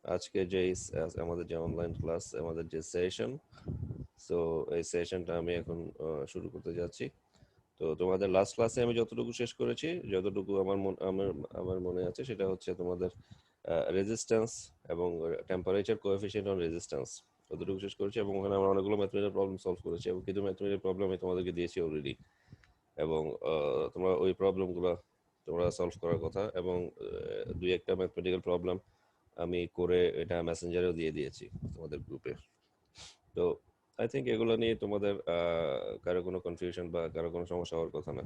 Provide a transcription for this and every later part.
আজকে যে আমাদের যে অনলাইন ক্লাস, আমাদের যে সেশন, সো এই সেশনটা আমি এখন শুরু করতে যাচ্ছি। তো তোমাদের লাস্ট ক্লাসে আমি যতটুকু শেষ করেছি, যতটুকু আমার মনে আছে, সেটা হচ্ছে তোমাদের রেজিস্ট্যান্স এবং টেম্পারেচার কোএফিসিয়েন্ট অন রেজিস্ট্যান্স, ততটুকু শেষ করেছি। এবং ওখানে আমরা অনেকগুলো ম্যাথমেটিক্যাল প্রবলেম সলভ করেছি, এবং কিছু ম্যাথমেটিক্যাল প্রবলেম আমি তোমাদেরকে দিয়েছি অলরেডি। এবং তোমরা ওই প্রবলেমগুলো তোমরা সলভ করার কথা। এবং দুই একটা ম্যাথমেটিক্যাল প্রবলেম আমি করে এটা মেসেঞ্জারেও দিয়ে দিয়েছি তোমাদের গ্রুপে। তো আই থিঙ্ক এগুলো নিয়ে তোমাদের কারো কোনো কনফিউশন বা কারো কোনো সমস্যা হওয়ার কথা না।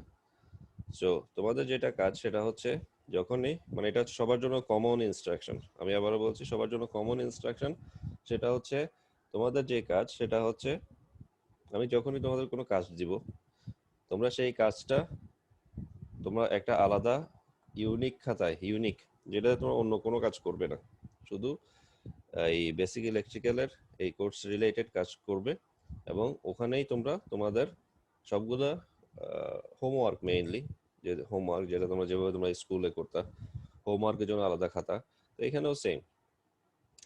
সো তোমাদের যেটা কাজ সেটা হচ্ছে, যখনই মানে এটা হচ্ছে সবার জন্য কমন ইনস্ট্রাকশন, আমি আবারও বলছি সবার জন্য কমন ইনস্ট্রাকশন, সেটা হচ্ছে তোমাদের যে কাজ সেটা হচ্ছে, আমি যখনই তোমাদের কোনো কাজ দিব, তোমরা সেই কাজটা তোমরা একটা আলাদা ইউনিক খাতায়, ইউনিক, যেটা তোমরা অন্য কোনো কাজ করবে না, শুধু এই বেসিক ইলেকট্রিক্যালের এই কোর্স রিলেটেড কাজ করবে। এবং ওখানেই তোমরা তোমাদের সবগুলা হোমওয়ার্ক, মেইনলি যে হোমওয়ার্ক যেটা তোমরা যেভাবে তোমরা স্কুলে করতা, হোমওয়ার্কের জন্য আলাদা খাতা, তো এখানেও সেম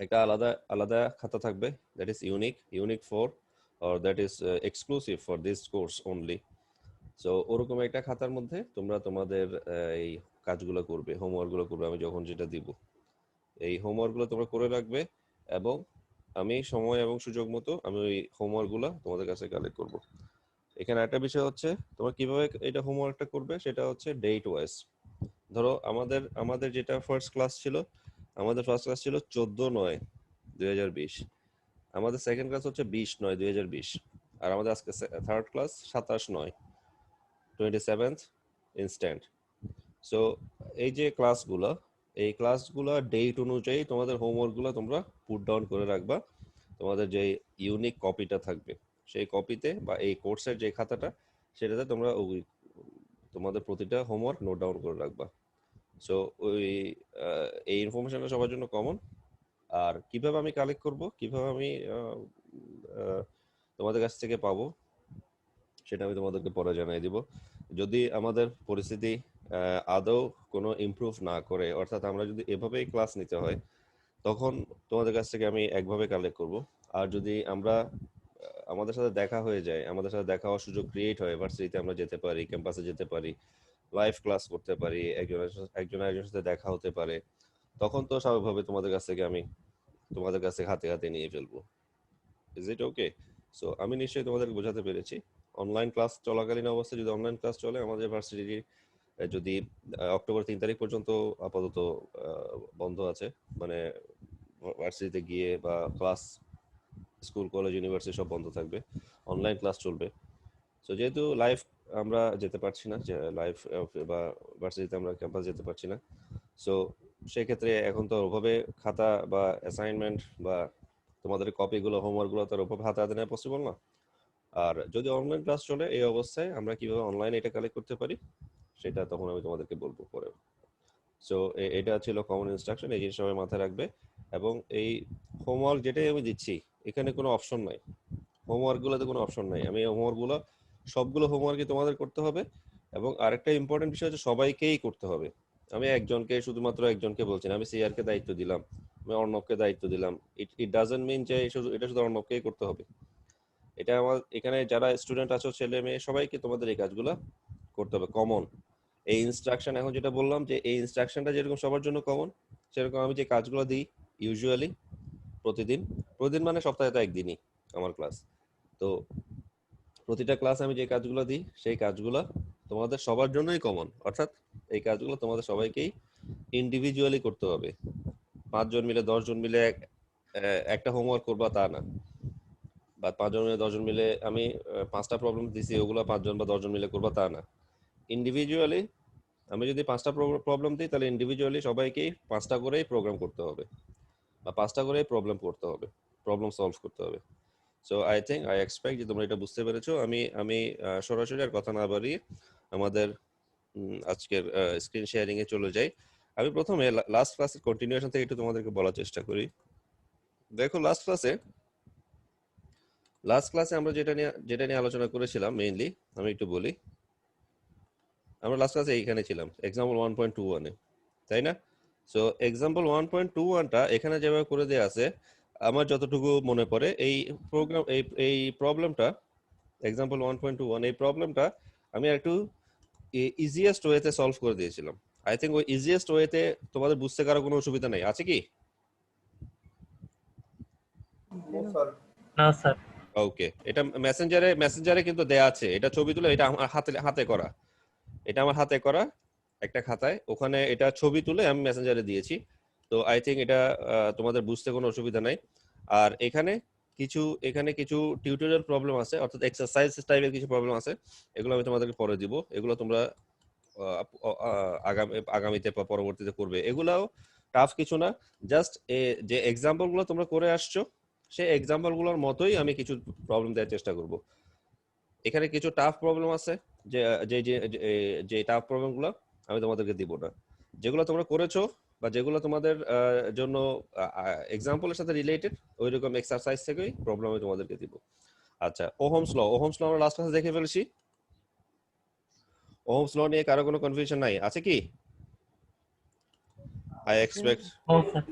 একটা আলাদা আলাদা খাতা থাকবে, that is unique, unique for or that is exclusive for this course only. So ওরকম একটা খাতার মধ্যে তোমরা তোমাদের এই কাজগুলো করবে, হোমওয়ার্কগুলো করবে, আমি যখন যেটা দিব এই হোমওয়ার্কগুলো তোমরা করে রাখবে। এবং আমি সময় এবং সুযোগ মতো আমি ওই হোমওয়ার্কগুলো তোমাদের কাছে কালেক্ট করব। এখানে একটা বিষয় হচ্ছে, তোমরা কিভাবে এটা হোমওয়ার্কটা করবে সেটা হচ্ছে ডেট ওয়াইজ। ধরো আমাদের আমাদের যেটা ফার্স্ট ক্লাস ছিল, আমাদের ফার্স্ট ক্লাস ছিল 14/9/2020। আমাদের সেকেন্ড ক্লাস হচ্ছে 20/9/2020। আর আমাদের আজকে থার্ড ক্লাস 27/9/27 ইনস্ট্যান্ট। সো এই যে ক্লাসগুলো, এই ক্লাসগুলো ডেট অনুযায়ী তোমাদের হোমওয়ার্কগুলো তোমরা পুট ডাউন করে রাখবা। তোমাদের যে ইউনিক কপিটা থাকবে সেই কপিতে, বা এই কোর্সের যে খাতাটা, সেটাতে তোমরা ওই তোমাদের প্রতিটা হোমওয়ার্ক নোট ডাউন করে রাখবা। সো ওই এই ইনফরমেশনটা সবার জন্য কমন। আর কিভাবে আমি কালেক্ট করব, কিভাবে আমি আহ, তোমাদের কাছ থেকে পাবো, সেটা আমি তোমাদেরকে পরে জানিয়ে দিব। যদি আমাদের পরিস্থিতি আদৌ কোনো ইমপ্রুভ না করে, অর্থাৎ আমরা যদি এভাবেই ক্লাস নিতে হয়, তখন তোমাদের কাছ থেকে আমি একভাবে কালেক্ট করব। আর যদি আমরা আমাদের সাথে দেখা হয়ে যায়, আমাদের সাথে দেখা হওয়ার সুযোগ ক্রিয়েট হয়, ভার্সিটিতে আমরা যেতে পারি, ক্যাম্পাসে যেতে পারি, লাইভ ক্লাস করতে পারি, একজন একজনের সাথে দেখা হতে পারে, তখন তো স্বাভাবিকভাবে তোমাদের কাছ থেকে আমি তোমাদের কাছে হাতে হাতে নিয়ে ফেলবো। Is it okay? সো আমি নিশ্চয়ই তোমাদেরকে বোঝাতে পেরেছি। অনলাইন ক্লাস চলাকালীন অবস্থায় যদি অনলাইন ক্লাস চলে, আমাদের ভার্সিটি যদি অক্টোবর 3 তারিখ পর্যন্ত আপাতত বন্ধ আছে, মানে ভার্সিটিতে গিয়ে বা ক্লাস, স্কুল কলেজ ইউনিভার্সিটি সব বন্ধ থাকবে, অনলাইন ক্লাস চলবে। সো যেহেতু লাইভ আমরা যেতে পারছি না, যে লাইভ বা ভার্সিটিতে আমরা ক্যাম্পাস যেতে পারছি না, সো সেক্ষেত্রে এখন তো ওভাবে খাতা বা অ্যাসাইনমেন্ট বা তোমাদের কপিগুলো, হোমওয়ার্কগুলো তো ওভাবে হাতে হাতে নেওয়া পসিবল না। আর যদি অনলাইন ক্লাস চলে, এই অবস্থায় আমরা কিভাবে অনলাইনে এটা কালেক্ট করতে পারি, সেটা তখন আমি তোমাদেরকে বলবো পরে। সো এটা ছিল কমন ইনস্ট্রাকশন, এই জিনিস সবাই মাথায় রাখবে। এবং এই হোমওয়ার্ক যেটাই আমি দিচ্ছি, এখানে কোনো অপশন নাই, হোমওয়ার্কগুলোতে কোনো অপশন নাই। আমি হোমওয়ার্কগুলো সবগুলো হোমওয়ার্কই তোমাদের করতে হবে। এবং আরেকটা ইম্পর্টেন্ট বিষয় হচ্ছে, সবাইকেই করতে হবে। আমি একজনকে, শুধুমাত্র একজনকে বলছি না, আমি সিআরকে দায়িত্ব দিলাম, আমি অর্ণবকে দায়িত্ব দিলাম, ইট ইট ডাজন্ট মিন যে এটা শুধু অর্ণবকেই করতে হবে। এটা আমার এখানে যারা স্টুডেন্ট আছো, ছেলে মেয়ে, সবাইকে তোমাদের এই কাজগুলো করতে হবে, কমন। এই ইনস্ট্রাকশন এখন যেটা বললাম, যে এই ইনস্ট্রাকশনটা যেরকম সবার জন্য কমন, সেরকম আমি যে কাজগুলো দিই ইউজুয়ালি প্রতিদিন, প্রতিদিন মানে সপ্তাহে তো একদিনই আমার ক্লাস, তো প্রতিটা ক্লাস আমি যে কাজগুলো দিই সেই কাজগুলো তোমাদের সবার জন্যই কমন। অর্থাৎ এই কাজগুলো তোমাদের সবাইকেই ইন্ডিভিজুয়ালি করতে হবে। 5 জন মিলে, 10 জন মিলে একটা হোমওয়ার্ক করবা তা না, বা 5 জন মিলে, 10 জন মিলে আমি 5টা প্রবলেম দিছি, ওগুলো 5 জন বা 10 জন মিলে করবা তা না। ইন্ডিভিজুয়ালি আমি যদি 5টা প্রবলেম দিই, তাহলে ইন্ডিভিজুয়ালি সবাইকেই 5টা করেই প্রোগ্রাম করতে হবে, বা 5টা করেই প্রবলেম করতে হবে, প্রবলেম সলভ করতে হবে। So I think, I expect যে তোমরা এটা বুঝতে পেরেছো। আমি আমি সরাসরি আর কথা না বাড়িয়ে আমাদের আজকের স্ক্রিন শেয়ারিং এ চলে যাই। আমি প্রথমে লাস্ট ক্লাসের কন্টিনিউশন থেকে একটু তোমাদেরকে বলার চেষ্টা করি। দেখো, লাস্ট ক্লাসে আমরা যেটা নিয়ে আলোচনা করেছিলাম মেইনলি, আমি একটু বলি। আমরা লাস্ট ক্লাসে এইখানে ছিলাম, এক্সাম্পল 1.21-এ, তাই না? সো एग्जांपल 1.21টা এখানে যেভাবে করে দেয়া আছে আমার যতটুকু মনে পড়ে এই প্রোগ্রাম এই প্রবলেমটা एग्जांपल 1.21 এই প্রবলেমটা আমি একটু ইজিয়েস্ট ওয়েতে সলভ করে দিয়েছিলাম। আই থিংক ওই ইজিয়েস্ট ওয়েতে তোমাদের বুঝতে কারো কোনো অসুবিধা নাই আছে কি? না স্যার। ওকে, এটা মেসেঞ্জারে কিন্তু দেয়া আছে, এটা ছবি তুলে, এটা আমার হাতে হাতে করা, এটা আমার হাতে করা একটা খাতায়, ওখানে এটা ছবি তুলে আমি মেসেঞ্জারে দিয়েছি। তো আই থিংক এটা তোমাদের বুঝতে কোনো অসুবিধা নাই। আর এখানে কিছু টিউটোরিয়াল প্রবলেম আছে, অর্থাৎ এক্সারসাইজ টাইপের কিছু প্রবলেম আছে, এগুলো আমি তোমাদেরকে পরে দিব। এগুলো তোমরা আগামীতে বা পরবর্তীতে করবে। এগুলাও টাফ কিছু না, জাস্ট যে এক্সাম্পল গুলো তোমরা করে আসছো সেই এক্সাম্পল গুলোর মতোই আমি কিছু প্রবলেম দেওয়ার চেষ্টা করব। এখানে কিছু টাফ প্রবলেম আছে, যে যে যে টাফ প্রবলেম গুলো আমি তোমাদেরকে দিব না। যেগুলো তোমরা করেছো বা যেগুলো তোমাদের জন্য এক্সাম্পলের সাথে রিলেটেড, ওইরকম এক্সারসাইজ থেকেই প্রবলেম আমি তোমাদেরকে দিব। আচ্ছা, ওহমস ল আমরা লাস্ট ক্লাসে দেখে ফেলেছি। ওহমস ল নিয়ে কারো কোনো কনফিউশন নাই আছে কি? I expect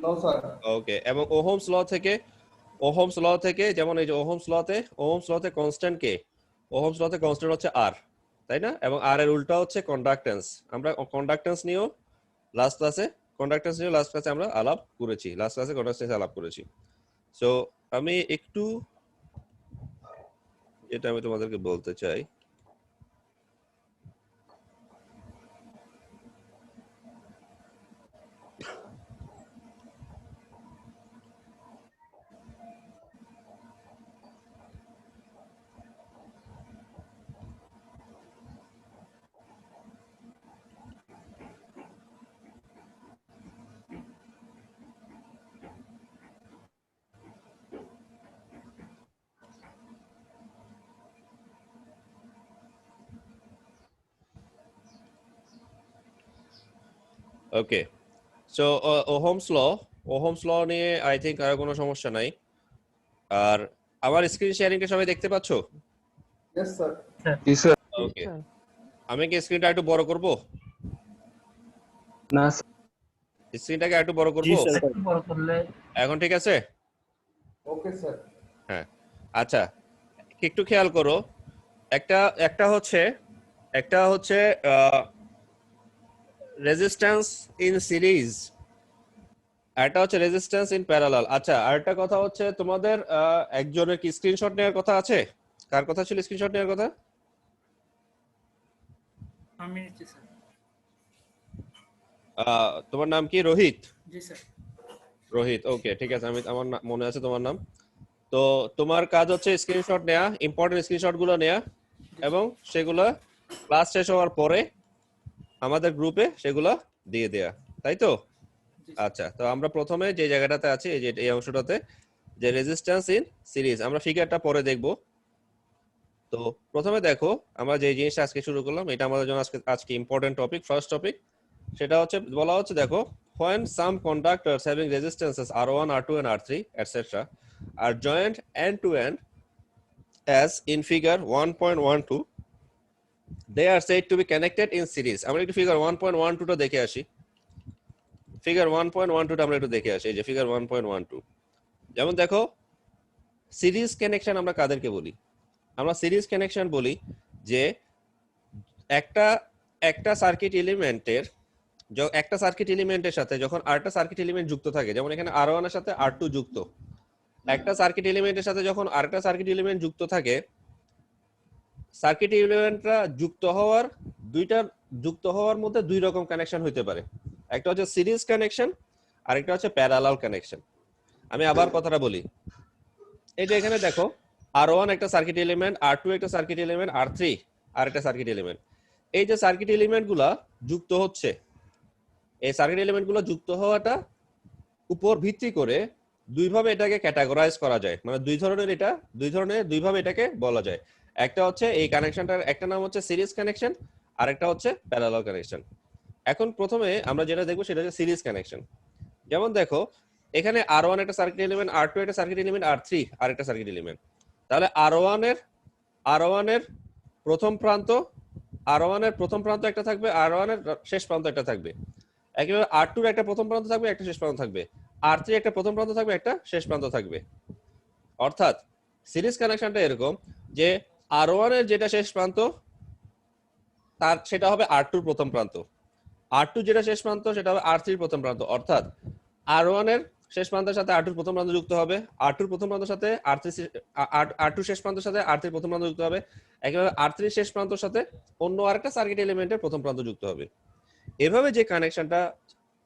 no sir. Okay. এবং ওহমস ল থেকে যেমন এই যে ওহমস লতে কনস্ট্যান্ট কে? ওহমস লতে কনস্ট্যান্ট হচ্ছে আর, তাই না? এবং আর এর উল্টা হচ্ছে কন্ডাক্টেন্স। আমরা কন্ডাক্টেন্স নিয়েও লাস্ট ক্লাসে আমরা আলাপ করেছি, আলাপ করেছি। সো আমি একটু এটা আমি তোমাদেরকে বলতে চাই, ওকে। সো ওহমস ল নিয়ে আই থিংক আর কোনো সমস্যা নাই। আর আমার স্ক্রিন শেয়ারিংটা সবাই দেখতে পাচ্ছো? Yes sir. জি স্যার। ওকে, আমি কি স্ক্রিনটা একটু বড় করব? না স্ক্রিনটাকে একটু বড় করব? একটু বড় করলে এখন ঠিক আছে? Okay sir. হ্যাঁ, আচ্ছা, একটু খেয়াল করো। একটা হচ্ছে রেজিস্ট্যান্স ইন সিরিজ, একটা হচ্ছে রেজিস্ট্যান্স ইন প্যারালাল। আচ্ছা, আরেকটা কথা হচ্ছে তোমাদের একজনের কি স্ক্রিনশট নেওয়ার কথা আছে? কার কথা ছিল স্ক্রিনশট নেওয়ার কথা? আমি নিচ্ছি স্যার। তোমার নাম কি? রোহিত? জি স্যার। রোহিত, ওকে, ঠিক আছে, আমার মনে আছে তোমার নাম। তো তোমার কাজ হচ্ছে স্ক্রিনশট নেওয়া, ইম্পর্টেন্ট স্ক্রিনশট গুলো নেওয়া, এবং সেগুলো ক্লাস শেষ হওয়ার পরে আমাদের গ্রুপে সেগুলো দিয়ে দেয়া, তাই তো? আচ্ছা, তো আমরা প্রথমে যে জায়গাটাতে আছি, এই অংশটাতে, যে রেজিস্ট্যান্স ইন সিরিজ, আমরা ফিগারটা পরে দেখব। তো প্রথমে দেখো, আমরা যে জিনিসটা আজকে শুরু করলাম, এটা আমাদের জন্য আজকে ইম্পর্টেন্ট টপিক, ফার্স্ট টপিক। সেটা হচ্ছে বলা হচ্ছে, দেখো, when some conductors having resistances R1, R2 and R3 etc are joined end to end as in figure 1.12, they are said to be connected in series. আমরা একটু ফিগার 1.12 টা দেখে আসি। ফিগার 1.12 টা আমরা একটু দেখে আসি। এই যে ফিগার 1.12, যেমন দেখো, সিরিজ কানেকশন আমরা কাদেরকে বলি? আমরা সিরিজ কানেকশন বলি যে একটা সার্কিট এলিমেন্টের সাথে যখন আরেকটা সার্কিট এলিমেন্ট যুক্ত থাকে, যেমন এখানে R1 এর সাথে R2 যুক্ত, একটা সার্কিট এলিমেন্টের সাথে যখন আরেকটা সার্কিট এলিমেন্ট যুক্ত থাকে, সার্কিট এলিমেন্টরা যুক্ত হওয়ার মধ্যে দুই রকম কানেকশন হতে পারে। একটা হচ্ছে সিরিজ কানেকশন, আরেকটা হচ্ছে প্যারালাল কানেকশন। আমি আবার কথাটা বলি, এই যে এখানে দেখো, R1 একটা সার্কিট এলিমেন্ট, R2 একটা সার্কিট এলিমেন্ট, R3 আরেকটা সার্কিট এলিমেন্ট। এই যে সার্কিট এলিমেন্টগুলো যুক্ত হচ্ছে, এই সার্কিট এলিমেন্টগুলো যুক্ত হওয়াটা উপর ভিত্তি করে দুইভাবে এটাকে ক্যাটাগরাইজ করা যায়, মানে দুইভাবে এটাকে বলা যায়। একটা হচ্ছে এই কানেকশনটার একটা নাম হচ্ছে সিরিজ কানেকশন, আরেকটা হচ্ছে প্যারালাল কানেকশন। এখন প্রথমে আমরা যেটা দেখবো সেটা হচ্ছে সিরিজ কানেকশন। যেমন দেখো, এখানে R1 একটা সার্কিট এলিমেন্ট, R2 একটা সার্কিট এলিমেন্ট, R3 আরেকটা সার্কিট এলিমেন্ট। তাহলে R1 এর প্রথম প্রান্ত একটা থাকবে, R1 এর শেষ প্রান্ত একটা থাকবে। একইভাবে R2 এর একটা প্রথম প্রান্ত থাকবে, একটা শেষ প্রান্ত থাকবে। R3 একটা প্রথম প্রান্ত থাকবে, একটা শেষ প্রান্ত থাকবে। অর্থাৎ সিরিজ কানেকশনটা এরকম যে R1 এর যেটা শেষ প্রান্ত তার সেটা হবে R2 এর প্রথম প্রান্ত, R2 যেটা শেষ প্রান্ত সেটা হবে R3 এর প্রথম প্রান্ত। অর্থাৎ R1 এর শেষ প্রান্তের সাথে R2 এর প্রথম প্রান্ত যুক্ত হবে, R2 এর প্রথম প্রান্তের সাথে R2 শেষ প্রান্তের সাথে R3 এর প্রথম প্রান্ত যুক্ত হবে, একইভাবে R3 শেষ প্রান্তের সাথে অন্য আরেকটা সার্কিট এলিমেন্টের প্রথম প্রান্ত যুক্ত হবে। এভাবে যে কানেকশনটা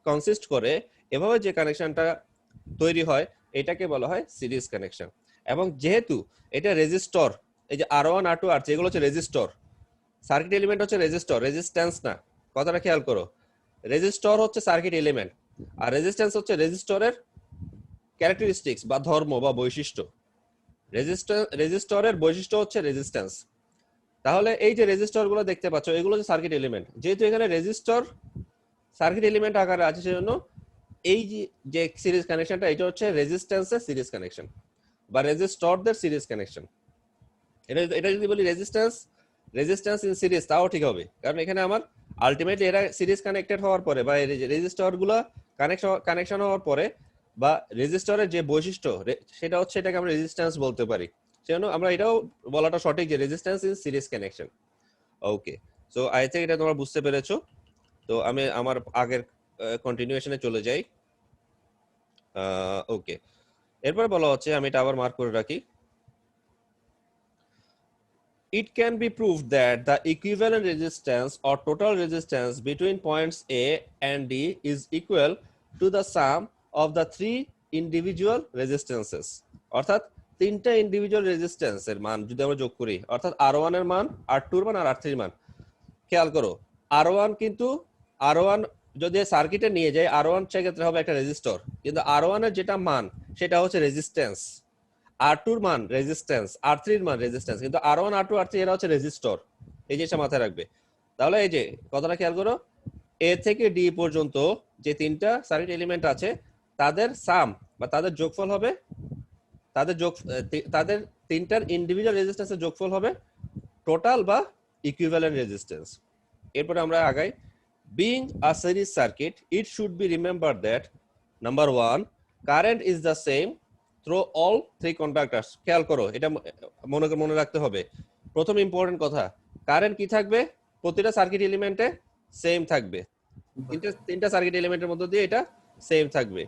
কনসিস্ট করে, এভাবে যে কানেকশনটা তৈরি হয়, এটাকে বলা হয় সিরিজ কানেকশন। এবং যেহেতু এটা রেজিস্টর, এই যে R1 R2 R3 এগুলো হচ্ছে রেজিস্টর, সার্কিট এলিমেন্ট হচ্ছে রেজিস্টর, রেজিস্ট্যান্স না। কথাটা খেয়াল করো, রেজিস্টর হচ্ছে সার্কিট এলিমেন্ট আর রেজিস্ট্যান্স হচ্ছে রেজিস্টরের ক্যারেক্টারিস্টিক্স বা ধর্ম বা বৈশিষ্ট্য। রেজিস্টরের বৈশিষ্ট্য হচ্ছে রেজিস্ট্যান্স। তাহলে এই যে রেজিস্টর গুলো দেখতে পাচ্ছ এগুলো হচ্ছে সার্কিট এলিমেন্ট। যেহেতু এখানে রেজিস্টর সার্কিট এলিমেন্ট আকারে আছে সেজন্য এই যে সিরিজ কানেকশনটা এটা হচ্ছে রেজিস্ট্যান্সের সিরিজ কানেকশন বা রেজিস্টরদের সিরিজ কানেকশন। এটা যদি বলি রেজিস্ট্যান্স ইন সিরিজ তাও ঠিক হবে, কারণ এখানে আমার আলটিমেটলি এরা সিরিজ কানেক্টেড হওয়ার পরে বা রেজিস্টর গুলো কানেকশন হওয়ার পরে বা রেজিস্টরের যে বৈশিষ্ট্য সেটা হচ্ছে এটাকে আমরা রেজিস্ট্যান্স বলতে পারি। সেজন্য আমরা এটাও বলাটা সঠিক যে resistance in series connection. Okay, so I think এটা তোমরা বুঝতে পেরেছো। তো আমি আমার আগের কন্টিনিউয়েশনে চলে যাই। ওকে, এরপর বলা হচ্ছে, আমি এটা আবার মার্ক করে রাখি, it can be proved that the equivalent resistance or total resistance between points A and D is equal to the sum of the three individual resistances. অর্থাৎ তিনটা ইন্ডিভিজুয়াল রেজিস্ট্যান্সের মান যদি আমরা যোগ করি, অর্থাৎ R1 এর মান, R2 এর মান আর R3 এর মান। খেয়াল করো, R1 কিন্তু R1 যদি সার্কিটে নিয়ে যায় R1 সেক্ষেত্রে হবে একটা রেজিস্টর, কিন্তু R1 এর যেটা মান সেটা হচ্ছে রেজিস্ট্যান্স, R2 এর মান রেজিস্ট্যান্স, R3 এর মান রেজিস্ট্যান্স, কিন্তু R1 R2 R3 এরা হচ্ছে রেজিস্টর। এই জিনিসটা মাথায় রাখবে। তাহলে এই যে কথাটা খেয়াল করো, A থেকে D পর্যন্ত যে তিনটা সার্কিট এলিমেন্ট আছে তাদের সাম বা তাদের যোগফল হবে, তাদের তিনটার ইন্ডিভিজুয়াল রেজিস্ট্যান্সের যোগফল হবে টোটাল বা ইকুইভ্যালেন্ট রেজিস্ট্যান্স। এরপরে আমরা আগাই। Being a series circuit, it should be remembered that number 1, current is the same through all three conductors. খেয়াল করো, এটা মনে রাখতে হবে। প্রথম ইম্পর্টেন্ট কথা, কারেন্ট কি থাকবে প্রতিটা সার্কিট এলিমেন্টে সেম থাকবে, তিনটা সার্কিট এলিমেন্টের মধ্যে দিয়ে এটা সেম থাকবে।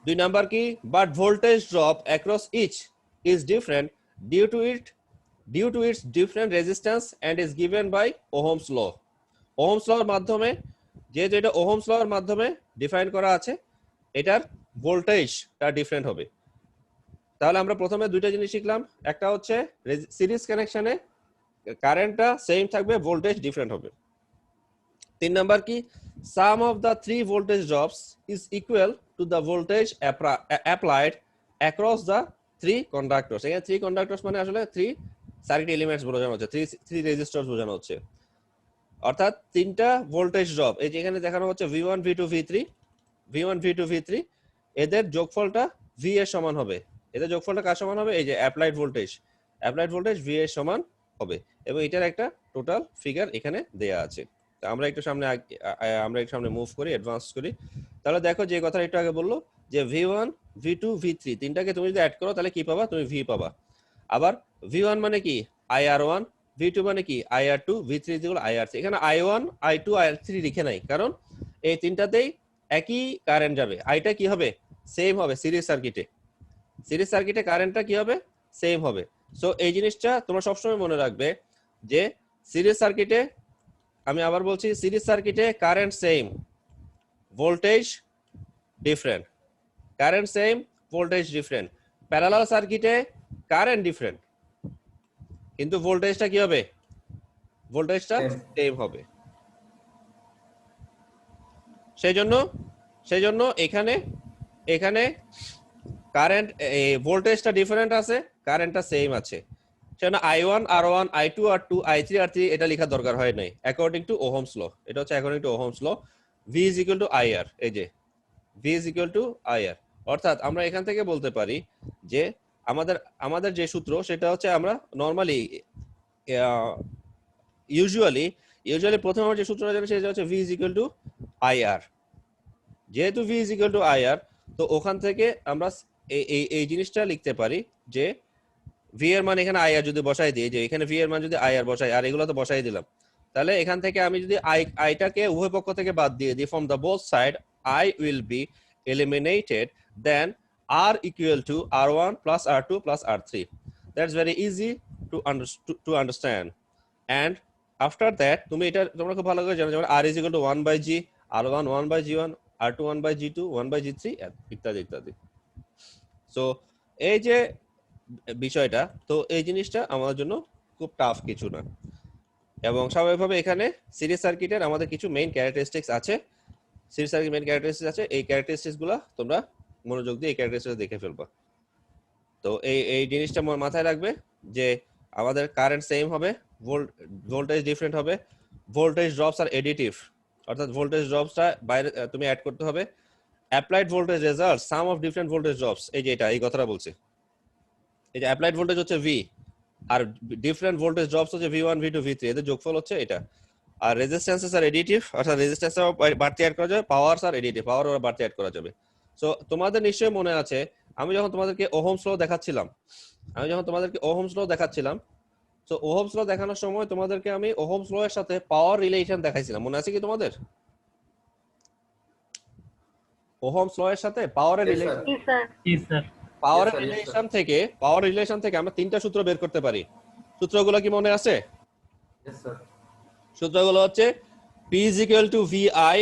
2 নাম্বার কি, but voltage drop across each is different due to its different resistance and is given by Ohm's law. Ohm's লর মাধ্যমে, যেহেতু এটা ওহমস লর মাধ্যমে ডিফাইন করা আছে, এটার ভোল্টেজটা ডিফারেন্ট হবে। তাহলে আমরা প্রথমে দুইটা জিনিস শিখলাম, একটা হচ্ছে সিরিজ কানেকশনে কারেন্টটা সেম থাকবে, ভোল্টেজ ডিফারেন্ট হবে। 3 নাম্বার কি, sum of the three voltage drops is equal to the voltage applied across the three conductors. এখানে থ্রি কন্ডাক্টরস মানে আসলে থ্রি সার্কিট এলিমেন্টস বোঝানো হচ্ছে, থ্রি রেজিস্টরস বোঝানো হচ্ছে। অর্থাৎ তিনটা ভোল্টেজ ড্রপ, এই যে এখানে দেখানো হচ্ছে V1 V2 V3, এদের যোগফলটা V এর সমান হবে। এদের যোগফলটা কার সমান হবে? এই যে অ্যাপ্লাইড ভোল্টেজ V এর সমান হবে, এবং এটার একটা টোটাল ফিগার এখানে দেয়া আছে। তো আমরা একটু সামনে মুভ করি, অ্যাডভান্স করি। তাহলে দেখো যে কথা একটু আগে বললো যে V1 V2 V3 তিনটাকে তুমি যদি অ্যাড করো তাহলে কি পাবা? তুমি V পাবা। আবার V1 মানে কি? IR1, V2 মানে কি? IR2, V3 যেগুলো IR3। এখানে I1 I2 IR3 লিখে নাই, কারণ এই তিনটাতেই একই কারেন্ট যাবে। আইটা কি হবে? সেম হবে। সিরিজ সার্কিটে কারেন্টটা কি হবে? সেম হবে। সো এই জিনিসটা তোমরা সবসময় মনে রাখবে যে সিরিজ সার্কিটে, আমি আবার বলছি, সিরিজ সার্কিটে current same, voltage different. Current same, voltage different. Parallel সার্কিটে কারেন্ট ডিফারেন্ট, কিন্তু ভোল্টেজটা কি হবে? ভোল্টেজটা সেম হবে। সেই জন্য এখানে কারেন্ট ভোল্টেজটা ডিফারেন্ট আছে, কারেন্টটা সেম আছে। সেজন্য I1 R1 I2 R2 I3 R3 এটা লেখা দরকার হয় নাই, অ্যাকর্ডিং টু ওহমস ল। এটা হচ্ছে according to Ohm's law. V is equal to IR, এই যে V is equal to IR। অর্থাৎ আমরা এখান থেকে বলতে পারি যে আমাদের যে সূত্র সেটা হচ্ছে, আমরা নরমালি ইউজুয়ালি ইউজুয়ালি প্রথম আমরা যে সূত্রটা জানি সেটা হচ্ছে v is equal to IR। যেহেতু v is equal to IR, তো ওখান থেকে আমরা এই জিনিসটা লিখতে পারি যে v এর মান এখানে IR যদি বসাই দিই, যে এখানে v এর মান যদি IR বসাই, আর এগুলো তো বসাই দিলাম, তাহলে এখান থেকে আমি যদি আইটাকে উভয় পক্ষ থেকে বাদ দিয়ে দিই, from the both side I will be eliminated, then R equal to R1 plus R2 plus R3. That's very easy to understand. And after that তুমি এটা তোমরা খুব ভালো করে জানো, যেমন R is equal to 1 by G, R1 1 by G1, R2 1 by G2, 1 by G3 ইত্যাদি ইত্যাদি। সো এই যে বিষয়টা, তো এই জিনিসটা আমাদের জন্য খুব টাফ কিছু না। এবং স্বাভাবিকভাবে এখানে সিরিজ সার্কিটের আমাদের কিছু মেইন ক্যারেক্টারিস্টিক্স আছে, সিরিজ সার্কিট মেইন ক্যারেক্টারিস্টিক্স আছে, এই ক্যারেক্টারিস্টিক্সগুলো তোমরা মনোযোগ দিয়ে এই ক্যারেক্টারিস্টিক্স দেখে ফেলবা। তো এই জিনিসটা মাথায় রাখবে যে আমাদের কারেন্ট সেম হবে, ভোল্টেজ ডিফারেন্ট হবে, ভোল্টেজ ড্রপস আর এডিটিভ, অর্থাৎ ভোল্টেজ ড্রপসটা বাইরে তুমি অ্যাড করতে হবে। Applied voltage result some of different voltage drops, এই যে এটা এই কথাটা বলছে, এই যে অ্যাপ্লাইড ভোল্টেজ হচ্ছে V, আর ডিফারেন্ট ভোল্টেজ ড্রপস হচ্ছে V1 V2 V3, এদের যোগফল হচ্ছে এটা। আর রেজিস্ট্যান্সেস আর এডিটিভ, অর্থাৎ রেজিস্ট্যান্স বাড়তি অ্যাড করা যাবে, পাওয়ারস আর এডিটিভ, পাওয়ার ওরা বাড়তি অ্যাড করা যাবে। সো তোমাদের নিশ্চয়ই মনে আছে আমি যখন তোমাদেরকে ওহমস ল দেখাচ্ছিলাম, তো ওহমস ল দেখানোর সময় তোমাদেরকে আমি ওহমস ল এর সাথে পাওয়ার রিলেশন দেখাইছিলাম, মনে আছে কি তোমাদের? ওহমস ল এর সাথে পাওয়ারের Yes, রিলেশন, sir. জি স্যার Yes, sir. পাওয়ার রিলেশন থেকে আমরা তিনটা সূত্র বের করতে পারি। সূত্রগুলো কি মনে আছে? Yes, sir. সূত্রগুলো হচ্ছে P is equal to VI,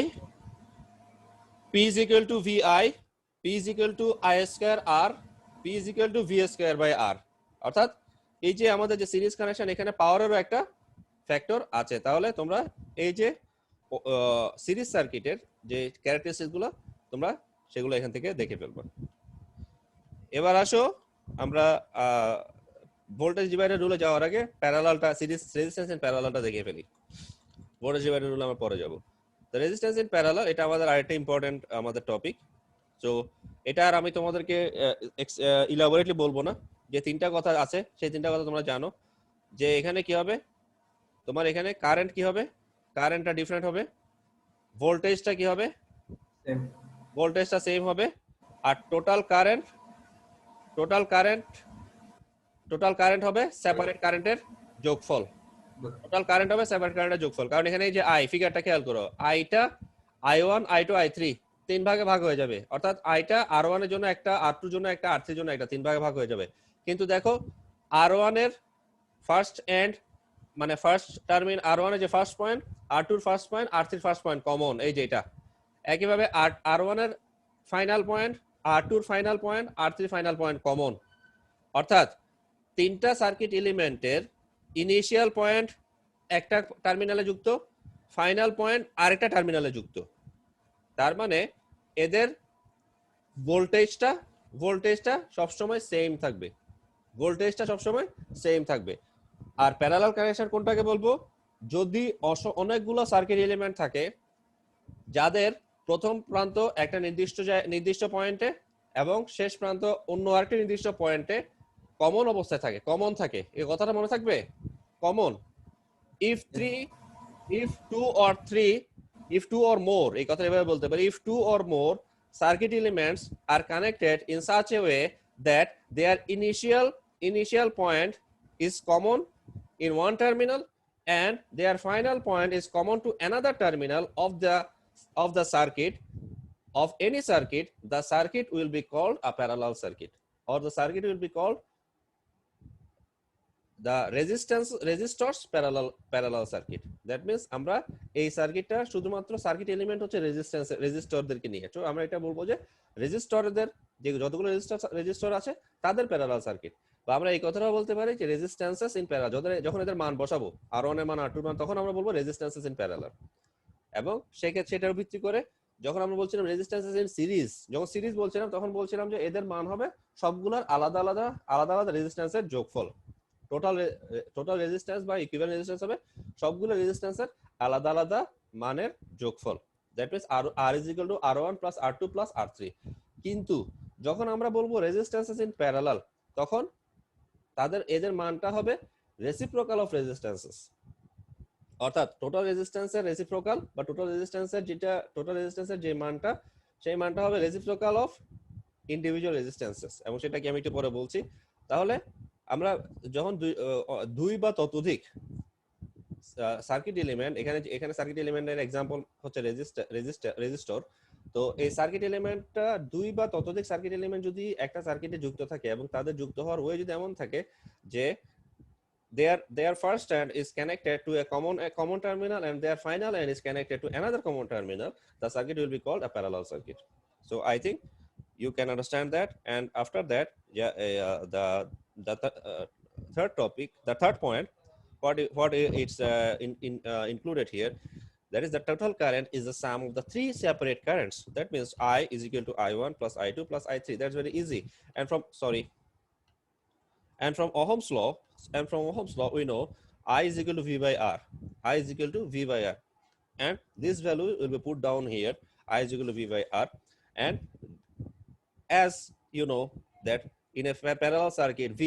P is equal to VI, P is equal to I square R, P is equal to V square by R। অর্থাৎ এই যে আমাদের যে সিরিজ কানেকশন, এখানে পাওয়ারেরও একটা ফ্যাক্টর আছে। তাহলে তোমরা এই যে সিরিজ সার্কিটের যে ক্যারেক্টারিস্টিক্স গুলো তোমরা সেগুলো এখান থেকে দেখে ফেলবে। এবার আসো আমরা ভোল্টেজ ডিভাইডার রুলে যাওয়ার আগে প্যারালালটা, সিরিজ রেজিস্ট্যান্স ইন প্যারালালটা দেখে ফেলি। ভোল্টেজ ডিভাইডার রুলে আমরা পরে যাব। তো রেজিস্ট্যান্স ইন প্যারালাল এটা আমাদের আরেকটা ইম্পর্টেন্ট আমাদের টপিক। সো এটা আর আমি তোমাদেরকে ইলাবোরেটলি বলবো না, যে তিনটা কথা আছে সেই তিনটা কথা তোমরা জানো। যে এখানে কি হবে, তোমার এখানে কারেন্ট কি হবে, কারেন্টটা ডিফারেন্ট হবে, ভোল্টেজটা কি হবে, Same. ভোল্টেজটা সেম হবে, আর টোটাল কারেন্ট হবে সেপারেট কারেন্টের যোগফল। Good. টোটাল কারেন্ট হবে সেপারেট কারেন্টের যোগফল। কারণ এখানে এই যে আই ফিগারটা খেয়াল করো, আইটা I1 I2 I3 তিন ভাগে ভাগ হয়ে যাবে, অর্থাৎ আইটা R1 এর জন্য একটা, R2 এর জন্য একটা, R3 এর জন্য একটা, তিন ভাগে ভাগ হয়ে যাবে। কিন্তু দেখো R1 এর ফার্স্ট এন্ড মানে ফার্স্ট টার্মিন, R1 এর যে ফার্স্ট পয়েন্ট, R2 এর ফার্স্ট পয়েন্ট, R3 এর ফার্স্ট পয়েন্ট কমন, এই যে এটা। একইভাবে R1 এর ফাইনাল পয়েন্ট, R2 এর ফাইনাল পয়েন্ট, R3 এর ফাইনাল পয়েন্ট কমন। অর্থাৎ তিনটা সার্কিট এলিমেন্টের ইনিশিয়াল পয়েন্ট একটা টার্মিনালে যুক্ত, ফাইনাল পয়েন্ট আরেকটা টার্মিনালে যুক্ত। তার মানে এদের ভোল্টেজটা সবসময় সেম থাকবে। আর প্যারালাল কানেকশন কোনটাকে বলবো, যদি অনেকগুলো সার্কিট এলিমেন্ট থাকে যাদের প্রথম প্রান্ত একটা নির্দিষ্ট পয়েন্টে এবং শেষ প্রান্ত অন্য আরেকটা নির্দিষ্ট পয়েন্টে কমন অবস্থায় থাকে, কমন থাকে। এই কথাটা মনে থাকবে, common. if two or more, এই কথা এভাবে বলতে পারি, if two or more circuit elements are connected in such a way that their initial point is common in one terminal and their final point is common to another terminal of the circuit, of any circuit, the circuit will be called a parallel circuit, or the circuit will be called the resistors parallel circuit. That means আমরা এই সার্কিটটা শুধুমাত্র circuit element হচ্ছে রেজিস্টরদেরকে নিয়ে, তো আমরা এটা বলবো যে রেজিস্টরদের যে যতগুলো রেজিস্টর আছে তাদের প্যারালাল সার্কিট। বা আমরা এই কথাটাও বলতে পারি যে রেজিস্ট্যান্সেস ইন প্যারালাল, যখন এদের মান বসাবো R1 এর মান R2 এর মান, তখন আমরা বলবো রেজিস্ট্যান্সেস ইন প্যারালাল। এবং সেটার ভিত্তি করে যখন আমরা বলছিলাম রেজিস্ট্যান্সেস ইন সিরিজ, যখন সিরিজ বলছিলাম তখন বলছিলাম যে এদের মান হবে সবগুলোর আলাদা আলাদা রেজিস্ট্যান্সের যোগফল। টোটাল রেজিস্ট্যান্স বা ইকুইভ্যালেন্ট রেজিস্ট্যান্স হবে সবগুলো রেজিস্ট্যান্সের আলাদা মানের যোগফল। That means R is equal to R1 plus R2 plus R3। কিন্তু যখন আমরা বলবো রেজিস্ট্যান্সেস ইন প্যারালাল, তখন এদের মানটা হবে রেসিপ্রোকাল অফ রেজিস্ট্যান্সেস। অর্থাৎ টোটাল রেজিস্ট্যান্সের রেসিপ্রোকাল বা টোটাল রেজিস্ট্যান্সের যে মানটা সেই মানটা হবে রেসিপ্রোকাল অফ ইন্ডিভিজুয়াল রেজিস্ট্যান্সেস, এবং সেটা কি আমি একটু পরে বলছি। তাহলে আমরা যখন দুই বা ততোধিক সার্কিট এলিমেন্ট, এখানে সার্কিট এলিমেন্টের এক্সাম্পল হচ্ছে রেজিস্টর। তো এই সার্কিট এলিমেন্টটা দুই বা ততোধিক সার্কিট এলিমেন্ট যদি একটা সার্কিটে যুক্ত থাকে এবং তাদের যুক্ত হওয়ার ওয়ে যদি এমন থাকে যে their first end is connected to a common terminal and their final end is connected to another common terminal, the circuit will be called a parallel circuit. So I think you can understand that. And after that, yeah, third topic, the third point, what it's included here, that is the total current is the sum of the three separate currents. That means I is equal to I1 plus I2 plus I3. That's very easy. And from Ohm's law, we know I is equal to V by R. I is equal to V by R. And this value will be put down here. I is equal to V by R. And as you know that in a parallel circuit, V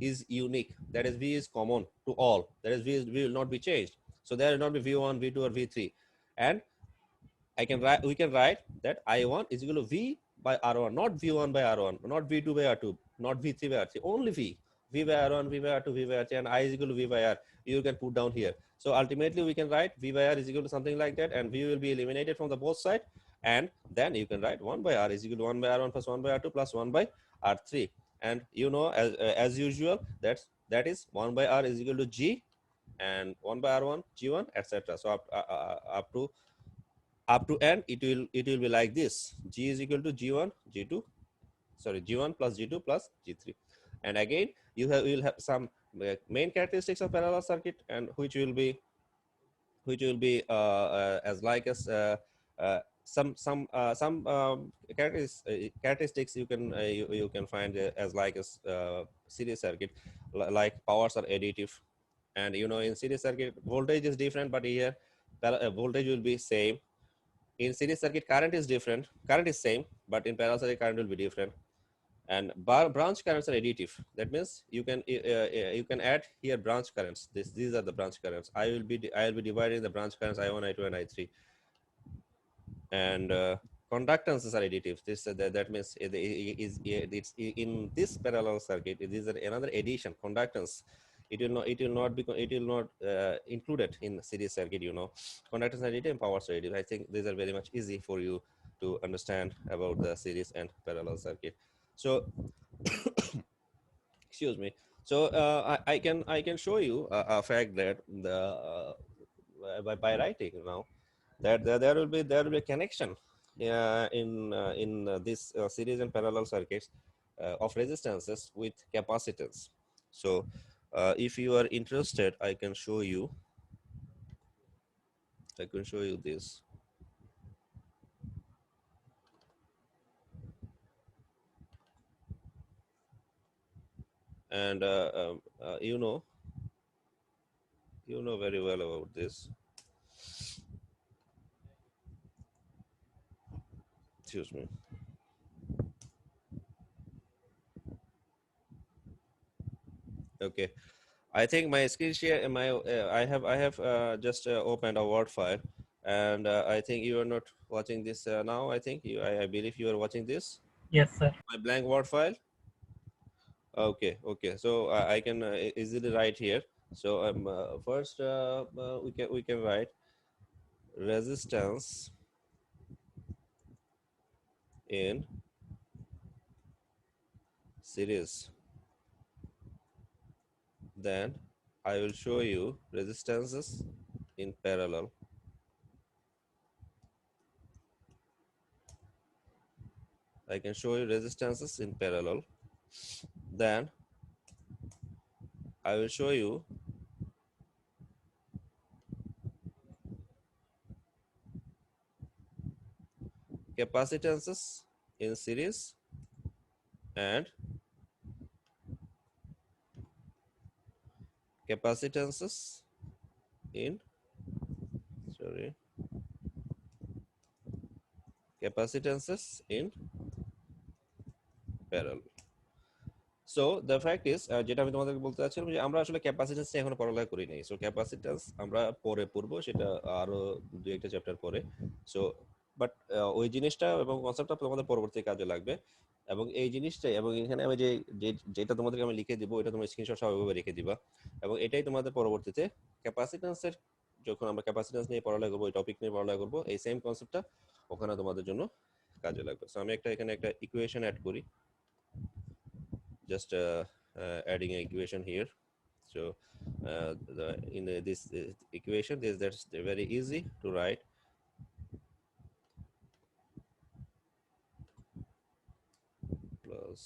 is unique. That is, V is common to all. That is, V will not be changed. So there will not be V1, V2, or V3. And we can write that I1 is equal to V by R1, not V1 by R1, not V2 by R2, not V3 by R3, only V by R1, V by R2, V by R3, and I is equal to V by R. You can put down here. So ultimately we can write V by R is equal to something like that, and V will be eliminated from the both side, and then you can write 1 by R is equal to 1 by R1 plus 1 by R2 plus 1 by R3. And you know, as usual, that is 1 by R is equal to G, and 1 by R1 G1, etc. So up to n, it will be like this: G is equal to G1 G2, sorry, G1 plus G2 plus G3. And again you will have some main characteristics of parallel circuit, and which will be as like as some characteristics you can find as like as series circuit, like powers are additive. And you know, in series circuit voltage is different, but here voltage will be same. In series circuit current is different, current is same, but in parallel circuit current will be different. And branch currents are additive. That means you can add here branch currents. These are the branch currents. I will be dividing the branch currents I1, I2, and I3. And conductances are additive. That means it's in this parallel circuit. It is another addition, conductance. It will not included in series circuit. You know, conductance are additive and powers are additive. I think these are very much easy for you to understand about the series and parallel circuit. So excuse me. So I can show you a fact that by writing now that there will be a connection in this series and parallel circuits of resistances with capacitance. So if you are interested, I can show you this. And you know very well about this. Excuse me. Okay, I think my screen share, I have just opened a Word file, and I think you are not watching this now. I think I believe you are watching this. Yes, sir. My blank Word file. Okay. So I can easily write here. So first we can write resistance in series. Then I will show you resistances in parallel. I can show you resistances in parallel. Then I will show you capacitances in series and capacitances in capacitances in parallel. So the fact is, যেটা আমি তোমাদেরকে বলতে চাচ্ছিলাম যে আমরা আসলে capacitance নিয়ে এখনো পড়ালেখা করি নাই। সো ক্যাপাসিট্যান্স আমরা পরে পড়বো, সেটা আরো দুই একটা চ্যাপ্টার পরে। সো বাট ওই জিনিসটা এবং কনসেপ্টটা তোমাদের পরবর্তী কাজে লাগবে। এবং এই জিনিসটাই, এবং এখানে আমি যেটা তোমাদেরকে আমি লিখে দিব, এটা তোমরা স্ক্রিনশট স্বাভাবিকভাবে রেখে দিবা। এবং এটাই তোমাদের পরবর্তীতে ক্যাপাসিট্যান্সের, যখন আমরা ক্যাপাসিট্যান্স নিয়ে পড়ালেখা করবো, এই টপিক নিয়ে পড়ালেখা করবো, এই সেম কনসেপ্টটা ওখানে তোমাদের জন্য কাজে লাগবে। সো আমি এখানে একটা ইকুয়েশন অ্যাড করি, just adding an equation here. So in this equation, that's very easy to write. Plus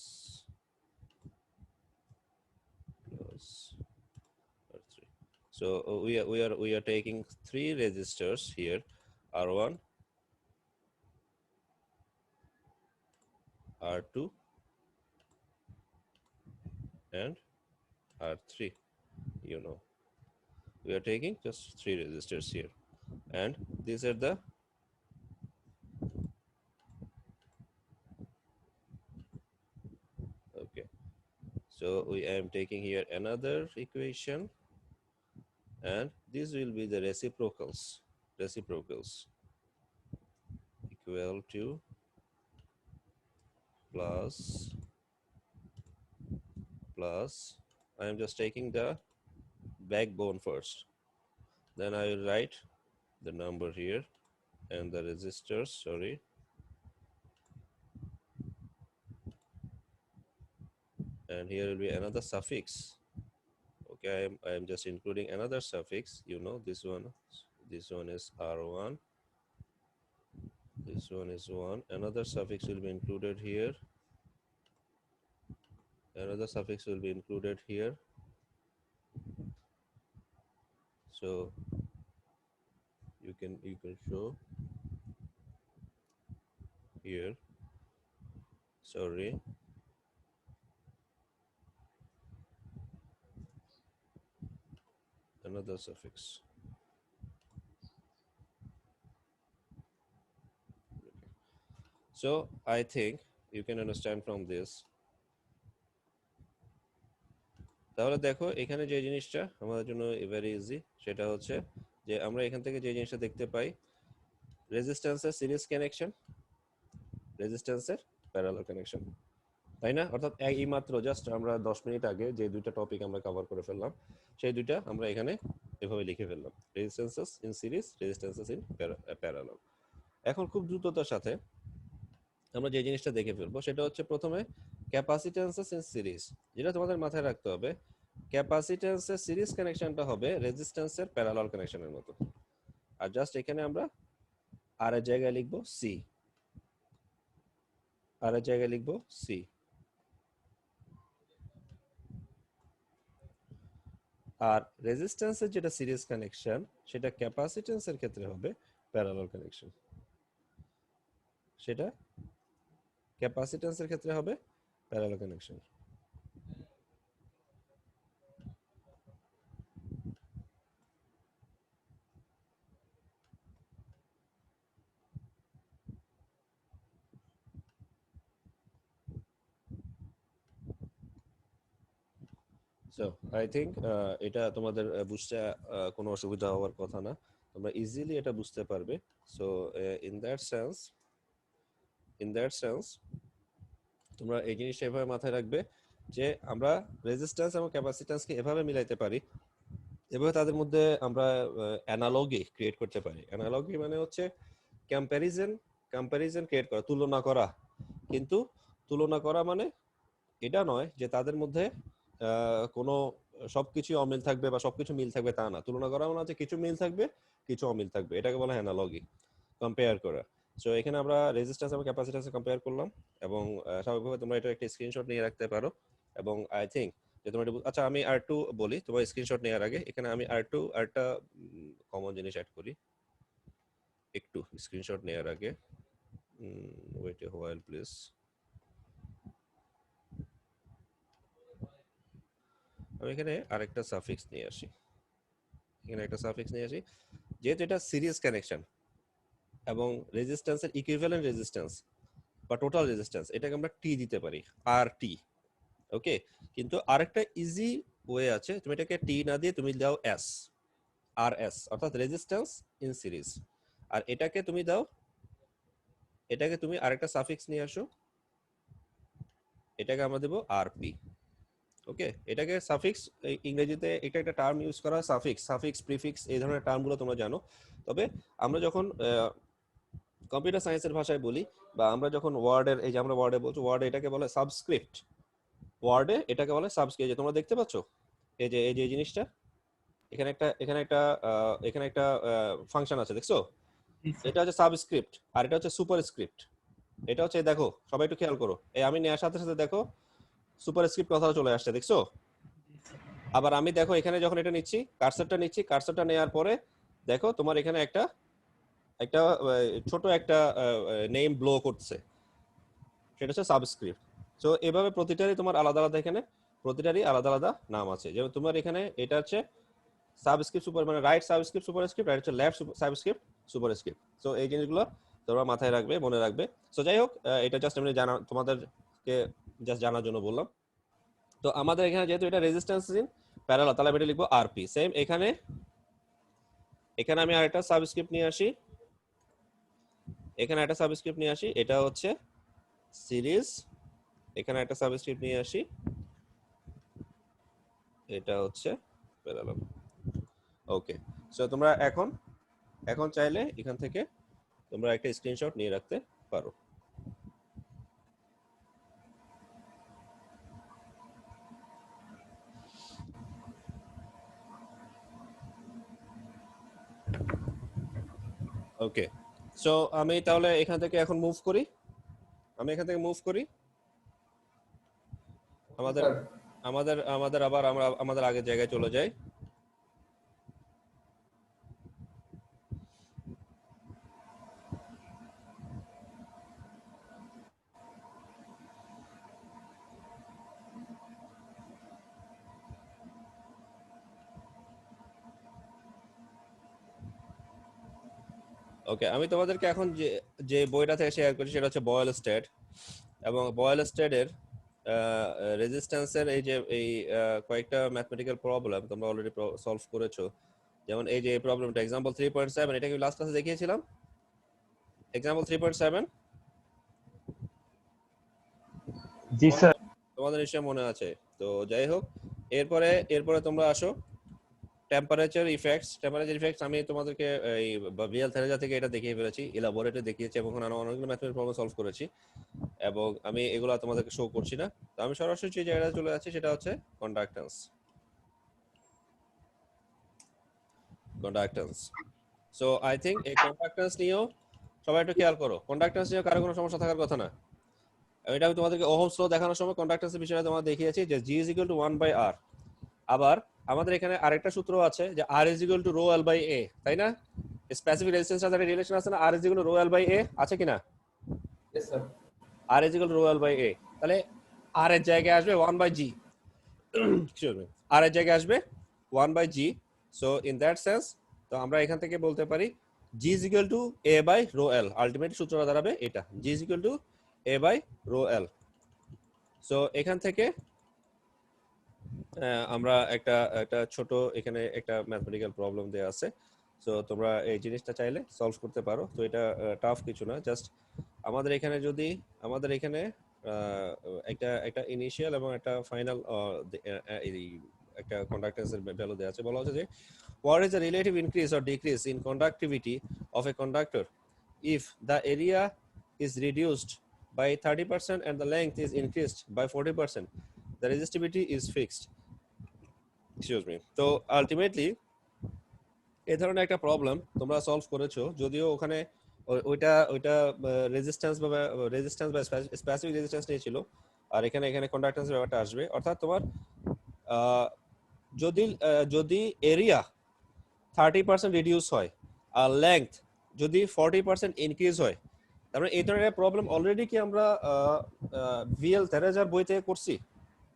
R3. So we are taking three resistors here, R1, R2, and R3. You know, we are taking just three resistors here, and these are the okay. So I am taking here another equation, and these will be the reciprocals equal to plus I am just taking the backbone first, then I will write the number here and the resistors, sorry, and here will be another suffix. Okay, I am just including another suffix, you know, this one is R1, this one is 1, another suffix will be included here, another suffix will be included here. So you can show here, sorry, another suffix. So I think you can understand from this. তাহলে দেখো এখানে যে জিনিসটা আমাদের জন্য very easy, সেটা হচ্ছে যে আমরা এখান থেকে যে জিনিসটা দেখতে পাই, রেজিস্ট্যান্সের সিরিজ কানেকশন, রেজিস্ট্যান্সের প্যারালাল কানেকশন, তাই না? অর্থাৎ এই মাত্র জাস্ট আমরা 10 মিনিট আগে যে দুইটা টপিক আমরা কভার করে ফেললাম, সেই দুইটা আমরা এখানে এভাবে লিখে ফেললাম, রেজিস্ট্যান্সেস ইন সিরিজ, রেজিস্ট্যান্সেস ইন প্যারালাল। এখন খুব দ্রুততার সাথে আমরা যে জিনিসটা দেখে ফেলবো সেটা হচ্ছে প্রথমে ক্যাপাসিট্যান্সেস ইন সিরিজ। যেটা তোমাদের মাথায় রাখতে হবে, ক্যাপাসিট্যান্সের সিরিজ কানেকশনটা হবে রেজিস্ট্যান্সের প্যারালাল কানেকশনের মতো। আর জাস্ট এখানে আমরা আর এর জায়গায় লিখবো সি, আর এর জায়গায় লিখবো সি। আর রেজিস্ট্যান্সের যেটা সিরিজ কানেকশন, সেটা ক্যাপাসিট্যান্সের ক্ষেত্রে হবে প্যারালাল কানেকশন, সেটা ক্যাপাসিট্যান্সের ক্ষেত্রে হবে parallel connection. So I think এটা তোমাদের বুঝতে কোনো অসুবিধা হওয়ার কথা না, তোমরা ইজিলি এটা বুঝতে পারবে। সো ইন দ্যাট সেন্স তোমরা এই জিনিসটা এভাবে মাথায় রাখবে যে আমরা রেজিস্ট্যান্স এবং ক্যাপাসিট্যান্সকে এভাবে মিলাইতে পারি, এভাবে তাদের মধ্যে আমরা অ্যানালজি ক্রিয়েট করতে পারি। অ্যানালজি মানে হচ্ছে কম্প্যারিজন ক্রিয়েট করা, তুলনা করা। কিন্তু তুলনা করা মানে এটা নয় যে তাদের মধ্যে কোনো সবকিছু অমিল থাকবে বা সবকিছু মিল থাকবে, তা না। তুলনা করা মানে হচ্ছে কিছু মিল থাকবে, কিছু অমিল থাকবে, এটাকে বলা হয় অ্যানালজি, কম্পেয়ার করা। সো এখানে আমরা রেজিস্ট্যান্স এবং ক্যাপাসিট্যান্স কম্পেয়ার করলাম, এবং স্বাভাবিকভাবে তোমরা এটা একটা স্ক্রিনশট নিয়ে রাখতে পারো। এবং আই থিঙ্ক যে তোমরা আচ্ছা আমি R2 বলি, তোমার স্ক্রিনশট নেওয়ার আগে এখানে আমি আরেকটা কমন জিনিস অ্যাড করি একটু স্ক্রিনশট নেওয়ার আগে। Wait a while please. আমি এখানে আরেকটা সাফিক্স নিয়ে আসি, যেহেতু এটা সিরিজ কানেকশন এবং রেজিস্ট্যান্সের ইকুইভ্যালেন্ট রেজিস্ট্যান্স বা টোটাল রেজিস্ট্যান্স, এটাকে আমরা টি দিতে পারি, আর টি। ওকে, কিন্তু আরেকটা ইজি ওয়ে আছে, তুমি এটাকে টি না দিয়ে তুমি দাও এস, আর এস, অর্থাৎ রেজিস্ট্যান্স ইন সিরিজ। আর এটাকে তুমি দাও, এটাকে তুমি আরেকটা সাফিক্স নিয়ে আসো, এটাকে আমরা দেব আরপি। ওকে, এটাকে সাফিক্স, ইংরেজিতে এটা একটা টার্ম ইউজ করা হয় সাফিক্স, সাফিক্স প্রিফিক্স এই ধরনের টার্মগুলো তোমরা জানো। তবে আমরা যখন কম্পিউটার সায়েন্সের ভাষায় বলি, বা আমরা যখন ওয়ার্ডের, এই যে আমরা ওয়ার্ডে বলছি, ওয়ার্ডে এটাকে বলে সাবস্ক্রিপ্ট, ওয়ার্ডে এটাকে বলে সাবস্ক্রিপ্ট। যে তোমরা দেখতে পাচ্ছ এই যে এই জিনিসটা, এখানে একটা ফাংশন আছে, দেখছো? জি স্যার। এটা হচ্ছে সাবস্ক্রিপ্ট, আর এটা হচ্ছে সুপারস্ক্রিপ্ট। এটা হচ্ছে, দেখো সবাই একটু খেয়াল করো, এই আমি নেওয়ার সাথে সাথে দেখো সুপারস্ক্রিপ্ট কথা চলে আসছে, দেখছো? জি স্যার। আবার আমি দেখো এখানে যখন এটা নিচ্ছি, কার্সরটা নিচ্ছি, কার্সরটা নেওয়ার পরে দেখো তোমার এখানে একটা একটা ছোট একটা নেম ব্লো করছে, সেটা হচ্ছে সাবস্ক্রিপ্ট। সো এভাবে প্রতিটারই তোমার আলাদা আলাদা, এখানে প্রতিটারই আলাদা আলাদা নাম আছে। যেমন তোমার এখানে এটা হচ্ছে সাবস্ক্রিপ্ট সুপার, মানে রাইট সাবস্ক্রিপ্ট সুপারস্ক্রিপ্ট, আর হচ্ছে লেফট সাবস্ক্রিপ্ট সুপারস্ক্রিপ্ট। সো এই জিনিসগুলো তোমরা মাথায় রাখবে, মনে রাখবে। সো যাই হোক, এটা জাস্ট আমি জানা, তোমাদেরকে জাস্ট জানার জন্য বললাম। তো আমাদের এখানে যেহেতু এটা রেজিস্ট্যান্স ইন প্যারালাল, তাহলে আমি এটা লিখবো আরপি। সেম এখানে আমি আরেকটা সাবস্ক্রিপ্ট নিয়ে আসি, এখানে একটা সাবস্ক্রিপ্ট নিয়ে আসি, এটা হচ্ছে সিরিজ। এখানে একটা সাবস্ক্রিপ্ট নিয়ে আসি, এটা হচ্ছে প্যারালাল। ওকে, সো তোমরা এখন চাইলে এখান থেকে তোমরা একটা স্ক্রিনশট নিয়ে রাখতে পারো। ওকে, সো আমি তাহলে এখান থেকে এখন মুভ করি, আমাদের স্যার আমাদের আমাদের আবার আমরা আমাদের আগের জায়গায় চলে যাই। ওকে, আমি তোমাদেরকে এখন যে যে বইটা থেকে শেয়ার করছি সেটা হচ্ছে বয়েল স্টেট, এবং বয়েল স্টেটের রেজিস্ট্যান্সের এই যে এই কয়েকটা ম্যাথমেটিক্যাল প্রবলেম তোমরা অলরেডি সলভ করেছো। যেমন এই যে এই প্রবলেমটা এক্সাম্পল 3.7, এটা কি লাস্ট ক্লাসে দেখিয়েছিলাম? এক্সাম্পল 3.7 জি স্যার। তোমাদের নিশ্চয়ই মনে আছে। তো যাই হোক, এরপরে তোমরা আসো টেম্পারেচার ইফেক্টস। আমি তোমাদেরকে এই ভিএল থেরেজা থেকে এটা দেখিয়ে ফেলেছি, ইলাবোরেটে দেখিয়েছি, এবং অনেকগুলো ম্যাথমেটিক্যাল প্রবলেম সলভ করেছি, এবং আমি এগুলো তোমাদেরকে শো করছি না। তো আমি সরাসরি যে জায়গায় চলে যাচ্ছি সেটা হচ্ছে কন্ডাক্ট্যান্স। সো আই থিঙ্ক এই কন্ডাক্ট্যান্স নিয়েও সবাই একটু খেয়াল করো, কন্ডাক্ট্যান্স নিয়েও কারো কোনো সমস্যা থাকার কথা না। এটা আমি তোমাদেরকে ওহমস ল দেখানোর সময় কন্ডাক্ট্যান্সের বিষয়ে তোমাদের দেখিয়েছি যে G is equal to 1/r। আবার আমাদের এখানে আরেকটা সূত্র আছে যে R is equal to rho L by A, তাই না? স্পেসিফিক রেজিস্ট্যান্স সাথে রিলেশন আছে না, R is equal to rho L by A আছে কিনা? yes sir R is equal to rho L by A, তাহলে R এর জায়গায় আসবে 1/g, এক্সকিউজ মি, R এর জায়গায় আসবে 1/g। So in that sense, তো আমরা এখান থেকে বলতে পারি G is equal to A by rho L, ultimate সূত্রটা দাঁড়াবে এটা, G is equal to A by rho L। So এখান থেকে আমরা একটা একটা ছোট এখানে একটা ম্যাথমেটিক্যাল প্রবলেম দেয়া আছে। সো তোমরা এই জিনিসটা চাইলে সলভ করতে পারো। তো এটা টাফ কিছু না, জাস্ট আমাদের এখানে একটা একটা ইনিশিয়াল এবং একটা ফাইনাল একটা কন্ডাক্ট্যান্সের ভ্যালু দেওয়া আছে। বলা হচ্ছে যে what is the relative increase or decrease in conductivity of a conductor if the area is reduced by 30% and the length is increased by 40%, the resistivity is fixed। Excuse me. তো ultimately এই ধরনের একটা problem তোমরা solve করেছো, যদিও ওখানে ওইটা resistance বা স্পেসিফিক রেজিস্ট্যান্স নিয়েছিল, আর এখানে কন্ডাক্ট্যান্সের ব্যাপারটা আসবে। অর্থাৎ তোমার যদি এরিয়া 30% রিডিউস হয় আর লেংথ যদি 40% ইনক্রিজ হয়, তারপরে এই ধরনের প্রবলেম অলরেডি কি আমরা ভিএল থেরেজার বই থেকে করছি?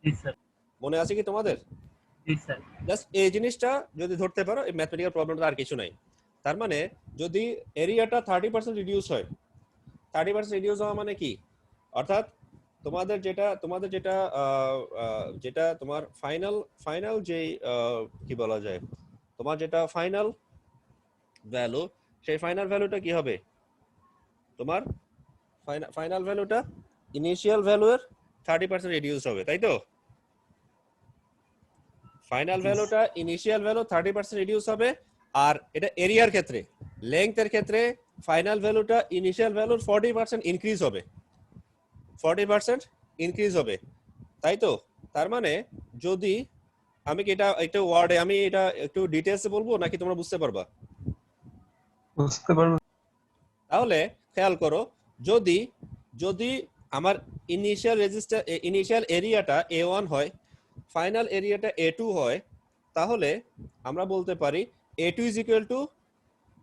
জি স্যার। মনে আছে কি তোমাদের? জি স্যার। জাস্ট এই জিনিসটা যদি ধরতে পারো, এই ম্যাথমেটিক্যাল প্রবলেমটা আর কিছু নাই। তার মানে যদি এরিয়াটা 30% রিডিউস হয়, 30% রিডিউস হওয়া মানে কি? অর্থাৎ তোমাদের যেটা তোমার ফাইনাল যে কি বলা যায়, তোমার যেটা ফাইনাল ভ্যালু, সেই ফাইনাল ভ্যালুটা কি হবে? তোমার ফাইনাল ভ্যালুটা ইনিশিয়াল ভ্যালু এর 30% রিডিউস হবে, তাই তো? ফাইনাল ভ্যালুটা ইনিশিয়াল ভ্যালু 30% রিডিউস হবে। আর এটা এরিয়ার ক্ষেত্রে, লেংথের ক্ষেত্রে ফাইনাল ভ্যালুটা ইনিশিয়াল ভ্যালুর 40% ইনক্রিজ হবে, 40% ইনক্রিজ হবে, তাই তো? তার মানে যদি আমি কি এটা একটু ওয়ার্ডে আমি এটা একটু ডিটেইলসে বলবো নাকি তোমরা বুঝতে পারবা? বুঝতে পারবো। তাহলে খেয়াল করো, যদি যদি আমার ইনিশিয়াল এরিয়াটা A1 হয়, ফাইনাল এরিয়াটা A2 হয়, তাহলে আমরা বলতে পারি A2 is equal to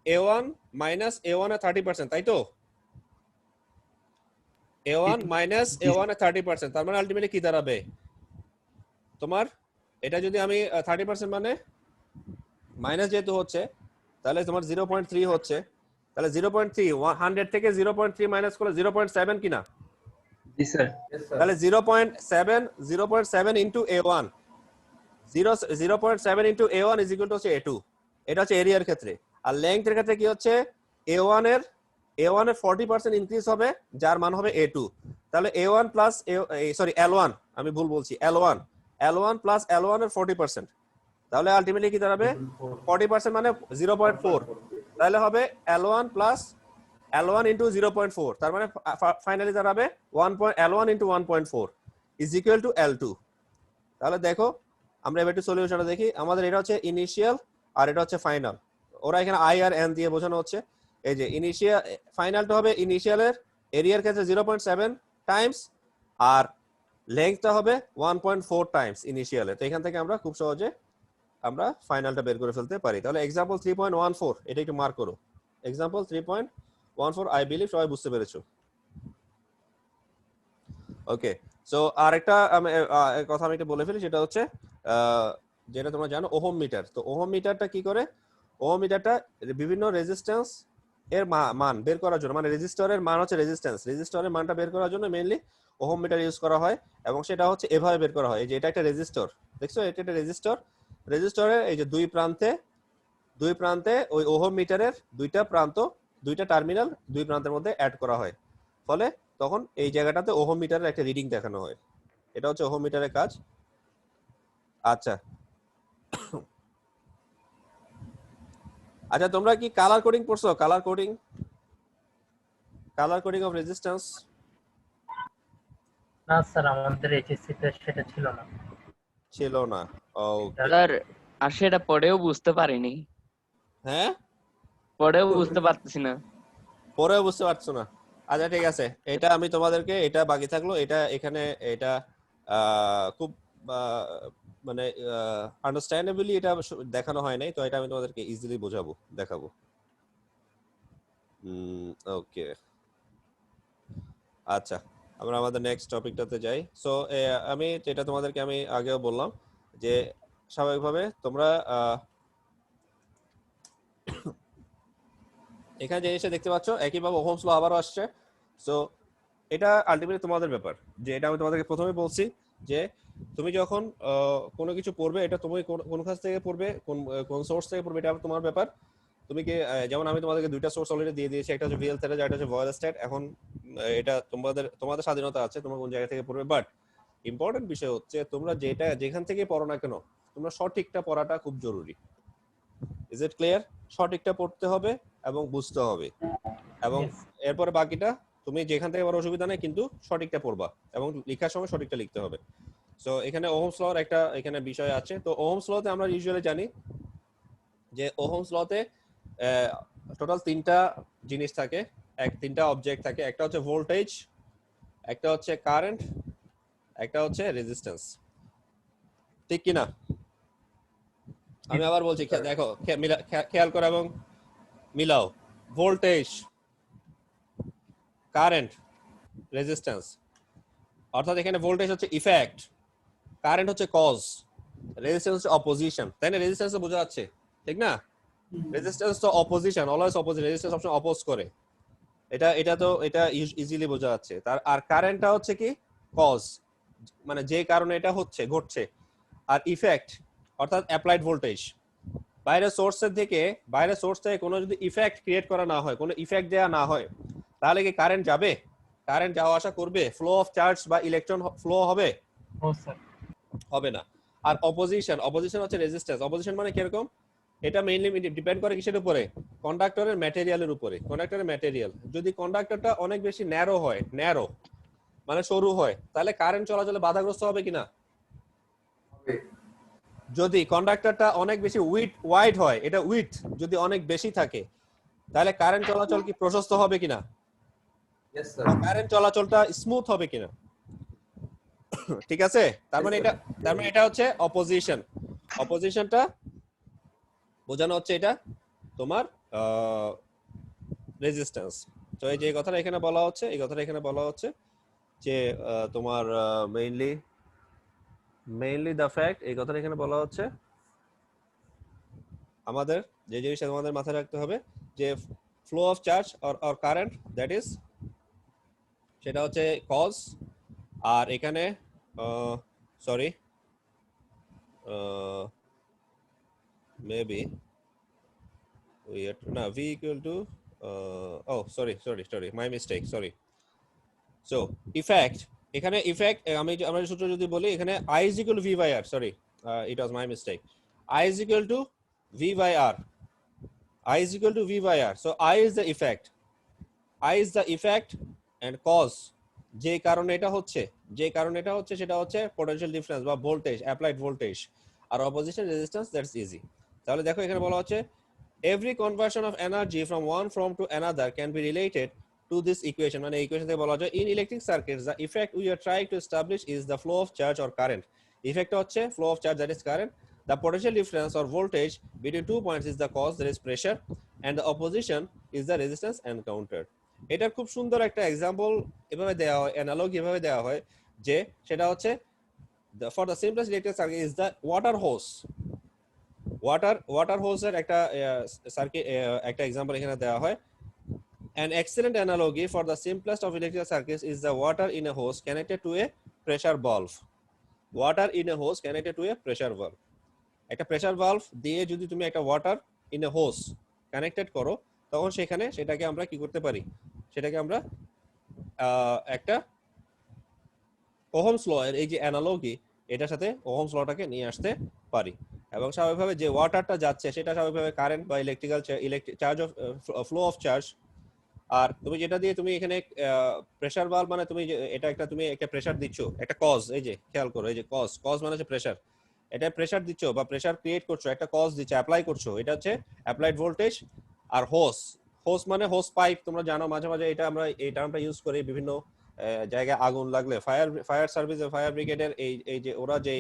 A1 minus A1 এর 30%, তাই তো? A1 minus A1 এর 30%, তার মানে আলটিমেটলি কি দাঁড়াবে তোমার? এটা যদি আমি 30% মানে মাইনাস যেহেতু হচ্ছে, তাহলে তোমার 0.3 হচ্ছে, তাহলে 0.3 100 থেকে 0.3 মাইনাস করলে 0.7 কিনা? জি স্যার। Yes, sir. তাহলে 0.7 into A1, 0.7 into A1 is equal to হচ্ছে A2। এটা হচ্ছে এরিয়ার ক্ষেত্রে। আর লেংথের ক্ষেত্রে কি হচ্ছে, A1 এর 40% ইনক্রিজ হবে, যার মান হবে A2। তাহলে A1 প্লাস L1, আমি ভুল বলছি, L1 প্লাস L1 এর 40%, তাহলে আলটিমেটলি কি দাঁড়াবে? 40% মানে 0.4, তাহলে হবে L1 প্লাস L1 ইন্টু 0.4, তার মানে ফাইনালি দাঁড়াবে L1 into 1.4 is equal two L2। তাহলে দেখো, আমরা এবার একটু সলিউশনটা দেখি। আমাদের এটা হচ্ছে ইনিশিয়াল আর এটা হচ্ছে ফাইনাল, ওরা এখানে আই আর এন দিয়ে বোঝানো হচ্ছে। এই যে ইনিশিয়াল, ফাইনালটা হবে ইনিশিয়ালের এরিয়ার ক্ষেত্রে 0.7 টাইমস, আর লেংথটা হবে 1.4 টাইমস ইনিশিয়ালে। তো এখান থেকে আমরা খুব সহজে আমরা ফাইনালটা বের করে ফেলতে পারি। তাহলে এক্সাম্পল 3.14, এটা একটু মার্ক করো। এক্সাম্পল 3.14, আই বিলিভ সবাই বুঝতে পেরেছো। ওকে, সো আরেকটা কথা আমি একটু বলে ফেলি, সেটা হচ্ছে যেটা তোমরা জানো ওহম মিটার। তো ওহম মিটারটা কি করে? ওহম মিটারটা বিভিন্ন রেজিস্ট্যান্স এর মান বের করার জন্য, মানে রেজিস্টরের মান হচ্ছে রেজিস্টরের মানটা বের করার জন্য মেইনলি ওহম মিটার ইউজ করা হয়। এবং সেটা হচ্ছে এভাবে বের করা হয়, এই যে এটা একটা রেজিস্টর, দেখছো এটা একটা রেজিস্টরের এই যে দুই প্রান্তে ওই ওহম মিটারের দুইটা টার্মিনাল দুই প্রান্তের মধ্যে অ্যাড করা হয়, ফলে তখন এই জায়গাটাতে ওহম মিটারের একটা রিডিং দেখানো হয়। এটা হচ্ছে ওহম মিটারের কাজ। আচ্ছা আচ্ছা, তোমরা কি কালার কোডিং পড়ছো? Colour coding of resistance? না স্যার, আমাদের এইচএসসি তে সেটা ছিল না। ছিল না? ওকে, স্যার আর সেটা পড়েও বুঝতে পারিনি, হ্যাঁ পড়েও বুঝতে পারতেছি না। পরেও বুঝতে পারছো না? আচ্ছা ঠিক আছে, এটা আমি তোমাদেরকে, এটা বাকি থাকলো, এটা এখানে এটা খুব মানে আন্ডারস্ট্যান্ডেবলি এটা দেখানো হয় নাই, তো এটা আমি তোমাদেরকে ইজিলি দেখাবো। ওকে, আচ্ছা আমরা আমাদের নেক্সট টপিকটাতে যাই। সো আমি যেটা তোমাদেরকে আমি আগেও বললাম যে স্বাভাবিকভাবে তোমরা এখানে যে জিনিসটা দেখতে পাচ্ছ, একইভাবে ওহমস ল আবারও আসছে। সো এটা আলটিমেটলি তোমাদের ব্যাপার, যে এটা আমি তোমাদেরকে প্রথমে বলছি যে তুমি যখন কোনো কিছু পড়বে, এটা তুমি কোন কাছ থেকে পড়বে, কোন সোর্স থেকে পড়বে, এটা তোমার ব্যাপার। তুমি কি যেমন আমি তোমাদেরকে দুইটা সোর্স অলরেডি দিয়ে দিয়েছি, একটা হচ্ছে ভিএল থ্রেড, একটা হচ্ছে ভয়েল স্ট্যাট। এখন এটা তোমাদের স্বাধীনতা আছে তোমরা কোন জায়গা থেকে পড়বে, বাট ইম্পর্টেন্ট বিষয় হচ্ছে তোমরা যেখান থেকে পড়ো না কেন, তোমরা সঠিকটা পড়াটা খুব জরুরি। Is it clear? সঠিকটা পড়তে হবে এবং বুঝতে হবে, এবং এরপরে বাকিটা তুমি যেখান থেকে পড়ো অসুবিধা নেই, কিন্তু সঠিকটা পড়বা এবং লেখার সময় সঠিকটা লিখতে হবে। সো এখানে ওহমস লর একটা এখানে বিষয় আছে। তো ওহমস লতে আমরা ইউজুয়ালি জানি যে ওহমস লতে টোটাল তিনটা জিনিস থাকে, তিনটা অবজেক্ট থাকে। একটা হচ্ছে ভোল্টেজ, একটা হচ্ছে কারেন্ট, একটা হচ্ছে রেজিস্ট্যান্স, ঠিক কিনা? আমি আবার বলছি, দেখো খেয়াল করো এবং মিলাও। Voltage, current, resistance. অর্থাৎ এখানে ভোল্টেজ হচ্ছে ইফেক্ট, কারেন্ট হচ্ছে কজ, রেজিস্ট্যান্স হচ্ছে অপোজিশন। তাই না? রেজিস্ট্যান্স তো বোঝা যাচ্ছে, ঠিক না? রেজিস্ট্যান্স তো অপোজিশন, অলওয়েজ অপোজিট, রেজিস্ট্যান্স সবসময় অপোজ করে। এটা ইজিলি বোঝা যাচ্ছে। আর কারেন্টটা হচ্ছে কি? কজ মানে যে কারণে এটা হচ্ছে ঘটছে, আর ইফেক্ট অর্থাৎ অ্যাপ্লাইড ভোল্টেজ। বাইরের সোর্সের থেকে কোনো যদি ইফেক্ট ক্রিয়েট করা না হয়, কোনো ইফেক্ট দেওয়া না হয়, তাহলে কি কারেন্ট যাবে? কারেন্ট যাওয়া আসা করবে? ফ্লো অফ চার্জ বা ইলেকট্রন ফ্লো হবে? ও স্যার। হবে না। আর অপোজিশন হচ্ছে রেজিস্ট্যান্স। অপোজিশন মানে কিরকম? এটা মেইনলি ডিপেন্ড করে কিসের উপরে? কন্ডাক্টরের ম্যাটেরিয়ালের উপরে। কন্ডাক্টরের ম্যাটেরিয়াল যদি কন্ডাক্টরটা অনেক বেশি ন্যারো হয়, ন্যারো মানে সরু হয়, তাহলে কারেন্ট চলাচলে বাধাগ্রস্ত হবে কিনা? যদি কন্ডাক্টরটা অনেক বেশি ওয়াইড হয়, এটা উইথ যদি অনেক বেশি থাকে, তাহলে কারেন্ট চলাচল কি প্রশস্ত হবে কিনা? Yes, sir. কারেন্ট চলাচলটা স্মুথ হবে কিনা? ঠিক আছে, তার মানে এটা হচ্ছে অপোজিশন। অপোজিশনটা বোঝানো হচ্ছে এটা তোমার রেজিস্ট্যান্স। তো এই যে কথাটা এখানে বলা হচ্ছে, এই কথাটা এখানে বলা হচ্ছে যে তোমার মেইনলি দ্য ফ্যাক্ট, এই কথাটা এখানে বলা হচ্ছে আমাদের যে জিনিসটা তোমাদের মাথায় রাখতে হবে যে flow of charge or current, that is, সেটা হচ্ছে কজ। আর এখানে সরি মেবি না, v equal to oh sorry my mistake, sorry. So effect, এখানে effect আমরা সূত্র যদি বলি, এখানে I is equal to v by r, sorry, it was my mistake. I is equal to v by r, I is equal to v by r. So I is the effect and cause, যে কারণে এটা হচ্ছে সেটা হচ্ছে potential difference বা voltage, applied voltage. আর opposition resistance, that's easy. তাহলে দেখো এখানে বলা হচ্ছে every conversion of energy from one form to another can be related to this equation, মানে ইকুয়েশন থেকে বলা হচ্ছে in electric circuits the effect we are trying to establish is the flow of charge or current. Effect হচ্ছে flow of charge, that is current. The potential difference or voltage between 2 points is the cause, there is pressure, and the opposition is the resistance encountered. এটার খুব সুন্দর একটা example এভাবে দেওয়া হয়, analogy এভাবে দেওয়া হয় যে সেটা হচ্ছে for the simplest electric circuit is the water hose. Water হোজের একটা সার্কিট, একটা एग्जांपल এখানে দেওয়া হয়। An excellent analogy for the simplest of electrical circuits is the water in a hose connected to a pressure valve. Water in a hose connected to a pressure valve. একটা pressure valve দিয়ে যদি তুমি একটা water in a hose connected করো, তখন সেটাকে আমরা কি করতে পারি? সেটাকে আমরা একটা ওহমস ল এর এই যে অ্যানালজি, এটার সাথে ওহমস লটাকে নিয়ে আসতে পারি। এবং স্বাভাবিকভাবে যে ওয়াটারটা যাচ্ছে সেটা স্বাভাবিকভাবে কারেন্ট বা electrical charge of flow of charge. আর তুমি যেটা দিয়ে তুমি এখানে প্রেসার ভালভ মানে তুমি এটা তুমি একটা প্রেসার দিচ্ছ, একটা কজ, এই যে খেয়াল করো, এই যে কজ মানে হচ্ছে প্রেসার। এটা প্রেসার দিচ্ছ বা প্রেসার ক্রিয়েট করছো, একটা কজ দিচ্ছ, অ্যাপ্লাই করছো, এটা হচ্ছে অ্যাপ্লাইড ভোল্টেজ। আর হোস মানে হোস পাইপ, তোমরা জানো মাঝে মাঝে এই টার্মটা ইউজ করি বিভিন্ন জায়গায় আগুন লাগলে, ফায়ার সার্ভিস, ফায়ার ব্রিগেডের এই যে ওরা যে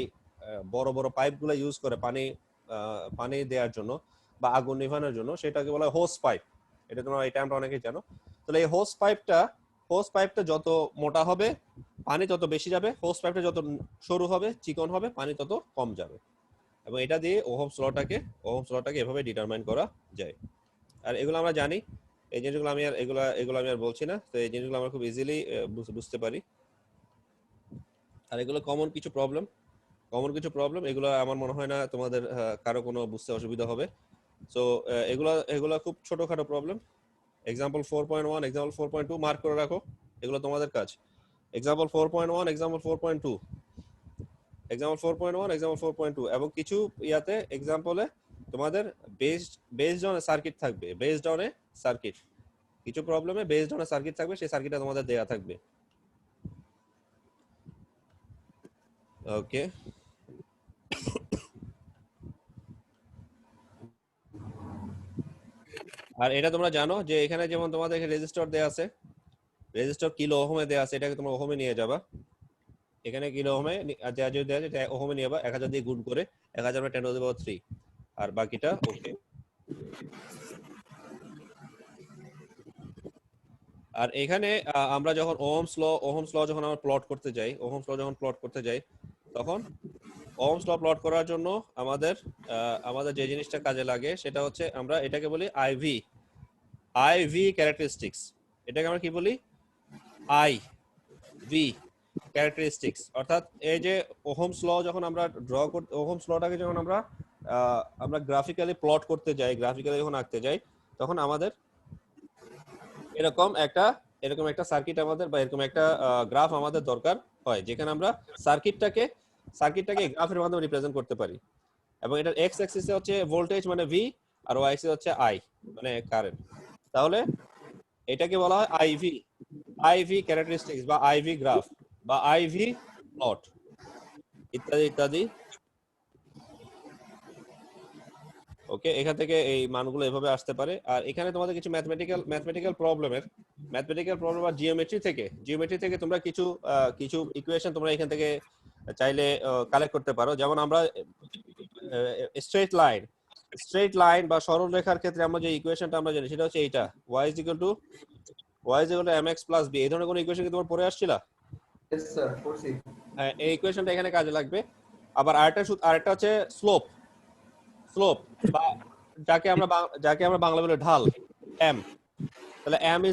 বড় বড় পাইপগুলো ইউজ করে পানি দেওয়ার জন্য বা আগুন নিভানোর জন্য, সেটাকে বলা হয় হোস পাইপ। এটা তোমরা এই টার্মটা অনেকেই জানো। তাহলে এই হোস পাইপটা যত মোটা হবে পানি তত বেশি যাবে, হোস পাইপটা যত সরু হবে চিকন হবে পানি তত কম যাবে। এবং এটা দিয়ে ওহমস লটাকে এভাবে ডিটারমাইন করা যায়। আর এগুলো আমরা জানি, এই জিনিসগুলো আমি আর বলছি না, তো এই জিনিসগুলো আমরা খুব ইজিলি বুঝতে পারি। আর এগুলো কমন কিছু প্রবলেম, এগুলো আমার মনে হয় না তোমাদের কারো কোনো বুঝতে অসুবিধা হবে। সো এগুলো খুব ছোটখাটো প্রবলেম। এক্সাম্পল 4.1, এক্সাম্পল 4.2 মার্ক করে রাখো, এগুলো তোমাদের কাজ। এক্সাম্পল 4.1, এক্সাম্পল 4.2, এক্সাম্পল 4.1, এক্সাম্পল 4.2, এবং কিছু ইয়াতে এক্সাম্পলে তোমাদের বেসড অন সার্কিট থাকবে, কিছু প্রবলেমে বেসড অন সার্কিট থাকবে, সেই সার্কিটটা তোমাদের দেয়া থাকবে। ওকে, আর এটা তোমরা জানো যে এখানে যেমন তোমাদের রেজিস্টর দেয়া আছে, রেজিস্টর কিলো ওহমে দেয়া আছে, এটাকে তোমরা ওহমে নিয়ে যাবা। এখানে কিলো ওহমে যদি দেয়া আছে এটা ওহমে নিয়ে যাবা, 1000 দিয়ে গুণ করে 1000 × 10⁻³ আর বাকিটা ওকে। আর এখানে আমরা যখন ওহমস ল যখন আমরা প্লট করতে যাই, তখন ওহমস ল প্লট করার জন্য আমাদের যে জিনিসটা কাজে লাগে সেটা হচ্ছে আমরা এটাকে বলি আইভি ক্যারেক্টারিস্টিক্স। এটাকে আমরা কি বলি? আইভি। ক্যারেক্টারিস্টিক্স, অর্থাৎ এই যে ওহমস ল যখন আমরা ড্র করতে, ওহমস লটাকে যখন আমরা গ্রাফিক্যালি প্লট করতে যাই, গ্রাফিক্যালি যখন আঁকতে যাই, তখন আমাদের এরকম একটা সার্কিট আমাদের বা এরকম একটা গ্রাফ আমাদের দরকার হয়, যেখানে আমরা সার্কিটটাকে গ্রাফের মাধ্যমে রিপ্রেজেন্ট করতে পারি। এবং এটার এক্স অ্যাক্সিসে হচ্ছে ভোল্টেজ মানে ভি, আর ওয়াই অ্যাক্সিস হচ্ছে আই মানে কারেন্ট। তাহলে এটাকে বলা হয় আইভি ক্যারেক্টারিস্টিক্স বা আইভি গ্রাফ বা আইভি প্লট ইত্যাদি ইত্যাদি। ওকে, এখান থেকে এই মানগুলো এভাবে আসতে পারে। আর এখানে তোমাদের কিছু ম্যাথমেটিক্যাল প্রবলেম বা জিওমেট্রি থেকে তোমরা কিছু ইকুয়েশন তোমরা এখান থেকে চাইলে কালেক্ট করতে পারো। যেমন আমরা স্ট্রেট লাইন বা সরল রেখার ক্ষেত্রে আমরা যে ইকুয়েশনটা আমরা জানি সেটা হচ্ছে এইটা, y = mx + b। এই ধরনের কোন ইকুয়েশন কি তোমার পড়ে আসছিলা? Yes, sir. Proceed. হ্যাঁ, এই ইকুয়েশনটা এখানে কাজে লাগবে। আবার আরেকটা হচ্ছে স্লোপ বা যাকে আমরা বাংলা বলে ঢাল, m। তাহলে m =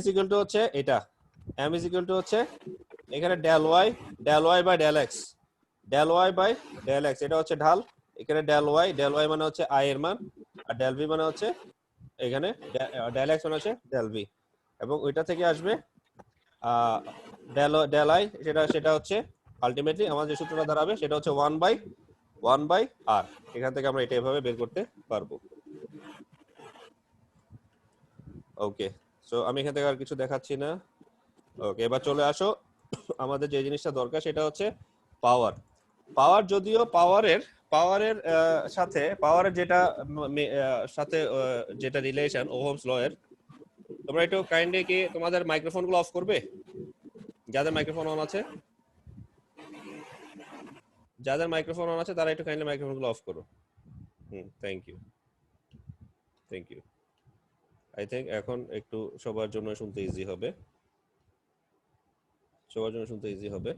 হচ্ছে এটা, হচ্ছে এখানে del y by del x, এটা হচ্ছে ঢাল। এখানে del y মানে হচ্ছে i এর মান, আর del v মানে হচ্ছে এখানে del x মানে হচ্ছে del v। এবং ওইটা থেকে আসবে del i, সেটা হচ্ছে আলটিমেটলি আমাদের যে সূত্রটা দাঁড়াবে সেটা হচ্ছে 1/r। এখান থেকে আমরা এটা এভাবে বের করতে পারবো। ওকে, সো আমি এখান থেকে আর কিছু দেখাচ্ছি না। ওকে, এবার চলে আসো, আমাদের যে জিনিসটা দরকার সেটা হচ্ছে পাওয়ার। যদিও পাওয়ারের সাথে যেটা রিলেশন ওহমস ল এর, তোমরা একটু কাইন্ডলি কি তোমাদের মাইক্রোফোনগুলো অফ করবে? যাদের মাইক্রোফোন অন আছে তারা একটু কাইন্ডলি মাইক্রোফোনগুলো অফ করো। Thank you. আই থিংক এখন একটু সবার জন্য শুনতে ইজি হবে।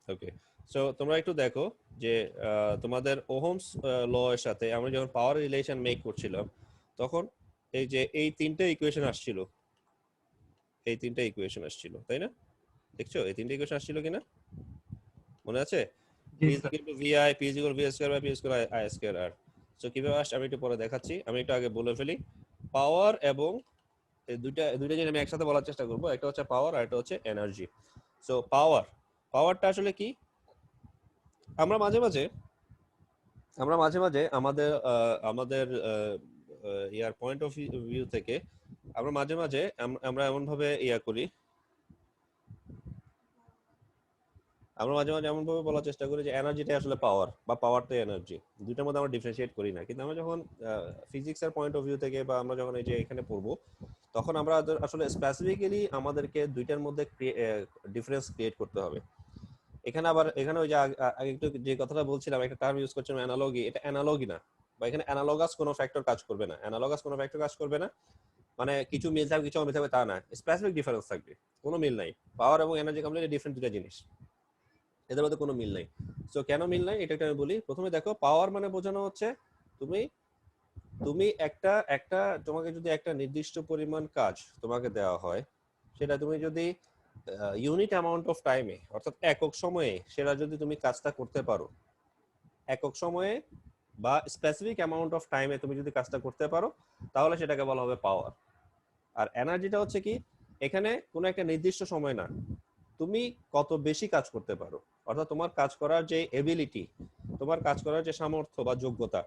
ওকে, সো তোমরা একটু দেখো যে তোমাদের ওহমস ল এর সাথে আমরা যখন পাওয়ার রিলেশন মেক করছিলাম, তখন এই যে এই তিনটে ইকুয়েশন আসছিল, তাই না? দেখছো এই তিনটে ইকুয়েশন আসছিল কিনা, মনে আছে? জি P sir. = vi, P = v²/p² i²r। So কিভাবে আসছে আমি একটু পরে দেখাচ্ছি, আমি একটু আগে বলে ফেলি। পাওয়ার এবং এই দুইটা জিনিস আমি একসাথে বলার চেষ্টা করব। একটা হচ্ছে পাওয়ার আর একটা হচ্ছে এনার্জি। সো পাওয়ারটা আসলে কি? আমরা মাঝে মাঝে আমাদের ইয়ার পয়েন্ট অফ ভিউ থেকে আমরা মাঝে মাঝে আমরা এমন ভাবে বলার চেষ্টা করি যে এনার্জিটাই আসলে পাওয়ার বা পাওয়ারটাই এনার্জি। দুইটার মধ্যে আমরা ডিফারেন্সিয়েট করি না। কিন্তু আমরা যখন ফিজিক্সের পয়েন্ট অফ ভিউ থেকে বা আমরা যখন এই যে এখানে পড়বো, তখন আমরা আসলে স্পেসিফিক্যালি আমাদেরকে দুইটার মধ্যে ডিফারেন্স ক্রিয়েট করতে হবে। এখানে ওই যে আগে একটু যে কথাটা বলছিলাম, একটা টার্ম ইউজ করছিলাম অ্যানালজি। এটা অ্যানালজি না, বা এখানে অ্যানালগাস কোনো ফ্যাক্টর কাজ করবে না। মানে কিছু মিল থাকবে কিছু অমিল থাকবে তা না, স্পেসিফিক ডিফারেন্স থাকবে, কোনো মিল নাই। পাওয়ার এবং এনার্জি কমপ্লিটলি ডিফারেন্ট দুটো জিনিস, এদের মধ্যে কোনো মিল নাই। সো কেন মিল নাই এটা আমি বলি। প্রথমে দেখো, পাওয়ার মানে বোঝানো হচ্ছে তুমি তোমাকে যদি একটা নির্দিষ্ট পরিমাণ কাজ তোমাকে দেওয়া হয়, সেটা তুমি যদি ইউনিট অ্যামাউন্ট অফ টাইমে, অর্থাৎ একক সময়ে সেটা যদি তুমি কাজটা করতে পারো, একক সময়ে বা স্পেসিফিক অ্যামাউন্ট অফ টাইমে তুমি যদি কাজটা করতে পারো, তাহলে সেটাকে বলা হবে পাওয়ার। আর এনার্জিটা হচ্ছে কি, এখানে কোনো একটা নির্দিষ্ট সময় না, তুমি কত বেশি কাজ করতে পারো, অর্থাৎ তোমার কাজ করার যে এবিলিটি, তোমার কাজ করার যে সামর্থ্য বা যোগ্যতা,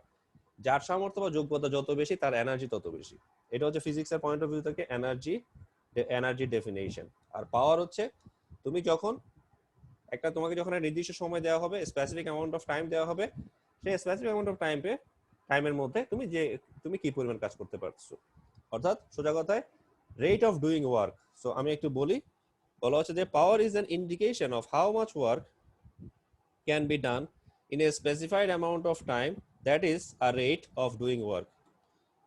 যার সামর্থ্য বা যোগ্যতা যত বেশি তার এনার্জি তত বেশি। এটা হচ্ছে ফিজিক্সের পয়েন্ট অফ ভিউ থেকে এনার্জি ডেফিনেশন। আর পাওয়ার হচ্ছে তোমাকে যখন একটা নির্দিষ্ট সময় দেওয়া হবে, স্পেসিফিক অ্যামাউন্ট অফ টাইম দেওয়া হবে, সেই স্পেসিফিক অ্যামাউন্ট অফ টাইমের মধ্যে তুমি কি পরিমাণ কাজ করতে পারছো, অর্থাৎ সোজা কথায় rate of doing work. So আমি একটু বলা হচ্ছে যে power is an indication of how much work can be done in a specified amount of time, that is a rate of doing work.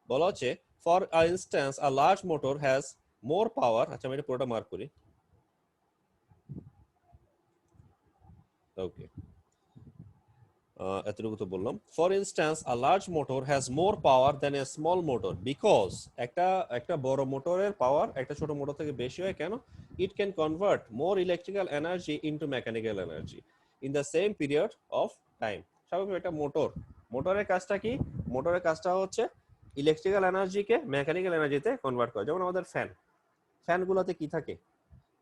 বলা হচ্ছে for instance a large motor has more power. আচ্ছা, আমি এটা পুরোটা mark করি। ওকে, এতটুকু তো বললাম। For instance a large motor has more power than a small motor because একটা বড় মোটরের পাওয়ার একটা ছোট মোটর থেকে বেশি হয়। কেন? it can convert more electrical energy into mechanical energy in the same period of time. স্বাভাবিক একটা মোটরের কাজটা কি? মোটরের কাজটা হচ্ছে ইলেকট্রিক্যাল এনার্জিকে মেকানিক্যাল এনার্জিতে কনভার্ট করা। যেমন আমাদের ফ্যানগুলোতে কি থাকে?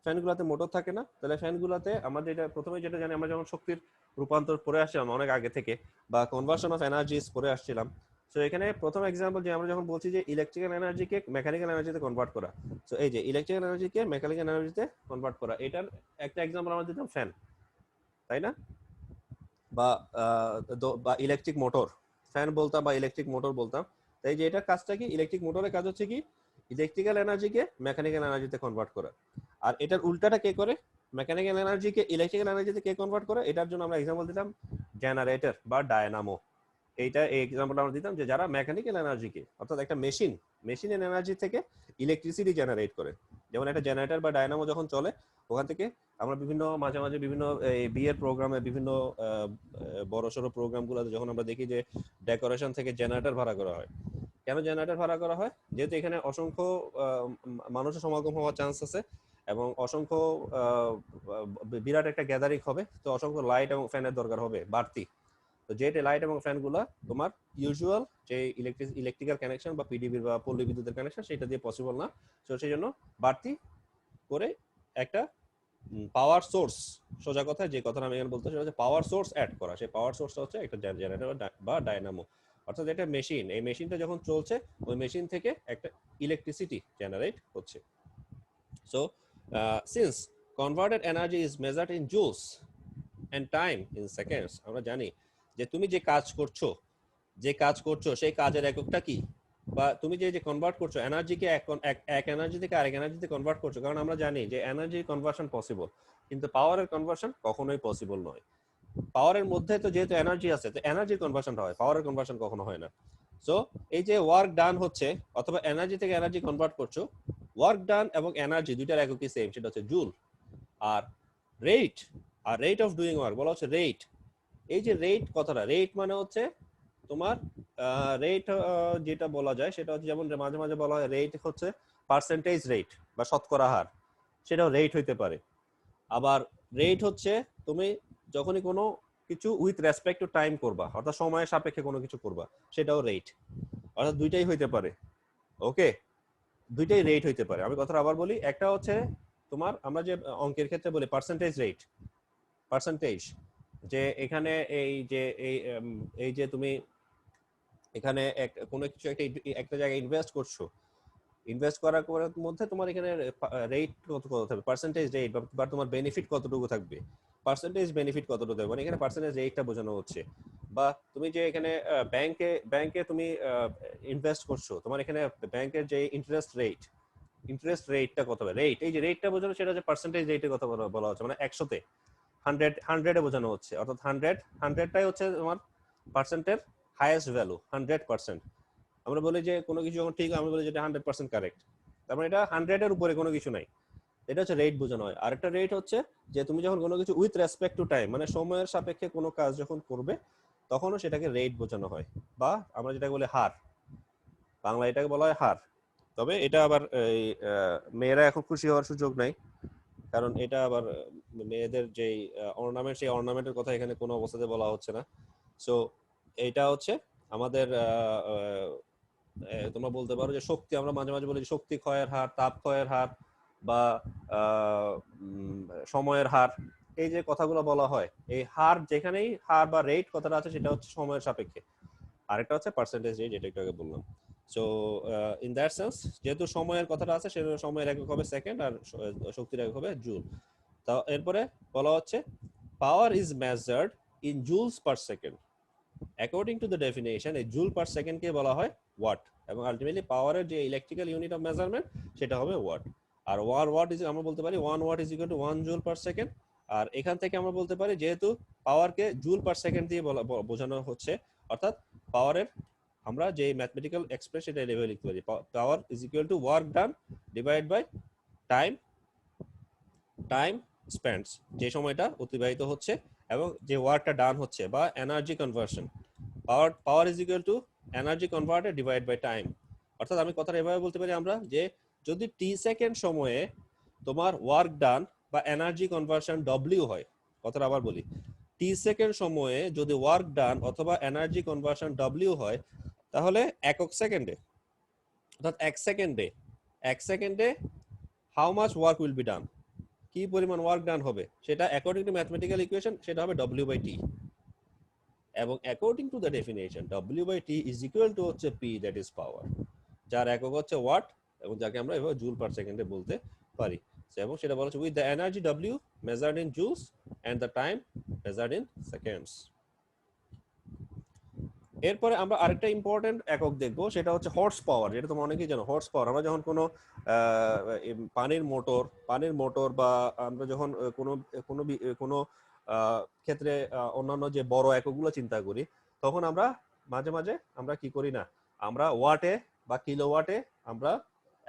ফ্যানগুলোতে মোটর থাকে না? তাহলে ফ্যানগুলোতে আমাদের এটা প্রথমে যেটা জানি, আমরা যখন শক্তির রূপান্তর পড়ে আসছিলাম অনেক আগে থেকে, বা কনভার্সন অফ এনার্জিস পড়ে আসছিলাম, সো এখানে প্রথম এক্সাম্পল যে আমরা যখন বলছি যে ইলেকট্রিক্যাল এনার্জিকে মেকানিক্যাল এনার্জিতে কনভার্ট করা, সো এই যে ইলেকট্রিক্যাল এনার্জিকে মেকানিক্যাল এনার্জিতে কনভার্ট করা, এটার একটা এক্সাম্পল আমরা দিতাম ফ্যান, তাই না? বা ইলেকট্রিক মোটর, ফ্যান বলতাম বা ইলেকট্রিক মোটর বলতাম। তাই যে এটার কাজটা কি? ইলেকট্রিক মোটরের কাজ হচ্ছে কি ইলেকট্রিক্যাল এনার্জিকে মেকানিক্যাল এনার্জিতে কনভার্ট করা। আর এটার উল্টাটা কে করে? মেকানিক্যাল এনার্জিকে ইলেকট্রিক্যাল এনার্জিতে কে কনভার্ট করে? এটার জন্য আমরা এক্সাম্পল দিতাম জেনারেটর বা ডায়নামো। এইটা এই এক্সাম্পলটা আমরা দিতাম যে যারা মেকানিক্যাল এনার্জিকে, অর্থাৎ একটা মেশিনের এনার্জি থেকে ইলেকট্রিসিটি জেনারেট করে। যেমন একটা জেনারেটর বা ডায়নামো যখন চলে, ওখান থেকে আমরা মাঝে মাঝে বিভিন্ন বিয়ের প্রোগ্রামে, বিভিন্ন বড়সড় প্রোগ্রামগুলোতে যখন আমরা দেখি যে ডেকোরেশন থেকে জেনারেটর ভাড়া করা হয়। কেন জেনারেটর ভাড়া করা হয়? যেহেতু এখানে অসংখ্য মানুষের সমাগম হওয়ার চান্স আছে এবং অসংখ্য বিরাট একটা গ্যাদারিং হবে, তো অসংখ্য লাইট এবং ফ্যানের দরকার হবে বাড়তি। তো যেটা লাইট এবং ফ্যানগুলো তোমার ইউজুয়াল যে ইলেকট্রিক্যাল কানেকশন বা পিডিবির বা পল্লী বিদ্যুতের কানেকশন সেটা দিয়ে পসিবল না। তো সেই জন্য বাড়তি করে একটা পাওয়ার সোর্স, সোজা কথা যে কথাটা আমি এখানে বলতে সেটা হচ্ছে পাওয়ার সোর্স অ্যাড করা। সেই পাওয়ার সোর্সটা হচ্ছে একটা জেনারেটর বা ডায়নামো। অর্থাৎ এটা মেশিন, এই মেশিনটা যখন চলছে ওই মেশিন থেকে একটা ইলেকট্রিসিটি জেনারেট হচ্ছে। So since converted energy is measured in joules and time in seconds, আমরা জানি যে তুমি যে কাজ করছো সেই কাজের এককটা কি, বা তুমি যে কনভার্ট করছো এনার্জিকে এক এনার্জি থেকে আরেক এনার্জিতে কনভার্ট করছো। কারণ আমরা জানি যে এনার্জির কনভার্সন পসিবল, কিন্তু পাওয়ারের কনভার্সন কখনোই পসিবল নয়। পাওয়ারের মধ্যে তো যেহেতু এনার্জি আছে, তো এনার্জির কনভার্সনটা হয়, পাওয়ারের কনভার্সন কখনো হয় না। সো এই যে ওয়ার্ক ডান হচ্ছে অথবা এনার্জি থেকে এনার্জি কনভার্ট করছো, ওয়ার্ক ডান এবং এনার্জি দুইটার এককই সেম, সেটা হচ্ছে জুল। আর রেট অফ ডুইং ওয়ার্ক বলা হচ্ছে রেট। এই যে রেট কথাটা, রেট মানে হচ্ছে তোমার রেট, যেটা বলা যায় সেটা হচ্ছে, যেমন মাঝে মাঝে বলা হয় রেট হচ্ছে পার্সেন্টেজ রেট বা শতকরা হার, সেটাও রেট হইতে পারে। আবার রেট হচ্ছে তুমি যখনই কোনো কিছু উইথ রেসপেক্ট টু টাইম করবা, অর্থাৎ সময়ের সাপেক্ষে কোনো কিছু করবা, সেটাও রেট। অর্থাৎ দুইটাই হইতে পারে। ওকে, দুইটাই রেট হইতে পারে। আমি কথাটা আবার বলি, একটা হচ্ছে তোমার আমরা যে অঙ্কের ক্ষেত্রে বলি পার্সেন্টেজ রেট, পার্সেন্টেজ, যে এখানে এই যে তুমি এখানে কোনো কিছু একটা জায়গায় ইনভেস্ট করছো, ইনভেস্ট করার মধ্যে তোমার এখানে রেট কত থাকবে, পার্সেন্টেজ রেট, বা তোমার বেনিফিট কতটুকু থাকবে, পার্সেন্টেজ বেনিফিট কতটুকু থাকবে, মানে এখানে পার্সেন্টেজ রেটটা বোঝানো হচ্ছে। বা তুমি যে এখানে ব্যাংকে তুমি ইনভেস্ট করছো, তোমার এখানে ব্যাংকের যে ইন্টারেস্ট রেটটা কত হবে, রেট, এই যে রেটটা বোঝানো, সেটা হচ্ছে পার্সেন্টেজ রেটের কথা বলা হচ্ছে। মানে 100-তে 100 বোঝানো হচ্ছে, অর্থাৎ 100টাই হচ্ছে তোমার পার্সেন্টের হাইয়েস্ট ভ্যালু, 100%। আমরা বলি যে কোনো কিছু যখন ঠিক, আমরা বলি যেটা 100% কারেক্ট, তার মানে এটা 100-এর উপরে কোনো কিছু নাই, এটা হচ্ছে রেট বোঝানো হয়। আরেকটা রেট হচ্ছে যে তুমি যখন কোনো কিছু উইথ রেসপেক্ট টু টাইম, মানে সময়ের সাপেক্ষে কোনো কাজ যখন করবে, তখনও সেটাকে রেট বোঝানো হয়, বা আমরা যেটাকে বলি হার, বাংলা এটাকে বলা হয় হার। তবে এটা আবার মেয়েরা এখন খুশি হওয়ার সুযোগ নাই, কারণ এটা আবার মেয়েদের যেই অর্নামেন্ট, সেই অর্নামেন্টের কথা এখানে কোনো অবস্থাতে বলা হচ্ছে না। সো এটা হচ্ছে আমাদের তোমরা বলতে পারো যে শক্তি, আমরা মাঝে মাঝে বলি শক্তি ক্ষয়ের হার, তাপ ক্ষয়ের হার, বা সময়ের হার, এই যে কথাগুলো বলা হয়, এই হার, যেখানেই হার বা রেট কথাটা আছে সেটা হচ্ছে সময়ের সাপেক্ষে। আরেকটা হচ্ছে পার্সেন্টেজ রেট, যেটা একটু আগে বললাম। সো ইন দ্যাট সেন্স, যেহেতু সময়ের কথাটা আছে, সেটা সময়ের একক হবে সেকেন্ড, আর শক্তির একক হবে জুল। তা এরপরে বলা হচ্ছে power is measured in joules per second. According to the definition, এই জুল পার সেকেন্ড কে বলা হয় ওয়াট, এবং আলটিমেটলি পাওয়ারের যে ইলেকট্রিক্যাল ইউনিট অফ মেজারমেন্ট সেটা হবে ওয়াট। আর ওয়াট ইজ, আমরা বলতে পারি 1 watt is equal to 1 joule per second. আর এখান থেকে আমরা বলতে পারি যেহেতু পাওয়ারকে জুল পার সেকেন্ড দিয়ে বোঝানো হচ্ছে, অর্থাৎ পাওয়ারের আমরা যে ম্যাথমেটিক্যাল এক্সপ্রেশন এটা লেভেলে লিখতে পারি, power is equal to work done divide by time spends, যে সময়টা অতিবাহিত হচ্ছে এবং যে ওয়ার্কটা ডান হচ্ছে, বা energy conversion. Power is equal to energy converted divide by time. অর্থাৎ আমি কথাটা এভাবে বলতে পারি আমরা, যে যদি টি সেকেন্ড সময়ে তোমার ওয়ার্ক ডান বা এনার্জি কনভার্সন ডব্লিউ হয়, কথাটা আবার বলি, টি সেকেন্ড সময়ে যদি ওয়ার্ক ডান অথবা এনার্জি কনভার্সন ডব্লিউ হয়, তাহলে একক সেকেন্ডে, অর্থাৎ এক সেকেন্ডে how much work will be done, কি পরিমাণ ওয়ার্ক ডান হবে, সেটা অ্যাকর্ডিং টু ম্যাথমেটিক্যাল ইকুয়েশন সেটা হবে ডব্লিউ বাই টি। এবং according to the definition W by T is equal to হচ্ছে পি, দ্যাট ইজ পাওয়ার, যার একক হচ্ছে ওয়াট এবং যাকে আমরা এভাবে জুল পার সেকেন্ডে বলতে পারি। এবং সেটা বলা হচ্ছে with the energy W measured in joules and the time measured in seconds. এরপরে আমরা আরেকটা ইম্পর্টেন্ট একক দেখবো, সেটা হচ্ছে হর্স পাওয়ার, যেটা তোমরা অনেকেই জানো। হর্স পাওয়ার আমরা যখন কোনো পানির মোটর বা আমরা যখন কোনো কোনো কোনো ক্ষেত্রে অন্যান্য যে বড় এককগুলো চিন্তা করি, তখন আমরা মাঝে মাঝে আমরা কি করি না, আমরা ওয়াটে বা কিলোওয়াটে আমরা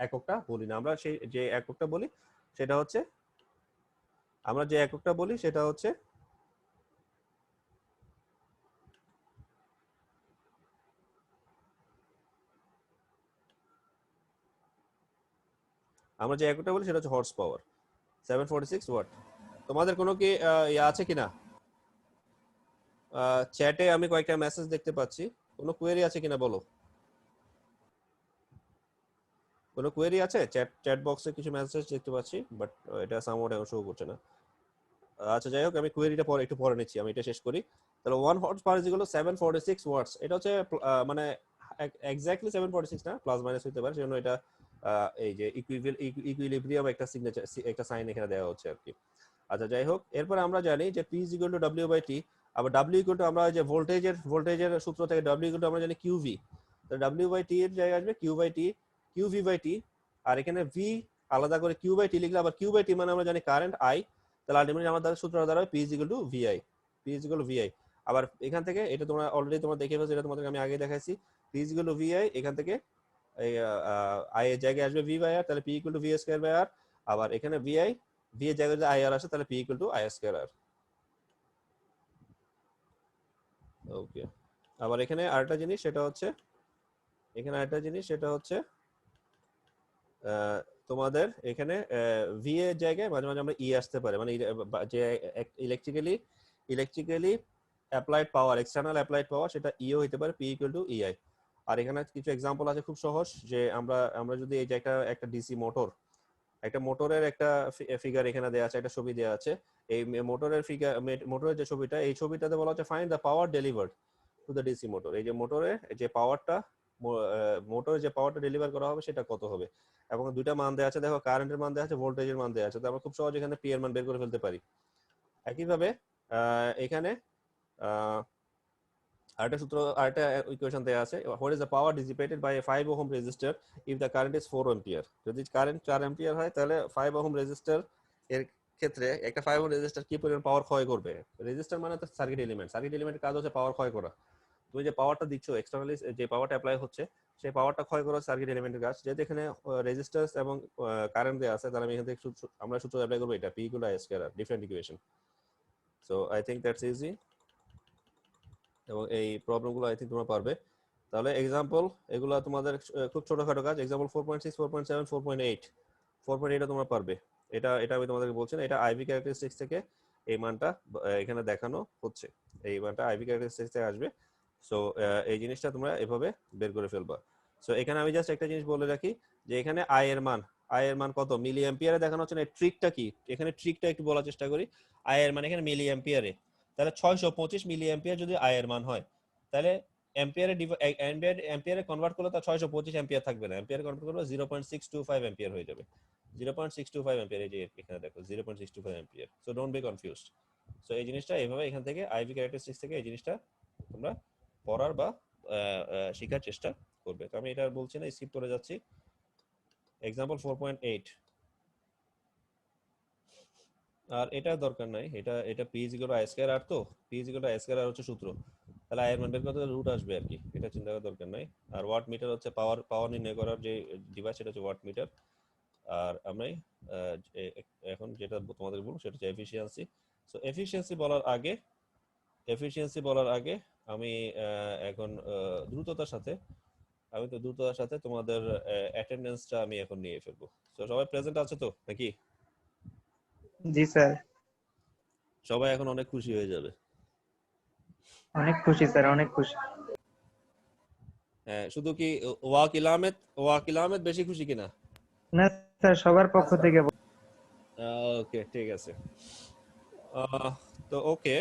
এককটা বলি না। আমরা সেই যে এককটা বলি সেটা হচ্ছে আমরা যে এককটা বলি সেটা হচ্ছে আমরা যে এককটা বলি সেটা হচ্ছে হর্স পাওয়ার, 746 ওয়াট। তোমাদের কোনো কি ইয়ে আছে কিনা? চ্যাটে আমি কয়েকটা মেসেজ দেখতে পাচ্ছি, কোনো কোয়েরি আছে কিনা বলো। কোনো কোয়েরি আছে? চ্যাট বক্সে কিছু মেসেজ দেখতে পাচ্ছি, বাট এটা সামওয়াট এখন শো করছে না। আচ্ছা যাই হোক, আমি কোয়েরিটা পরে একটু পরে নিচ্ছি, আমি এটা শেষ করি। তাহলে 1 horse power is equal two 746 ওয়াটস। এটা হচ্ছে মানে এক্স্যাক্টলি 746 না, প্লাস মাইনাস হতে পারে, সেজন্য এটা এই যে ইকুইলিব্রিয়াম একটা সিগনেচার একটা সাইন এখানে দেওয়া হচ্ছে আর কি। আচ্ছা যাই হোক, এরপর আমরা জানি যে P is equal to W by T. আবার W ইকুয়াল টু আমরা যে ভোল্টেজের সূত্র থেকে W ইকুয়াল টু আমরা জানি QV। তো W বাই টি এর জায়গায় আসবে Q by T, QV by T. আর এখানে V আলাদা করে Q বাই টি লিখলে আবার Q বাই টি মানে আমরা জানি কারেন্ট I, তাহলে আলটিমেটলি আমাদের সূত্রটা দাঁড়াবে P is equal to VI। P is equal to VI। আবার এখান থেকে এটা তোমরা অলরেডি তোমরা দেখে ফেলছো, এটা তোমাদেরকে আমি আগে দেখাইছি। P is equal to VI, এখান থেকে এই I এর জায়গায় আসবে V বাই R, তাহলে P ইকুয়াল টু V স্কয়ার বাই R। আবার এখানে VI, V এর জায়গায় যদি IR আসে তাহলে P equal to I square R। ওকে, আবার এখানে আরেকটা জিনিস সেটা হচ্ছে তোমাদের এখানে ভি এর জায়গায় মাঝে মাঝে আমরা ই আসতে পারে, মানে যে ইলেকট্রিক্যালি অ্যাপ্লাইড পাওয়ার, এক্সটার্নাল অ্যাপ্লাইড পাওয়ার, সেটা ইও হতে পারে পি ইকুয়াল টু ইআই। আর এখানে কিছু এক্সাম্পল আছে খুব সহজ, যে আমরা যদি এই যে একটা ডিসি মোটর, একটা মোটরের একটা ফিগার এখানে দেওয়া আছে, একটা ছবি দেওয়া আছে। এই মোটরের যে ছবিটা, এই ছবিটাতে বলা হচ্ছে find the power delivered to the DC motor. এই যে মোটরের যে পাওয়ারটা ডেলিভার করা হবে সেটা কত হবে, এবং দুইটা মান দেওয়া আছে, দেখো কারেন্টের মান দেওয়া আছে, ভোল্টেজের মান দেওয়া আছে। তো আমরা খুব সহজে এখানে পি এর মান বের করে ফেলতে পারি। একইভাবে এখানে আরেকটা ইকুয়েশন দেওয়া আছে, what is the power dissipated by a 5 ohm resistor if the current is 4 ampere. যদি কারেন্ট 4 অ্যাম্পিয়ার হয় তাহলে 5 ওহম রেজিস্টার এর ক্ষেত্রে একটা 5 ওহম রেজিস্টার কি পরিমাণ পাওয়ার ক্ষয় করবে। রেজিস্টার মানে তো সার্কিট এলিমেন্টের কাজ হচ্ছে পাওয়ার ক্ষয় করা। তুমি যে পাওয়ারটা দিচ্ছ এক্সটার্নালি, যে পাওয়ারটা অ্যাপ্লাই হচ্ছে, সেই পাওয়ারটা ক্ষয় করা সার্কিট এলিমেন্টের কাজ। যেহেতু এখানে রেজিস্ট্যান্স এবং কারেন্ট দেওয়া আছে, তাহলে আমি এখান থেকে আমরা সূত্র অ্যাপ্লাই করব, এটা P equal to I square R, different equation. So I think that's easy, এবং এই প্রবলেমগুলো আই থিংক তোমরা পারবে। তাহলে এক্সাম্পল এগুলো তোমাদের খুব ছোটখাটো কাজ। এক্সাম্পল 4.6, 4.7, 4.8, 4.8 তোমরা পারবে। এটা আমি তোমাদেরকে বলছি না, এটা আইভি ক্যারেক্টারিস্টিক্স থেকে এই মানটা এখানে দেখানো হচ্ছে, এই মানটা আইভি ক্যারেক্টারিস্টিক্স থেকে আসবে। সো এই জিনিসটা তোমরা এভাবে বের করে ফেলবা। সো এখানে আমি জাস্ট একটা জিনিস বলে রাখি, যে এখানে আই এর মান কত মিলি অ্যাম্পিয়ারে দেখানো হচ্ছে না। ট্রিকটা কি, এখানে ট্রিকটা একটু বলার চেষ্টা করি। আই এর মান এখানে মিলি অ্যাম্পিয়ারে, তাহলে 625 মিলি অ্যাম্পিয়ার যদি আই এর মান হয়, তাহলে অ্যাম্পিয়ারে কনভার্ট করলে তো 625 অ্যাম্পিয়ার থাকবে না, অ্যাম্পিয়ারে কনভার্ট করলে 0.625 অ্যাম্পিয়ার হয়ে যাবে। 0.625 অ্যাম্পিয়ার, এই যে এখানে দেখো 0.625 ampere. So don't be confused. So এই জিনিসটা এইভাবে এখান থেকে আইভি ক্যারেক্টারিস্টিক্স থেকে এই জিনিসটা তোমরা পড়ার বা শেখার চেষ্টা করবে। তো আমি এটা বলছি না, স্কিপ করে যাচ্ছি। এক্সাম্পল 4.8, আর এটা দরকার নাই, এটা P is equal to I square R, তো P is equal to I square R হচ্ছে সূত্র, তাহলে I এর মান বের করতে রুট আসবে আর কি, এটা চিন্তা করার দরকার নাই। আর ওয়াট মিটার হচ্ছে পাওয়ার নির্ণয় করার যে ডিভাইস, সেটা হচ্ছে ওয়াট মিটার। আর আমি এখন যেটা তোমাদের বলবো সেটা হচ্ছে এফিশিয়েন্সি। সো এফিশিয়েন্সি বলার আগে আমি এখন দ্রুততার সাথে তোমাদের অ্যাটেন্ডেন্সটা আমি এখন নিয়ে ফেলবো। তো সবাই প্রেজেন্ট আছে তো নাকি? জি স্যার, সবাই এখন অনেক খুশি হয়ে যাবে। অনেক খুশি স্যার, অনেক খুশি। হ্যাঁ, শুধু কি ওয়াকিল আহমেদ বেশি খুশি কিনা? না স্যার, সবার পক্ষ থেকে ওকে, ঠিক আছে। আহ, তো ওকে,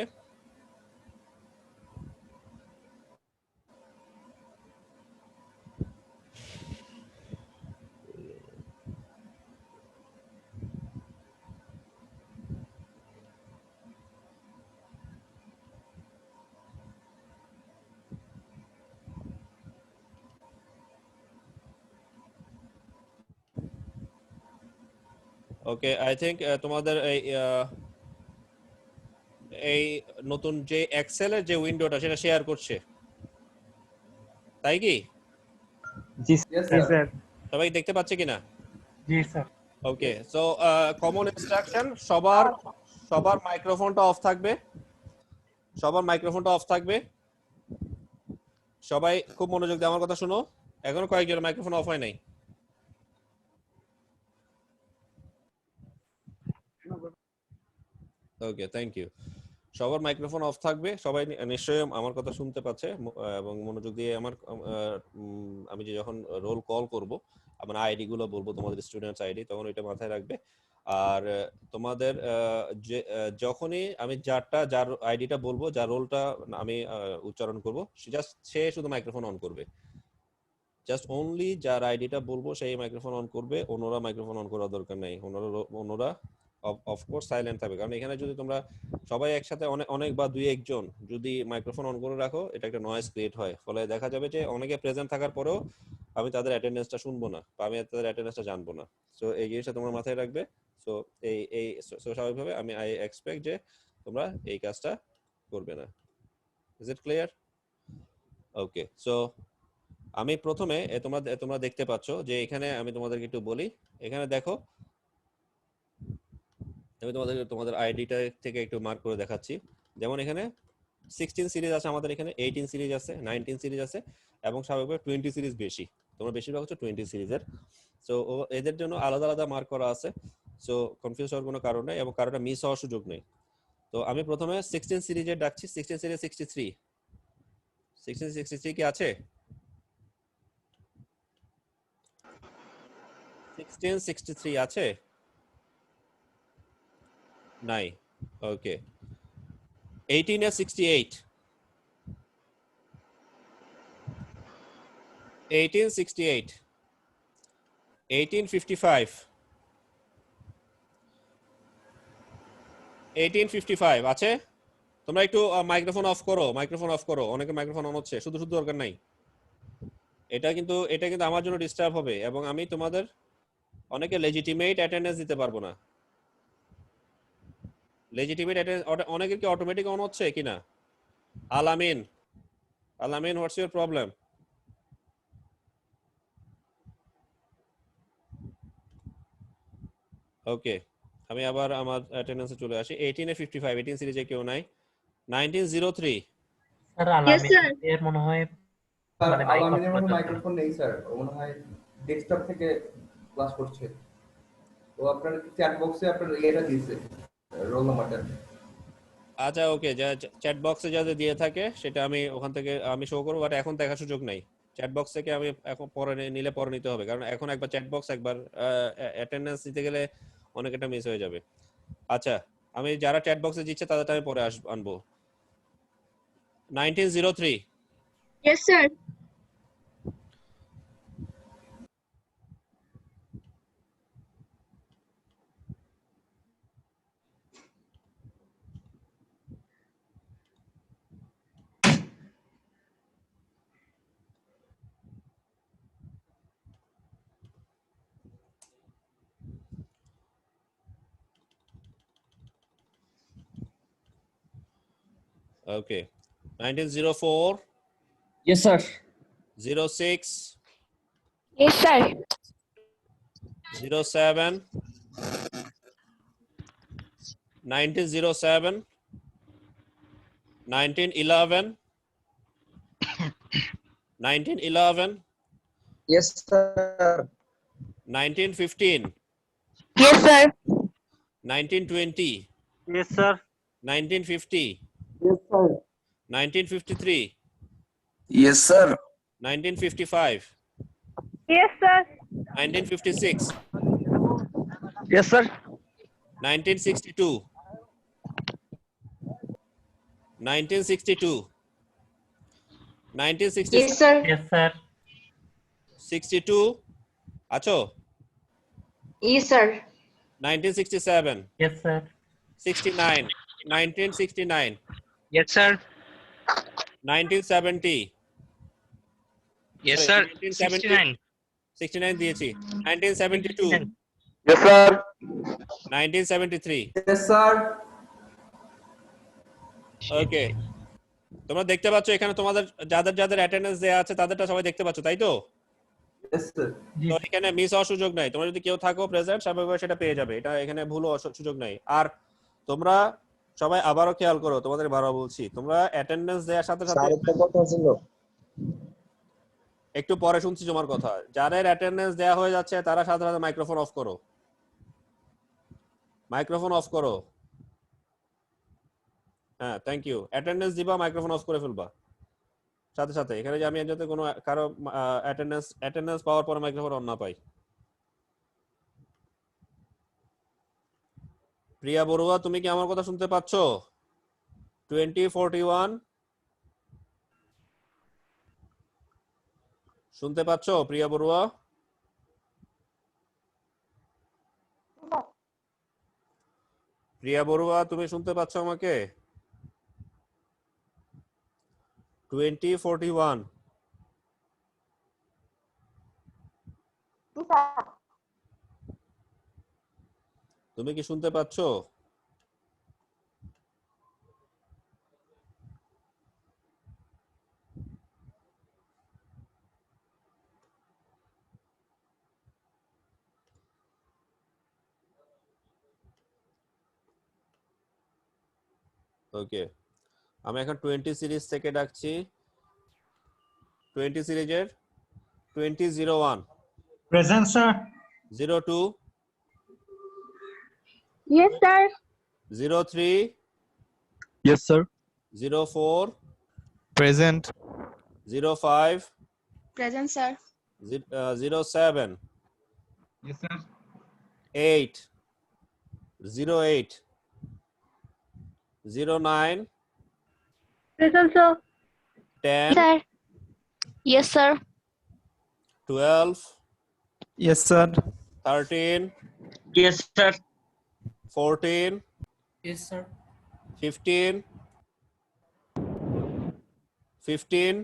ওকে, আই থিংক তোমাদের এই নতুন যে এক্সেলের যে উইন্ডোটা সেটা শেয়ার করছে, তাই কি? জি Yes, জি sir. স্যার। সবাই দেখতে পাচ্ছে কিনা? জি স্যার। ওকে, সো কমন ইনস্ট্রাকশন, সবার সবার মাইক্রোফোনটা অফ থাকবে, সবার মাইক্রোফোনটা অফ থাকবে। সবাই খুব মনোযোগ দিয়ে আমার কথা শুনো। এখনো কয়েকজন মাইক্রোফোন অফ হয় নাই। ওকে, থ্যাংক ইউ। সবার মাইক্রোফোন অফ থাকবে, সবাই নিশ্চয়ই আমার কথা শুনতে পাচ্ছে এবং মনোযোগ দিয়ে আমি যে যখন রোল কল করব, আমার আইডি গুলো বলবো, তোমাদের স্টুডেন্টস আইডি, তখন ওইটা মাথায় রাখবে। আর তোমাদের যখনই আমি যার আইডিটা বলবো, যার রোলটা আমি উচ্চারণ করবো, সে শুধু মাইক্রোফোন অন করবে। জাস্ট অনলি যার আইডিটা বলবো সেই মাইক্রোফোন অন করবে, অন্যরা মাইক্রোফোন অন করার দরকার নেই। অন্যরা অফকোর্স সাইলেন্ট থাকবে, কারণ এখানে যদি তোমরা সবাই একসাথে অনেক বা দুই একজন যদি মাইক্রোফোন অন করে রাখো, এটা একটা নয়েজ ক্রিয়েট হয়, ফলে দেখা যাবে যে অনেকে প্রেজেন্ট থাকার পরেও আমি তাদের অ্যাটেন্ডেন্সটা শুনবো না বা আমি তাদের অ্যাটেন্ডেন্সটা জানবো না। সো এই জিনিসটা তোমার মাথায় রাখবে। সো স্বাভাবিকভাবে আই এক্সপেক্ট যে তোমরা এই কাজটা করবে না। Is it clear? Okay, so আমি প্রথমে তোমরা দেখতে পাচ্ছ যে এখানে আমি তোমাদেরকে একটু বলি। এখানে দেখো, আমি তোমাদের আইডিটা থেকে একটু মার্ক করে দেখাচ্ছি। যেমন এখানে 16 সিরিজ আছে, আমাদের এখানে 18 সিরিজ আছে, 19 সিরিজ আছে, এবং স্বাভাবিকভাবে 20 সিরিজ বেশি। তোমরা বেশিরভাগ হচ্ছে 20 সিরিজের। সো এদের জন্য আলাদা আলাদা মার্ক করা আছে। সো কনফিউজ হওয়ার কোনো কারণ নেই এবং কারোটা মিস হওয়ার সুযোগ নেই। তো আমি প্রথমে 16 সিরিজের ডাকছি। 16 সিরিজ 63, 63 কি আছে? 1663 আছে? নাই। ওকে, 18 এ 68, 1868, 1855, 1855 আছে? তোমরা একটু মাইক্রোফোন অফ করো, মাইক্রোফোন অফ করো। অনেকে মাইক্রোফোন অন হচ্ছে, শুধু শুধু দরকার নাই। এটা কিন্তু আমার জন্য ডিস্টার্ব হবে এবং আমি তোমাদের অনেকে লেজিটিমেট অ্যাটেন্ডেন্স দিতে পারবো না। লেজিটিমেট অ্যাটেন্ডেন্স অনেকের কি অটোমেটিক অন হচ্ছে কিনা? আলামিন, আলামিন, হোয়াটস ইউর প্রবলেম? ওকে, আমি আবার আমার অ্যাটেন্ডেন্সে চলে আসি। 18 এ 55, 18 সিরিজে কেউ নাই। 1903, স্যার, Yes, sir. এর মনে হয় স্যার, মানে মাইক অফ আলামিনের মনে পর্যন্ত নেই। মাইক্রোফোন নেই স্যার, ও মনে হয় ডেস্কটপ থেকে ক্লাস করছে। ও আপনার চ্যাট বক্সে আপনার ইয়েটা দিয়েছে, রোল নাম্বারটা। আচ্ছা ওকে, যা চ্যাট বক্সে যাতে দিয়ে থাকে সেটা আমি ওখান থেকে আমি শো করবো, বাট এখন দেখার সুযোগ নাই। চ্যাট বক্স থেকে আমি এখন নিলে পরে নিতে হবে, কারণ এখন একবার চ্যাট বক্স একবার অ্যাটেন্ডেন্স দিতে গেলে অনেক একটা মিস হয়ে যাবে। আচ্ছা, আমি যারা চ্যাট বক্সে দিচ্ছে তাদেরটা আমি পরে আনবো। 1903, Yes, sir. ওকে, 1904, Yes, sir. 06, Yes, sir. 07, 1907, 1911, 1911, Yes, sir. 1915, Yes, sir. 1920, Yes, sir. 1950, Yes, sir. 1953, Yes, sir. 1955, Yes, sir. 1956, Yes, sir. 1962, 1962, 1966, Yes, sir. Yes, sir. 62, আছো? Yes, sir. 1967, Yes, sir. 69, 1969, Yes, sir. 1970, Yes, sorry, sir. 1970, 69 দিয়েছি, 1972, 69. Yes, sir. 1973. Yes, sir. ওকে, তোমরা দেখতে পাচ্ছ এখানে তোমাদের যাদের যাদের attendance দেয়া আছে তাদেরটা সবাই দেখতে পাচ্ছ, তাই তো? Yes, sir. জি, তো এখানে মিস হওয়ার সুযোগ নাই, তোমরা যদি কেউ থাকো প্রেজেন্ট স্বাভাবিকভাবে সেটা পেয়ে যাবে, এটা এখানে ভুল হওয়ার সুযোগ নাই। আর তোমরা সবাই আবারও খেয়াল করো, তোমাদের বারবার বলছি, তোমরা অ্যাটেন্ডেন্স দেওয়ার সাথে সাথে একটু পরে শুনছি তোমার কথা, যাদের অ্যাটেন্ডেন্স দেয়া হয়ে যাচ্ছে তারা সাথে সাথে মাইক্রোফোন অফ করো, মাইক্রোফোন অফ করো। হ্যাঁ, থ্যাংক ইউ। অ্যাটেন্ডেন্স দিবা, মাইক্রোফোন অফ করে ফেলবা সাথে সাথে, এখানে যে আমি যাতে কোনো কারো অ্যাটেন্ডেন্স পাওয়ার পর মাইক্রোফোন অন না পাই। প্রিয়া বড়ুয়া, তুমি কি আমার কথা শুনতে পাচ্ছ? 2041 শুনতে পাচ্ছ প্রিয়া বড়ুয়া? প্রিয়া বড়ুয়া, তুমি শুনতে পাচ্ছ আমাকে? 2041 তুমি কি শুনতে পাচ্ছ? ওকে, আমি এখন 20 সিরিজ থেকে ডাকছি। 20 সিরিজের 2001, Present, sir. 02, Yes, sir. 03, Yes, sir. 04, Present. 05, Present, sir. 07, Yes, sir. 8, 08, 09, Present, sir. 10, Sir. Yes, sir. 12, Yes, sir. 13, Yes, sir. 14, Yes, sir. 15, 15,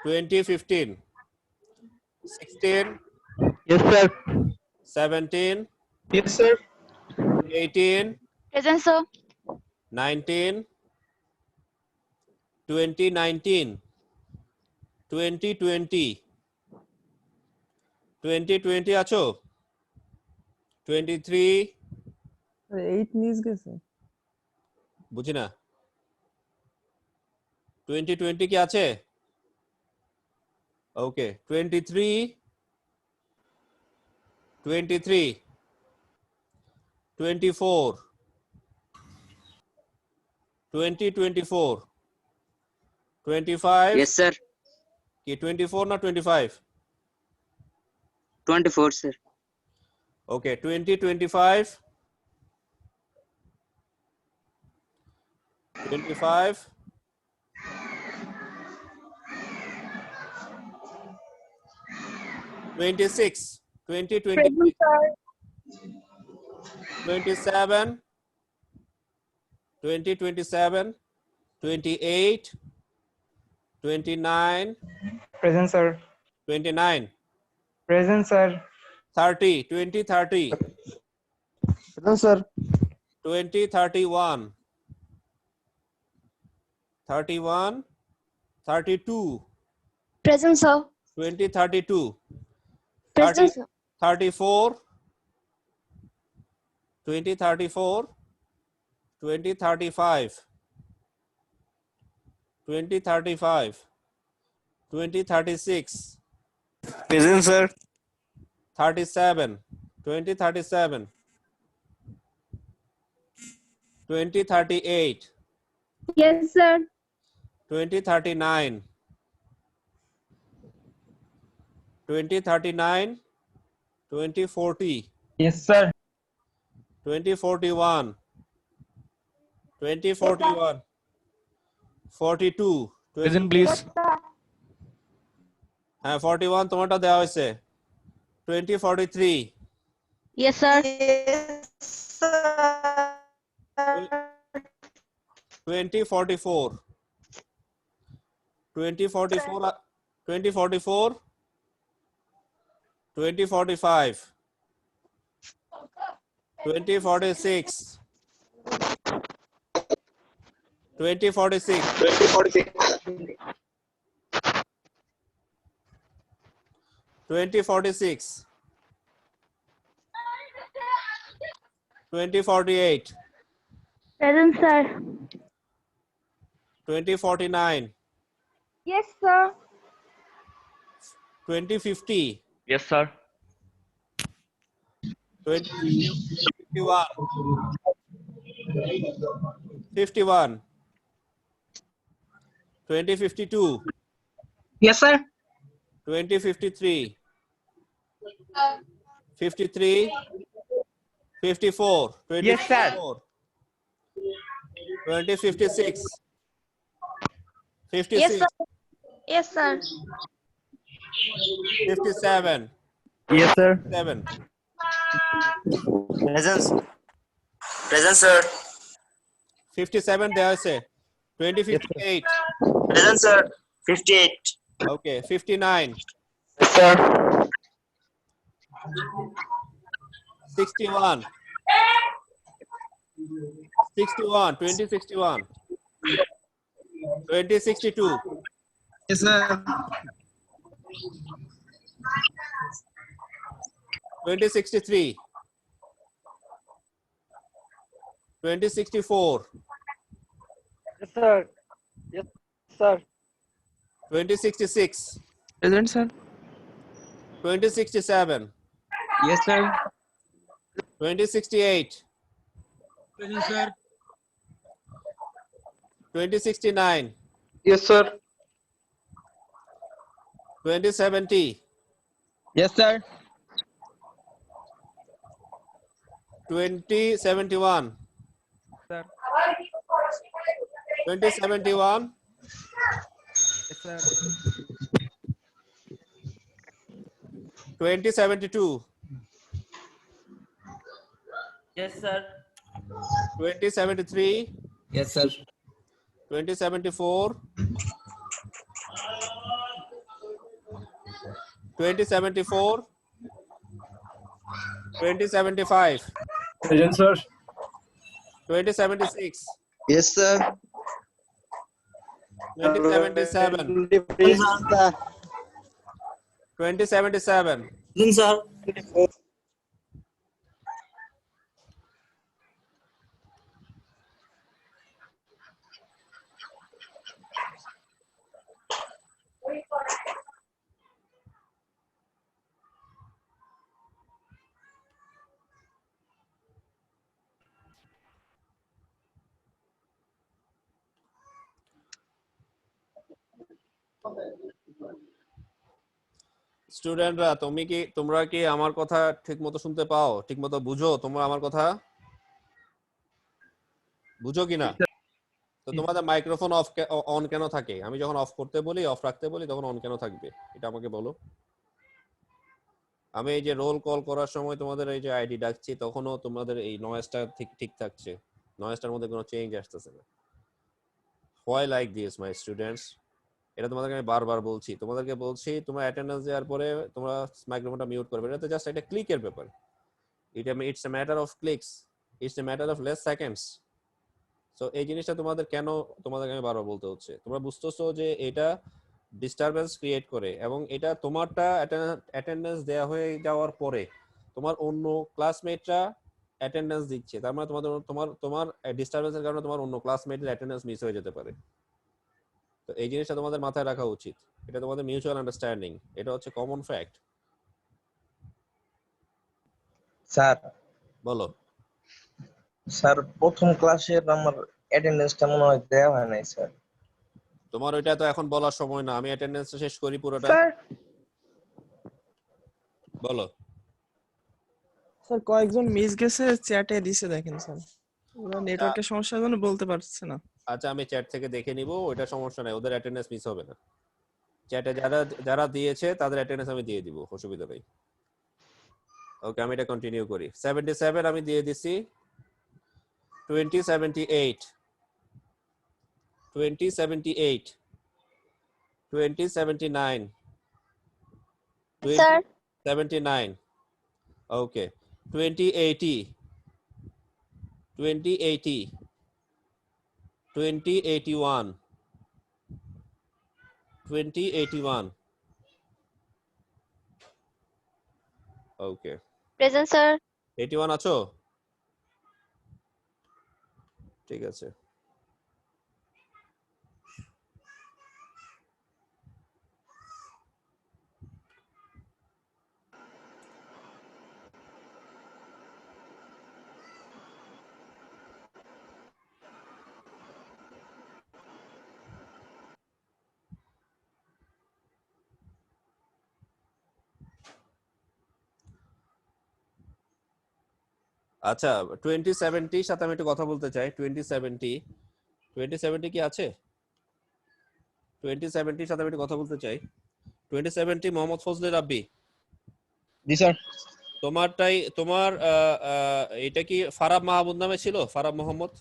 2015, 16, Yes, sir. 17, Yes, sir. 18, Present, sir. 19, 2019, 2020, 2020 আছো? 23, 8 মিস গেছে। বুঝি না, 2020 কি আছে? ওকে, 23, 23, 24, 2024, 25, Yes, sir. কি 24 না 25? 24, sir. Okay, 2025, 25, 26, 2026, 27, 2027, 28, 29, Present, sir. 29, Present, sir. 30, 2030, Present, sir. 2031, 31, 32, Present, sir. 2032, Present, sir. 34, 2034, 2035, 2035, 2036, Present, sir. 37, 2037, 2038, Yes, sir. 2039, 2039, 2040, Yes, sir. 2041, 2041, 42, Present, please. হ্যাঁ 41 তোমারটা দেওয়া হয়েছে 2043, Yes, sir. 2044, 2044, 2044, 2045, 2046, 2046, 2046, 2048, Present, sir. 2049, Yes, sir. 2050, Yes, sir. 2051, 51, 2052, Yes, sir. 2053, 53, 54, Yes, sir. 2056, Yes, 56, sir. Yes, sir. 57, Yes, sir. 7, Present, sir. 57 there I say 2058, Present, sir. 58. okay 59, Yes, sir. 61, 61, 2061, 2062, Yes, sir. 2063, 2064, Yes, sir. Yes, sir. 2066, Present, sir. 2067, Yes, sir. 2068, Present, sir. 2069, Yes, sir. 2070, Yes, sir. 2071, Sir. 2071, Yes, sir. 2072, Yes, sir. 2073, Yes, sir. 2074, 2074, 2075, Present, sir. 2076, Yes, sir. 2077, 2077, Present, sir. স্টুডেন্টরা তোমরা কি আমার কথা ঠিকমতো শুনতে পাও, ঠিকমতো বুঝো তোমরা আমার কথা বুঝো কিনা? তো তোমাদের মাইক্রোফোন অন কেন থাকে? আমি যখন অফ করতে বলি, অফ রাখতে বলি, তখন অন কেন থাকবে এটা আমাকে বলো। আমি এই যে রোল কল করার সময় তোমাদের এই যে আইডি ডাকছি, তখনও তোমাদের এই নয়েজটা ঠিক থাকছে, নয়েজটার মধ্যে কোনো চেঞ্জ আসতেছে না। Why like this my students? এটা তোমাদেরকে আমি বারবার বলছি, তোমাদেরকে বলছি তোমরা অ্যাটেন্ডেন্স দেওয়ার পরে তোমরা মাইক্রোফোনটা মিউট করবে। এটা তো জাস্ট একটা ক্লিকের ব্যাপার। It's a matter of clicks, it's a matter of less seconds. So এই জিনিসটা তোমাদেরকে আমি বারবার বলতে হচ্ছে। তোমরা বুঝতেছো যে এটা ডিস্টারবেন্স ক্রিয়েট করে, এবং এটা তোমারটা অ্যাটেন্ডেন্স দেওয়া হয়ে যাওয়ার পরে তোমার অন্য ক্লাসমেটরা অ্যাটেন্ডেন্স দিচ্ছে, তার মানে তোমার ডিস্টারবেন্সের কারণে তোমার অন্য ক্লাসমেটের অ্যাটেন্ডেন্স মিস হয়ে যেতে পারে। তো এই জিনিসটা তোমাদের মাথায় রাখা উচিত। এটা তোমাদের মিউচুয়াল আন্ডারস্ট্যান্ডিং, এটা হচ্ছে কমন ফ্যাক্ট। স্যার, বলো। স্যার প্রথম ক্লাসের আমার অ্যাটেন্ডেন্সটা মনে হয় দেওয়া হয় নাই স্যার। তোমার ওইটা তো এখন বলার সময় না, আমি অ্যাটেন্ডেন্সটা শেষ করি পুরোটা। Sir. বলো। স্যার কয়েকজন মিস গেছে, চ্যাটে দিছে দেখেন স্যার, ওরা নেটওয়ার্কের সমস্যার জন্য বলতে পারছে না। আচ্ছা আমি চ্যাট থেকে দেখে নিব, ওইটা সমস্যা নাই, ওদের অ্যাটেন্ডেন্স মিস হবে না। চ্যাটে যারা যারা দিয়েছে তাদের অ্যাটেন্ডেন্স আমি দিয়ে দিব, অসুবিধা নেই। ওকে আমি এটা কন্টিনিউ করি। 77 আমি দিয়ে দিছি। 2078 2078 2079 Sir. 2079 ওকে 2080 2080 2081 2081 ওকে Present, sir. 81 আছো? ঠিক আছে। আচ্ছা 2070 সাথে আমি একটু কথা বলতে চাই। 2070 কি আছে? 2070 সাথে আমি একটু কথা বলতে চাই। 2070 মোহাম্মদ ফজলে রাব্বি, জি স্যার। তোমারটাই তোমার এটা কি ফারাব মাহমুদ নামে ছিল? ফারাব মোহাম্মদ?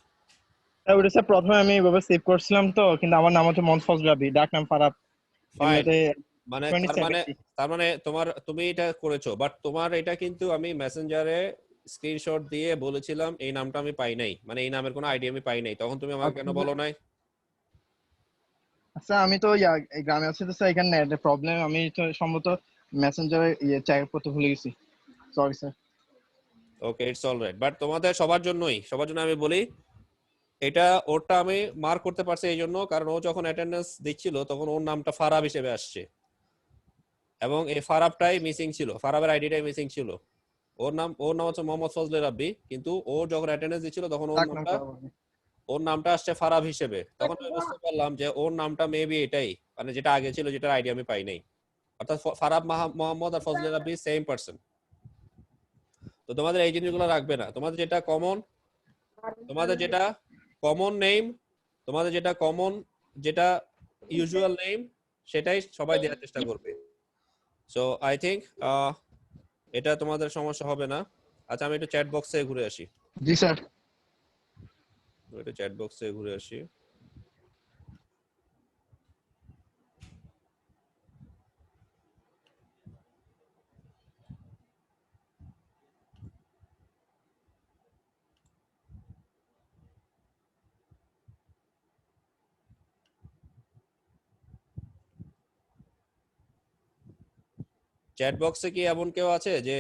ওটা স্যার প্রথমে আমি এভাবে সেভ করছিলাম তো, কিন্তু আমার নাম হচ্ছে মোহাম্মদ ফজল রাব্বি, ডাক নাম ফারাব। ফাইন, এমনিতে মানে 2070 তার মানে তুমি এটা করেছো, বাট তোমার এটা কিন্তু আমি মেসেঞ্জারে স্ক্রিনশট দিয়ে বলেছিলাম এই নামটা আমি পাই নাই, মানে এই নামের কোনো আইডিয়া আমি পাই নাই, তখন তুমি আমাকে কেন বলো নাই? আচ্ছা আমি তো এই গ্রামে আছি তো স্যার, এখানে নেটের প্রবলেম, আমি তো সম্ভবত মেসেঞ্জারে চেক করতে ভুলে গেছি, sorry sir. Okay it's alright, but তোমাদের সবার জন্য আমি বলি এটা ওরটা আমি মার্ক করতে পারছি এই জন্য কারণ ও যখন অ্যাটেন্ডেন্স দিচ্ছিল তখন ওর নামটা ফারাব হিসেবে আসছে এবং এই ফারাবটাই মিসিং ছিল, ফারাবের আইডিটাই মিসিং ছিল। ওর নাম হচ্ছে মোহাম্মদ ফজলে রাব্বি, কিন্তু ও যখন অ্যাটেন্ডেন্স দিচ্ছিল তখন ওর নামটা আসছে ফারাব হিসেবে। তখন আমি বুঝতে পারলাম যে ওর নামটা মেবি এটাই, মানে যেটা আগে ছিল, যেটার আইডিয়া আমি পাই নাই। অর্থাৎ ফারাব মোহাম্মদ আর ফজলে রাব্বি সেম পারসন। তো তোমাদের এই জিনিসগুলো রাখবে না, তোমাদের যেটা কমন নেম, তোমাদের যেটা ইউজুয়াল নেম সেটাই সবাই দেওয়ার চেষ্টা করবে। সো আই থিংক এটা তোমাদের সমস্যা হবে না। আচ্ছা আমি একটু চ্যাট বক্সে ঘুরে আসি। জি স্যার। একটু চ্যাট বক্সে ঘুরে আসি। চ্যাট বক্সে কি এমন কেউ আছে যে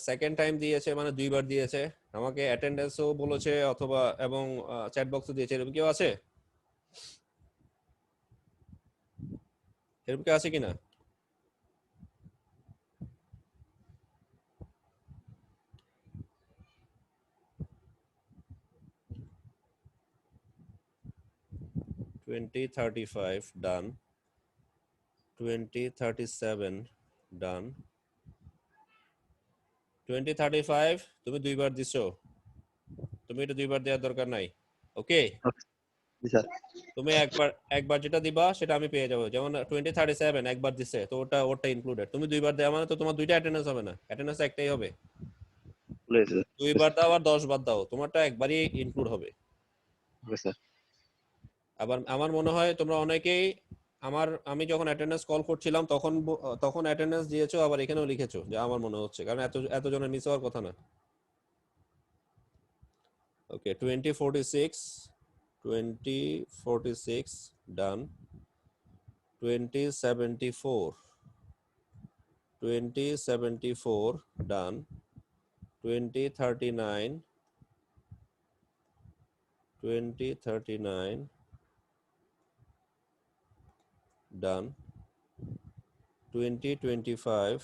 সেকেন্ড টাইম দিয়েছে, মানে দুইবার দিয়েছে, আমাকে অ্যাটেন্ডেন্সও বলেছে অথবা এবং চ্যাট বক্সও দিয়েছে, এরকম কেউ আছে? এরকম কেউ আছে কিনা? টোয়েন্টি 35 ডান, 2037 ডান, 2035 তুমি দুইবার দিছো, তুমি এটা দুইবার দেওয়ার দরকার নাই। ওকে জি স্যার। তুমি একবার যেটা দিবা সেটা আমি পেয়ে যাবো। যেমন 2037 একবার দিছে, তো ওটা ইনক্লুডেড। তুমি দুইবার দেওয়া মানে তো তোমার দুইটা অ্যাটেন্ডেন্স হবে না, অ্যাটেন্ডেন্স একটাই হবে। দুইবার দাও আর 10 বার দাও, তোমারটা একবারই ইনক্লুড হবে। আবার আমার মনে হয় তোমরা অনেকেই আমি যখন অ্যাটেন্ডেন্স কল করছিলাম তখন অ্যাটেন্ডেন্স দিয়েছো, আবার এখানেও লিখেছো, যে আমার মনে হচ্ছে, কারণ এত জনের মিস হওয়ার কথা না। ওকে 2046 ডান, 2074 ডান, 2039 ডান, 2025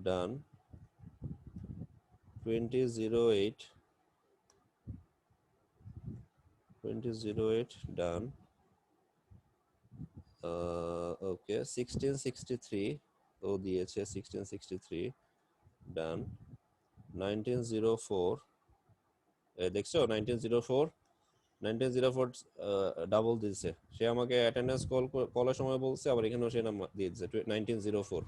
ডান, 2008 done. Okay, 1663 ও দিয়েছে 1663 done. 1904 দেখছো 1904 ডাবল দিয়েছে, সে আমাকে অ্যাটেন্ডেন্স কলের সময় বলছে, আবার এখানেও সে নাম্বার দিয়ে দিয়েছে 1904.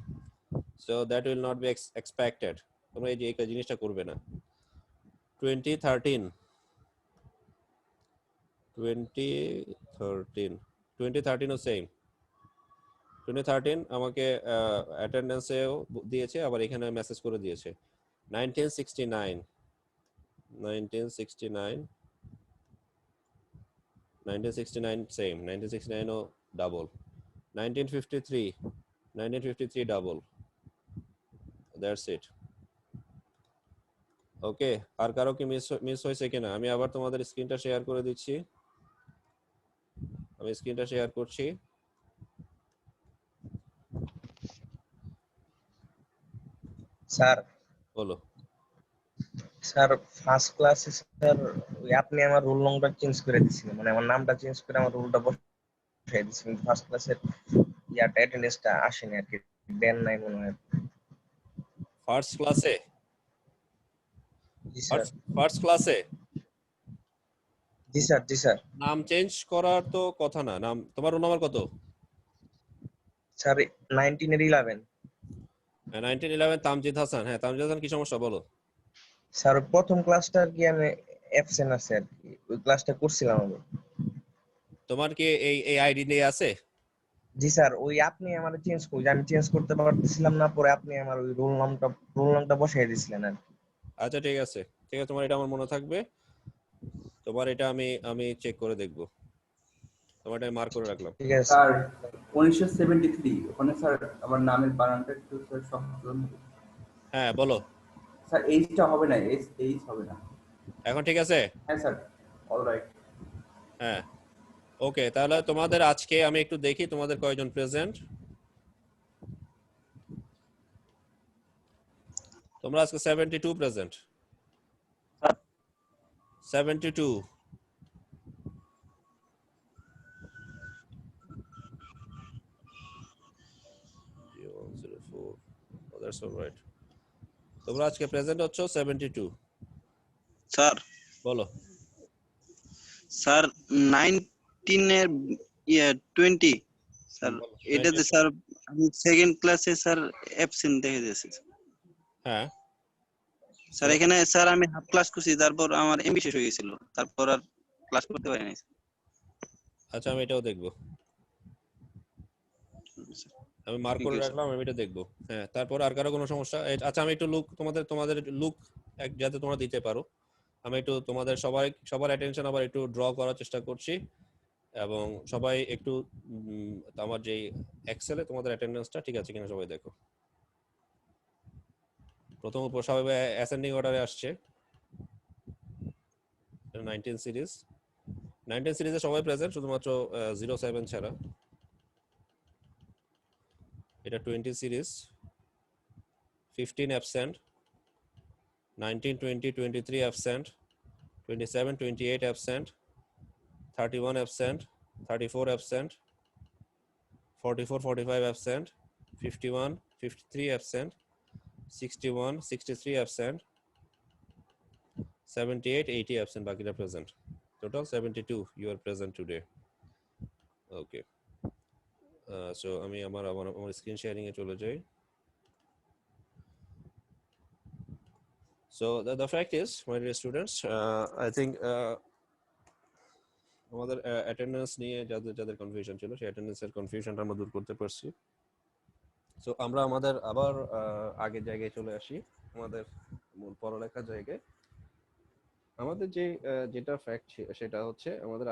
So that will not be expected, তোমরা এই যে এই জিনিসটা করবে না। 2013 2013 ও সেম, 2013 আমাকে অ্যাটেন্ডেন্সেও দিয়েছে, আবার এখানে মেসেজ করে দিয়েছে। 1969 সেম, 1969 ও double. 1953 double. That's it. Okay, আর কারো কি মিস হয়েছে কিনা? আমি আবার তোমাদের স্ক্রিনটা শেয়ার করে দিচ্ছি, আমি স্ক্রিনটা শেয়ার করছি। স্যার বলো। স্যার ফার্স্ট ক্লাসে স্যার ওই আপনি আমার রোল নম্বর চেঞ্জ করে দিয়েছিলেন, মানে আমার নামটা চেঞ্জ করে আমার রোলটা বসাই দিয়েছিলেন, ফার্স্ট ক্লাসের ইয়াটা অ্যাটেন্ডেন্সটা আসেনি আর কি, দেন নাই মনে হয়। ফার্স্ট ক্লাসে? জি স্যার। ফার্স্ট ক্লাসে? জি স্যার, জি স্যার। নাম চেঞ্জ করার তো কথা না। নাম, তোমার রোল নাম্বার কত? স্যার 1911। 1911 তামজিদ হাসান। হ্যাঁ, তামজিদ হাসান, কি সমস্যা বলো? স্যার প্রথম ক্লাসটা আর কি আমি অ্যাবসেন্ট আছে আর কি, ওই ক্লাসটা করছিলাম আমি। তোমার কি এই আইডি নিয়ে আছে? জি স্যার, ওই আপনি আমার চেঞ্জ করি, আমি চেঞ্জ করতে পারতেছিলাম না, পরে আপনি আমার ওই রোল নামটা বসাই দিয়েছিলেন আর কি। আচ্ছা ঠিক আছে, ঠিক আছে, তোমার এটা আমার মনে থাকবে। তোমার এটা আমি চেক করে দেখব, তোমার এটা মার্ক করে রাখলাম। ঠিক আছে স্যার 1973 ওখানে স্যার আমার নামের বানানটা একটু স্যার সংশোধন। হ্যাঁ বলো। স্যার এইচটা হবে না, এইচ হবে না। এখন ঠিক আছে? হ্যাঁ স্যার, অলরাইট। হ্যাঁ ওকে, তাহলে তোমাদের আজকে আমি একটু দেখি তোমাদের কয়জন প্রেজেন্ট। তোমরা আজকে 72 প্রেজেন্ট। 72। That's all right. তোমরা আজকে প্রেজেন্ট হচ্ছ 72। স্যার বলো। স্যার 19 এর 20 স্যার এটাতে স্যার আমি সেকেন্ড ক্লাসে স্যার অ্যাবসেন্ট দেখে দিয়েছি। হ্যাঁ স্যার এখানে স্যার আমি হাফ ক্লাস করছি, তারপর আমার এমবি শেষ হয়ে গেছিল, তারপর আর ক্লাস করতে পারি নাই। আচ্ছা আমি এটাও দেখব, আমি মার্ক করে রাখলাম, আমি এটা দেখব। হ্যাঁ, তারপর আর কারো কোনো সমস্যা? আচ্ছা আমি একটু লুক তোমাদের লুক যাতে তোমরা দিতে পারো, আমি একটু তোমাদের সবার অ্যাটেনশন আবার একটু ড্র করার চেষ্টা করছি, এবং সবাই একটু আমার যে এক্সেলে তোমাদের অ্যাটেন্ডেন্সটা ঠিক আছে কিনা সবাই দেখো। প্রথম উপর সবাই অ্যাসেন্ডিং অর্ডারে আসছে। 19 সিরিজে সবাই প্রেজেন্ট, শুধুমাত্র 07 ছাড়া। এটা 20 series, 15 absent, 19 20 23 absent, 27 28 absent, 31 absent, 34 absent, 44 45 absent, 51 53 absent, 61 63 absent, 78 80 absent, বাকিরা present. Total 72 you are present today. Okay. So আমি আমার স্ক্রিন শেয়ারিং এ চলে যাই। So the fact is, my dear students, I think আমাদের অ্যাটেন্ডেন্স নিয়ে যাদের কনফিউশন ছিল, সেই অ্যাটেন্ডেন্সের কনফিউশনটা আমরা দূর করতে পারছি। সো আমরা আমাদের আবার আগের জায়গায় চলে আসি, আমাদের মূল পড়ালেখার জায়গায়। আমাদের যেটা ফ্যাক্ট সেটা হচ্ছে আমাদের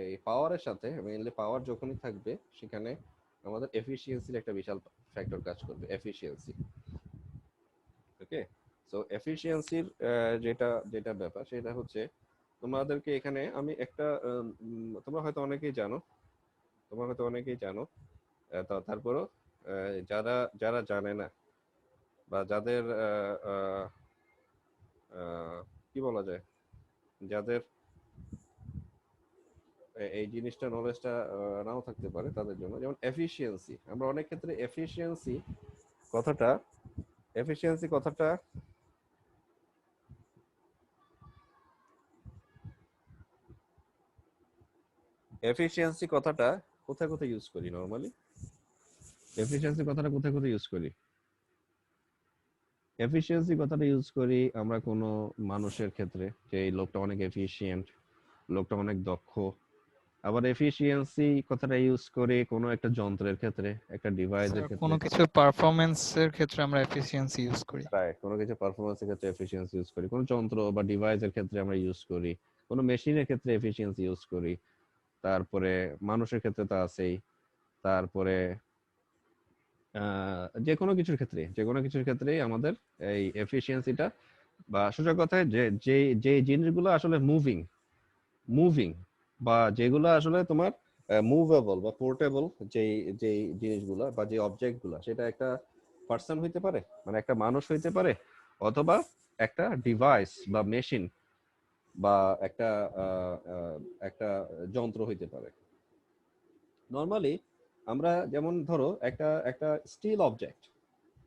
এই পাওয়ারের সাথে, মেইনলি পাওয়ার যখনই থাকবে সেখানে আমাদের এফিশিয়েন্সির একটা বিশাল ফ্যাক্টর কাজ করবে, এফিশিয়েন্সি। ওকে, সো এফিশিয়েন্সির যেটা ব্যাপার সেটা হচ্ছে তোমাদেরকে এখানে আমি একটা তোমরা হয়তো অনেকেই জানো, তারপরও যারা জানে না বা যাদের কি বলা যায়, যাদের এই জিনিসটা নলেজটা নাও থাকতে পারে তাদের জন্য, যেমন এফিশিয়েন্সি। আমরা অনেক ক্ষেত্রে এফিশিয়েন্সি কথাটা কোথায় কোথায় ইউজ করি নরমালি? এফিশিয়েন্সি কথাটা কোথায় কোথায় ইউজ করি? এফিশিয়েন্সি কথাটা ইউজ করি আমরা কোনো মানুষের ক্ষেত্রে, যে এই লোকটা অনেক এফিশিয়েন্ট, লোকটা অনেক দক্ষ। আবার এফিশিয়েন্সি কথাটা ইউজ করি কোনো একটা যন্ত্রের ক্ষেত্রে, একটা ডিভাইসের ক্ষেত্রে, কোনো কিছু পারফরম্যান্সের ক্ষেত্রে আমরা এফিশিয়েন্সি ইউজ করি। রাইট, কোনো কিছু পারফরম্যান্সের ক্ষেত্রে এফিশিয়েন্সি ইউজ করি, কোনো যন্ত্র বা ডিভাইসের ক্ষেত্রে আমরা ইউজ করি, কোনো মেশিনের ক্ষেত্রে এফিশিয়েন্সি ইউজ করি, তারপরে মানুষের ক্ষেত্রে তো আছেই, তারপরে যে কোনো কিছুর ক্ষেত্রেই আমাদের এই এফিশিয়েন্সিটা, বা সোজা কথায় যে যে যে জিনিসগুলো আসলে মুভিং বা যেগুলো আসলে তোমার মুভেবল বা পোর্টেবল, যেই যেই জিনিসগুলো বা যে অবজেক্টগুলো, সেটা একটা পার্সন হইতে পারে, মানে একটা মানুষ হইতে পারে, অথবা একটা ডিভাইস বা মেশিন বা একটা একটা যন্ত্র হইতে পারে। নর্মালি আমরা যেমন ধরো একটা একটা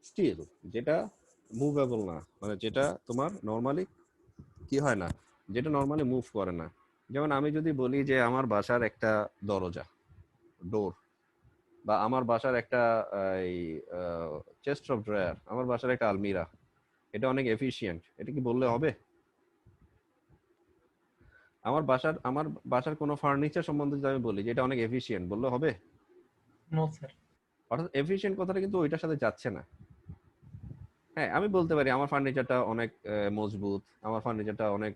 স্টিল যেটা মুভেবল না, মানে যেটা তোমার নর্মালি কি হয় না, যেটা নর্মালি মুভ করে না। যেমন আমি যদি বলি যে আমার বাসার একটা দরজা, ডোর, বা আমার বাসার একটা চেস্ট অফ ড্রয়ার, আমার বাসার একটা আলমিরা, এটা অনেক এফিশিয়েন্ট, এটা কি বললে হবে? আমার বাসার কোনো ফার্নিচার সম্বন্ধে যদি আমি বলি যে এটা অনেক এফিশিয়েন্ট, বললে হবে? No sir. অর্থাৎ এফিশিয়েন্ট কথাটা কিন্তু ওইটার সাথে যাচ্ছে না। হ্যাঁ, আমি বলতে পারি আমার ফার্নিচারটা অনেক মজবুত, আমার ফার্নিচারটা অনেক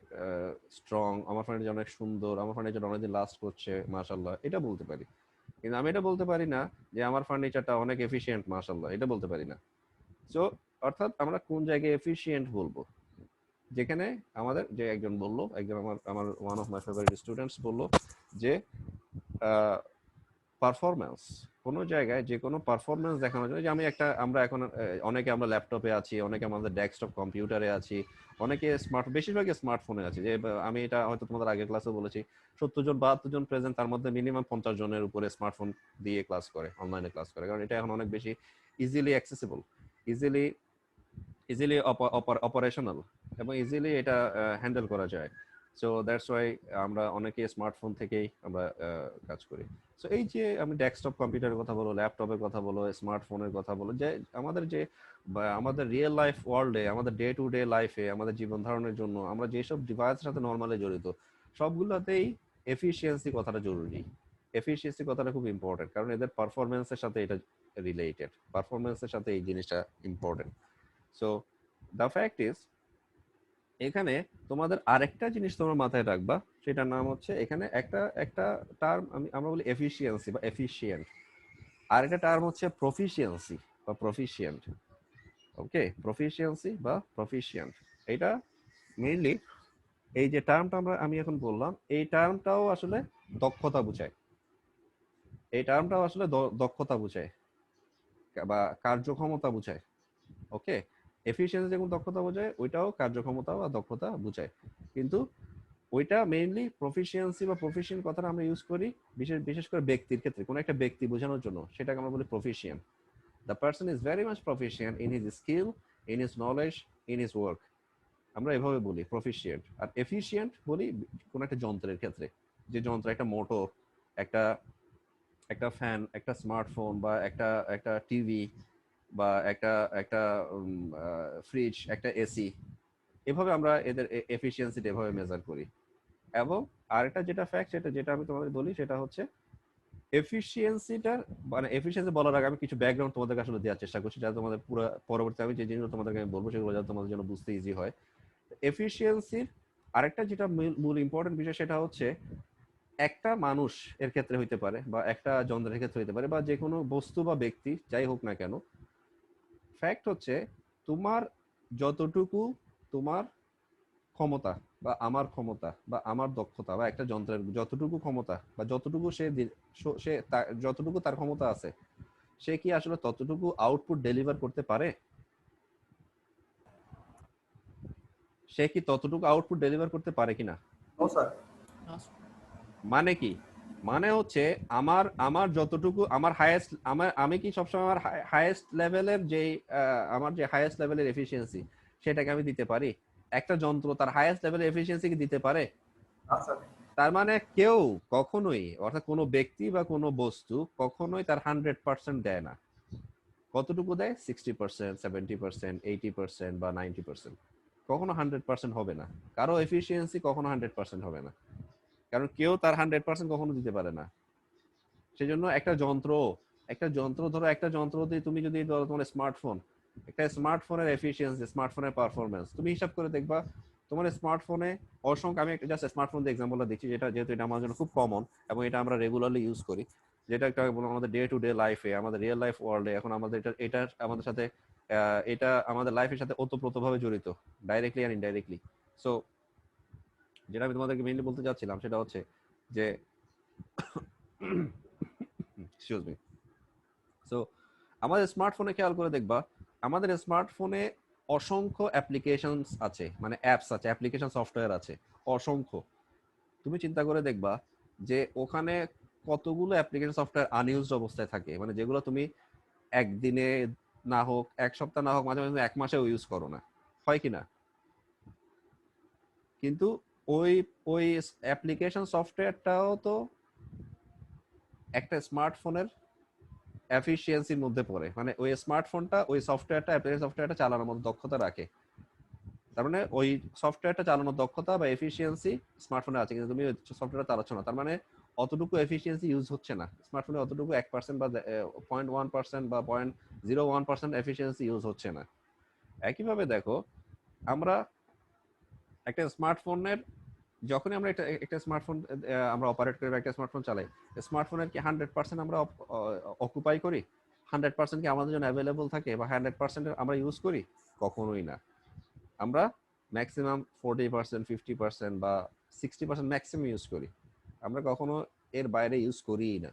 স্ট্রং, আমার ফার্নিচার অনেক সুন্দর, আমার ফার্নিচার অনেকদিন লাস্ট করছে মাশাআল্লাহ, এটা বলতে পারি। কিন্তু আমি এটা বলতে পারি না যে আমার ফার্নিচারটা অনেক এফিশিয়েন্ট মাশাআল্লাহ, এটা বলতে পারি না। সো অর্থাৎ আমরা কোন জায়গায় এফিশিয়েন্ট বলবো, যেখানে আমাদের যে একজন বললো, একজন আমার one of my favourite students বললো যে পারফরম্যান্স, কোনো জায়গায় যে কোনো পারফরম্যান্স দেখানোর জন্য, যে আমরা এখন অনেকে আমরা ল্যাপটপে আছি, অনেকে আমাদের ডেস্কটপ কম্পিউটারে আছি, অনেকে বেশিরভাগই স্মার্টফোনে আছে। যে আমি এটা হয়তো তোমাদের আগের ক্লাসে বলেছি, 70 জন 72 জন প্রেজেন্ট, তার মধ্যে মিনিমাম 50 জনের উপরে স্মার্টফোন দিয়ে ক্লাস করে, অনলাইনে ক্লাস করে, কারণ এটা এখন অনেক বেশি ইজিলি অ্যাক্সেসিবল, ইজিলি অপারেশনাল, এবং ইজিলি এটা হ্যান্ডেল করা যায়। সো দ্যাটস ওয়াই আমরা অনেকে স্মার্টফোন থেকেই আমরা কাজ করি। সো এই যে আমি ডেস্কটপ কম্পিউটারের কথা বলো, ল্যাপটপের কথা বলো, স্মার্টফোনের কথা বলো, যে আমাদের রিয়েল লাইফ ওয়ার্ল্ডে, আমাদের ডে টু ডে লাইফে, আমাদের জীবন ধারণের জন্য আমরা যেসব ডিভাইসের সাথে নর্মালি জড়িত, সবগুলোতেই এফিশিয়েন্সি কথাটা জরুরি। এফিশিয়েন্সি কথাটা খুব ইম্পর্টেন্ট, কারণ এদের পারফরমেন্সের সাথে এটা রিলেটেড, পারফরমেন্সের সাথে এই জিনিসটা important. So the fact is, এখানে তোমাদের আরেকটা জিনিস তোমরা মাথায় রাখবা, সেটার নাম হচ্ছে, এখানে একটা টার্ম আমরা বলি এফিশিয়েন্সি বা এফিশিয়েন্ট, আর একটা টার্ম হচ্ছে প্রফিশিয়েন্সি বা প্রফিশিয়েন্ট। ওকে, প্রফিশিয়েন্সি বা প্রফিশিয়েন্ট, এটা মেইনলি এই যে টার্মটা আমি এখন বললাম, এই টার্মটাও আসলে দক্ষতা বোঝায়, বা কার্যক্ষমতা বোঝায়। ওকে, এফিশিয়েন্সি যেমন দক্ষতা বোঝায়, ওইটাও কার্যক্ষমতা বা দক্ষতা বোঝায়, কিন্তু ওইটা মেইনলি প্রফিশিয়েন্সি বা প্রফিশিয়েন্ট কথাটা আমরা ইউজ করি বিশেষ করে ব্যক্তির ক্ষেত্রে, কোনো একটা ব্যক্তি বোঝানোর জন্য, সেটাকে আমরা বলি proficient. The person is very much proficient in his skill, in his knowledge, in his work, আমরা এভাবে বলি প্রফিশিয়েন্ট। আর এফিশিয়েন্ট বলি কোনো একটা যন্ত্রের ক্ষেত্রে, যে যন্ত্র, একটা মোটর, একটা ফ্যান, একটা স্মার্টফোন, বা একটা টিভি, বা একটা ফ্রিজ, একটা এসি, এভাবে আমরা এদের এফিশিয়েন্সিটা এভাবে মেজার করি। এবং আরেকটা যেটা ফ্যাক্ট, যেটা আমি তোমাদের বলি, সেটা হচ্ছে এফিশিয়েন্সিটা, মানে এফিশিয়েন্সি বলার আগে আমি কিছু ব্যাকগ্রাউন্ড তোমাদের আসলে দেওয়ার চেষ্টা করছি, যাতে তোমাদের পুরো পরবর্তী আমি যে জিনিসগুলো তোমাদেরকে আমি বলবো, সেগুলো যাতে তোমাদের জন্য বুঝতে ইজি হয়। এফিশিয়েন্সির আরেকটা যেটা মূল ইম্পর্টেন্ট বিষয়, সেটা হচ্ছে একটা মানুষ এর ক্ষেত্রে হইতে পারে, বা একটা যন্ত্রের ক্ষেত্রে হইতে পারে, বা যে কোনো বস্তু বা ব্যক্তি যাই হোক না কেন, ফ্যাক্ট হচ্ছে তোমার যতটুকু তোমার ক্ষমতা, বা আমার ক্ষমতা, বা আমার দক্ষতা, বা একটা যন্ত্রের যতটুকু ক্ষমতা, বা যতটুকু যতটুকু তার ক্ষমতা আছে, সে কি আসলে ততটুকু আউটপুট ডেলিভার করতে পারে? সে কি ততটুকু আউটপুট ডেলিভার করতে পারে কিনা? No sir. মানে কি? মানে হচ্ছে আমার আমার যতটুকু আমার হাইয়েস্ট আমি কি সবসময় আমার হাইয়েস্ট লেভেলের যে আমার যে হাইয়েস্ট লেভেলের এফিসিয়েন্সি সেটাকে আমি দিতে পারি? একটা যন্ত্র তার হাইয়েস্ট লেভেলের এফিসিয়েন্সি কি দিতে পারে? আচ্ছা। তার মানে কেউ কখনোই, অর্থাৎ কোনো ব্যক্তি বা কোনো বস্তু কখনোই তার 100% দেয় না। কতটুকু দেয়? 60%, 70%, 80% বা 90%। কখনো 100% হবে না। কারো এফিসিয়েন্সি কখনো 100% হবে না, কারণ কেউ তার 100% কখনো দিতে পারে না। সেজন্য একটা যন্ত্র ধরো, একটা যন্ত্র দিয়ে তুমি যদি ধরো তোমার স্মার্টফোন, একটা স্মার্টফোনের এফিসিয়েন্সি, স্মার্টফোনের পারফরমেন্স তুমি হিসাব করে দেখবা, তোমার স্মার্টফোনে অসংখ্য, আমি একটা জাস্ট স্মার্টফোন দিয়ে এক্সাম্পলটা দিচ্ছি, যেটা যেহেতু এটা আমার জন্য খুব কমন এবং এটা আমরা রেগুলারলি ইউজ করি, যেটা একটা আমাদের ডে টু ডে লাইফে, আমাদের রিয়েল লাইফ ওয়ার্ল্ডে এখন আমাদের এটা আমাদের সাথে এটা আমাদের লাইফের সাথে ওতপ্রোতভাবে জড়িত, ডাইরেক্টলি আর ইনডাইরেক্টলি। সো যেটা আমি তোমাদেরকে মেইনলি বলতে চাচ্ছিলাম সেটা হচ্ছে যে এক্সকিউজ মি। সো আমাদের স্মার্টফোনে খেয়াল করে দেখবা, আমাদের স্মার্টফোনে অসংখ্য অ্যাপ্লিকেশনস আছে, মানে অ্যাপস আছে, অ্যাপ্লিকেশন সফটওয়্যার আছে অসংখ্য। তুমি চিন্তা করে দেখবা যে ওখানে কতগুলো অ্যাপ্লিকেশন সফটওয়্যার আনইউজড অবস্থায় থাকে, মানে যেগুলো তুমি একদিনে না হোক, এক সপ্তাহ না হোক, মাঝে মাঝে এক মাসেও ইউজ করো না, হয় কি না? কিন্তু ওই ওই অ্যাপ্লিকেশন সফটওয়্যারটাও তো একটা স্মার্টফোনের এফিসিয়েন্সির মধ্যে পড়ে, মানে ওই স্মার্টফোনটা ওই সফটওয়্যারটা, অ্যাপ্লিকেশন সফটওয়্যারটা চালানোর মতো দক্ষতা রাখে। তার মানে ওই সফটওয়্যারটা চালানোর দক্ষতা বা এফিসিয়েন্সি স্মার্টফোনে আছে, কিন্তু তুমি ওই সফটওয়্যারটা চালাচ্ছ না, তার মানে অতটুকু এফিসিয়েন্সি ইউজ হচ্ছে না স্মার্টফোনে, অতটুকু 1% বা 0.1% বা 0.01% এফিসিয়েন্সি ইউজ হচ্ছে না। একইভাবে দেখো, আমরা একটা স্মার্টফোনের, যখনই আমরা একটা স্মার্টফোন আমরা অপারেট করি বা একটা স্মার্টফোন চালাই, স্মার্টফোনের কি 100% আমরা অকুপাই করি? 100% কি আমাদের জন্য অ্যাভেলেবল থাকে বা 100% আমরা ইউজ করি? কখনোই না। আমরা ম্যাক্সিমাম 40%, 50% বা 60% ম্যাক্সিমাম ইউজ করি। আমরা কখনো এর বাইরে ইউজ করিই না।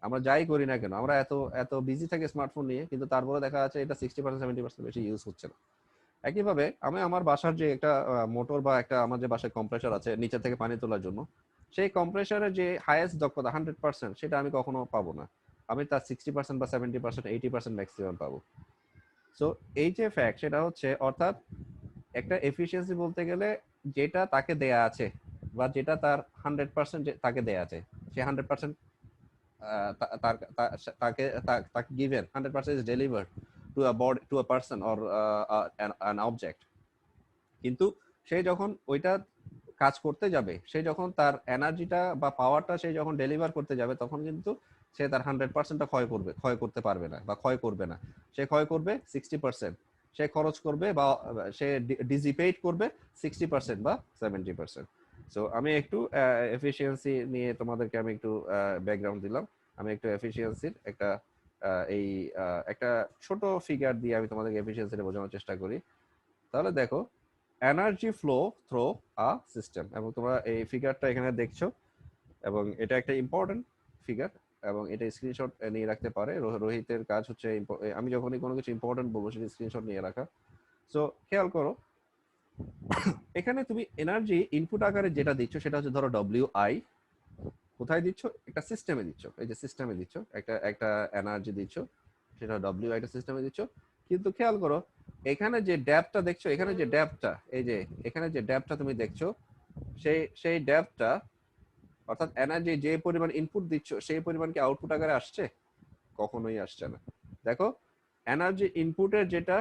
আমরা যাই করি না কেন, আমরা এত এত বিজি থাকি স্মার্টফোন নিয়ে, কিন্তু তারপরে দেখা যাচ্ছে এটা 60%, 70% বেশি ইউজ হচ্ছে না। একইভাবে আমি আমার বাসার যে একটা মোটর বা একটা আমার যে বাসায় কম্প্রেসার আছে নিচে থেকে পানি তোলার জন্য, সেই কম্প্রেসারের যে হাইয়েস্ট দক্ষতা 100% সেটা আমি কখনো পাবো না, আমি তার 60% বা 70%, 80% ম্যাক্সিমাম পাবো। সো এই যে ফ্যাক্ট, সেটা হচ্ছে, অর্থাৎ একটা এফিসিয়েন্সি বলতে গেলে যেটা তাকে দেয়া আছে বা যেটা তার 100% তাকে দেয়া আছে, সে 100% তাকে তাকে given 100% is delivered to a body, to a person or an object. কিন্তু সে যখন ওইটা কাজ করতে যাবে, সে যখন তার এনার্জিটা বা পাওয়ারটা সে যখন ডেলিভার করতে যাবে, তখন কিন্তু সে তার 100%টা ক্ষয় করতে পারবে না বা ক্ষয় করবে না। সে ক্ষয় করবে 60%, সে খরচ করবে বা সে ডিসিপেট করবে 60% বা 70%। সো আমি একটু এফিসিয়েন্সি নিয়ে তোমাদেরকে আমি একটু ব্যাকগ্রাউন্ড দিলাম। আমি একটু এফিসিয়েন্সির একটা এই একটা ছোট ফিগার দিয়ে আমি তোমাদেরকে এফিসিয়েন্সিটা বোঝানোর চেষ্টা করি। তাহলে দেখো, energy flow through a system, এবং তোমরা এই ফিগারটা এখানে দেখছো, এবং এটা একটা ইম্পর্টেন্ট ফিগার, এবং এটা স্ক্রিনশট নিয়ে রাখতে পারে। রোহিতের কাজ হচ্ছে আমি যখনই কোনো কিছু ইম্পর্টেন্ট বলবো সেটা স্ক্রিনশট নিয়ে রাখা। সো খেয়াল করো, এখানে তুমি এনার্জি ইনপুট আকারে যেটা দিচ্ছ সেটা হচ্ছে ধরো WI, কোথায় দিচ্ছ? একটা সিস্টেমে দিচ্ছ, এই যে সিস্টেমে দিচ্ছ একটা এনার্জি দিচ্ছ, সেটা WI একটা সিস্টেমে দিচ্ছ। কিন্তু খেয়াল করো, এখানে যে ডেপথটা দেখছো, এখানে যে ডেপথটা, এই যে এখানে যে ডেপথটা তুমি দেখছো, সেই ডেপথটা, অর্থাৎ এনার্জি যে পরিমাণ ইনপুট দিচ্ছ সেই পরিমাণ কি আউটপুট আকারে আসছে? কখনোই আসছে না। দেখো, এনার্জি ইনপুটের যেটা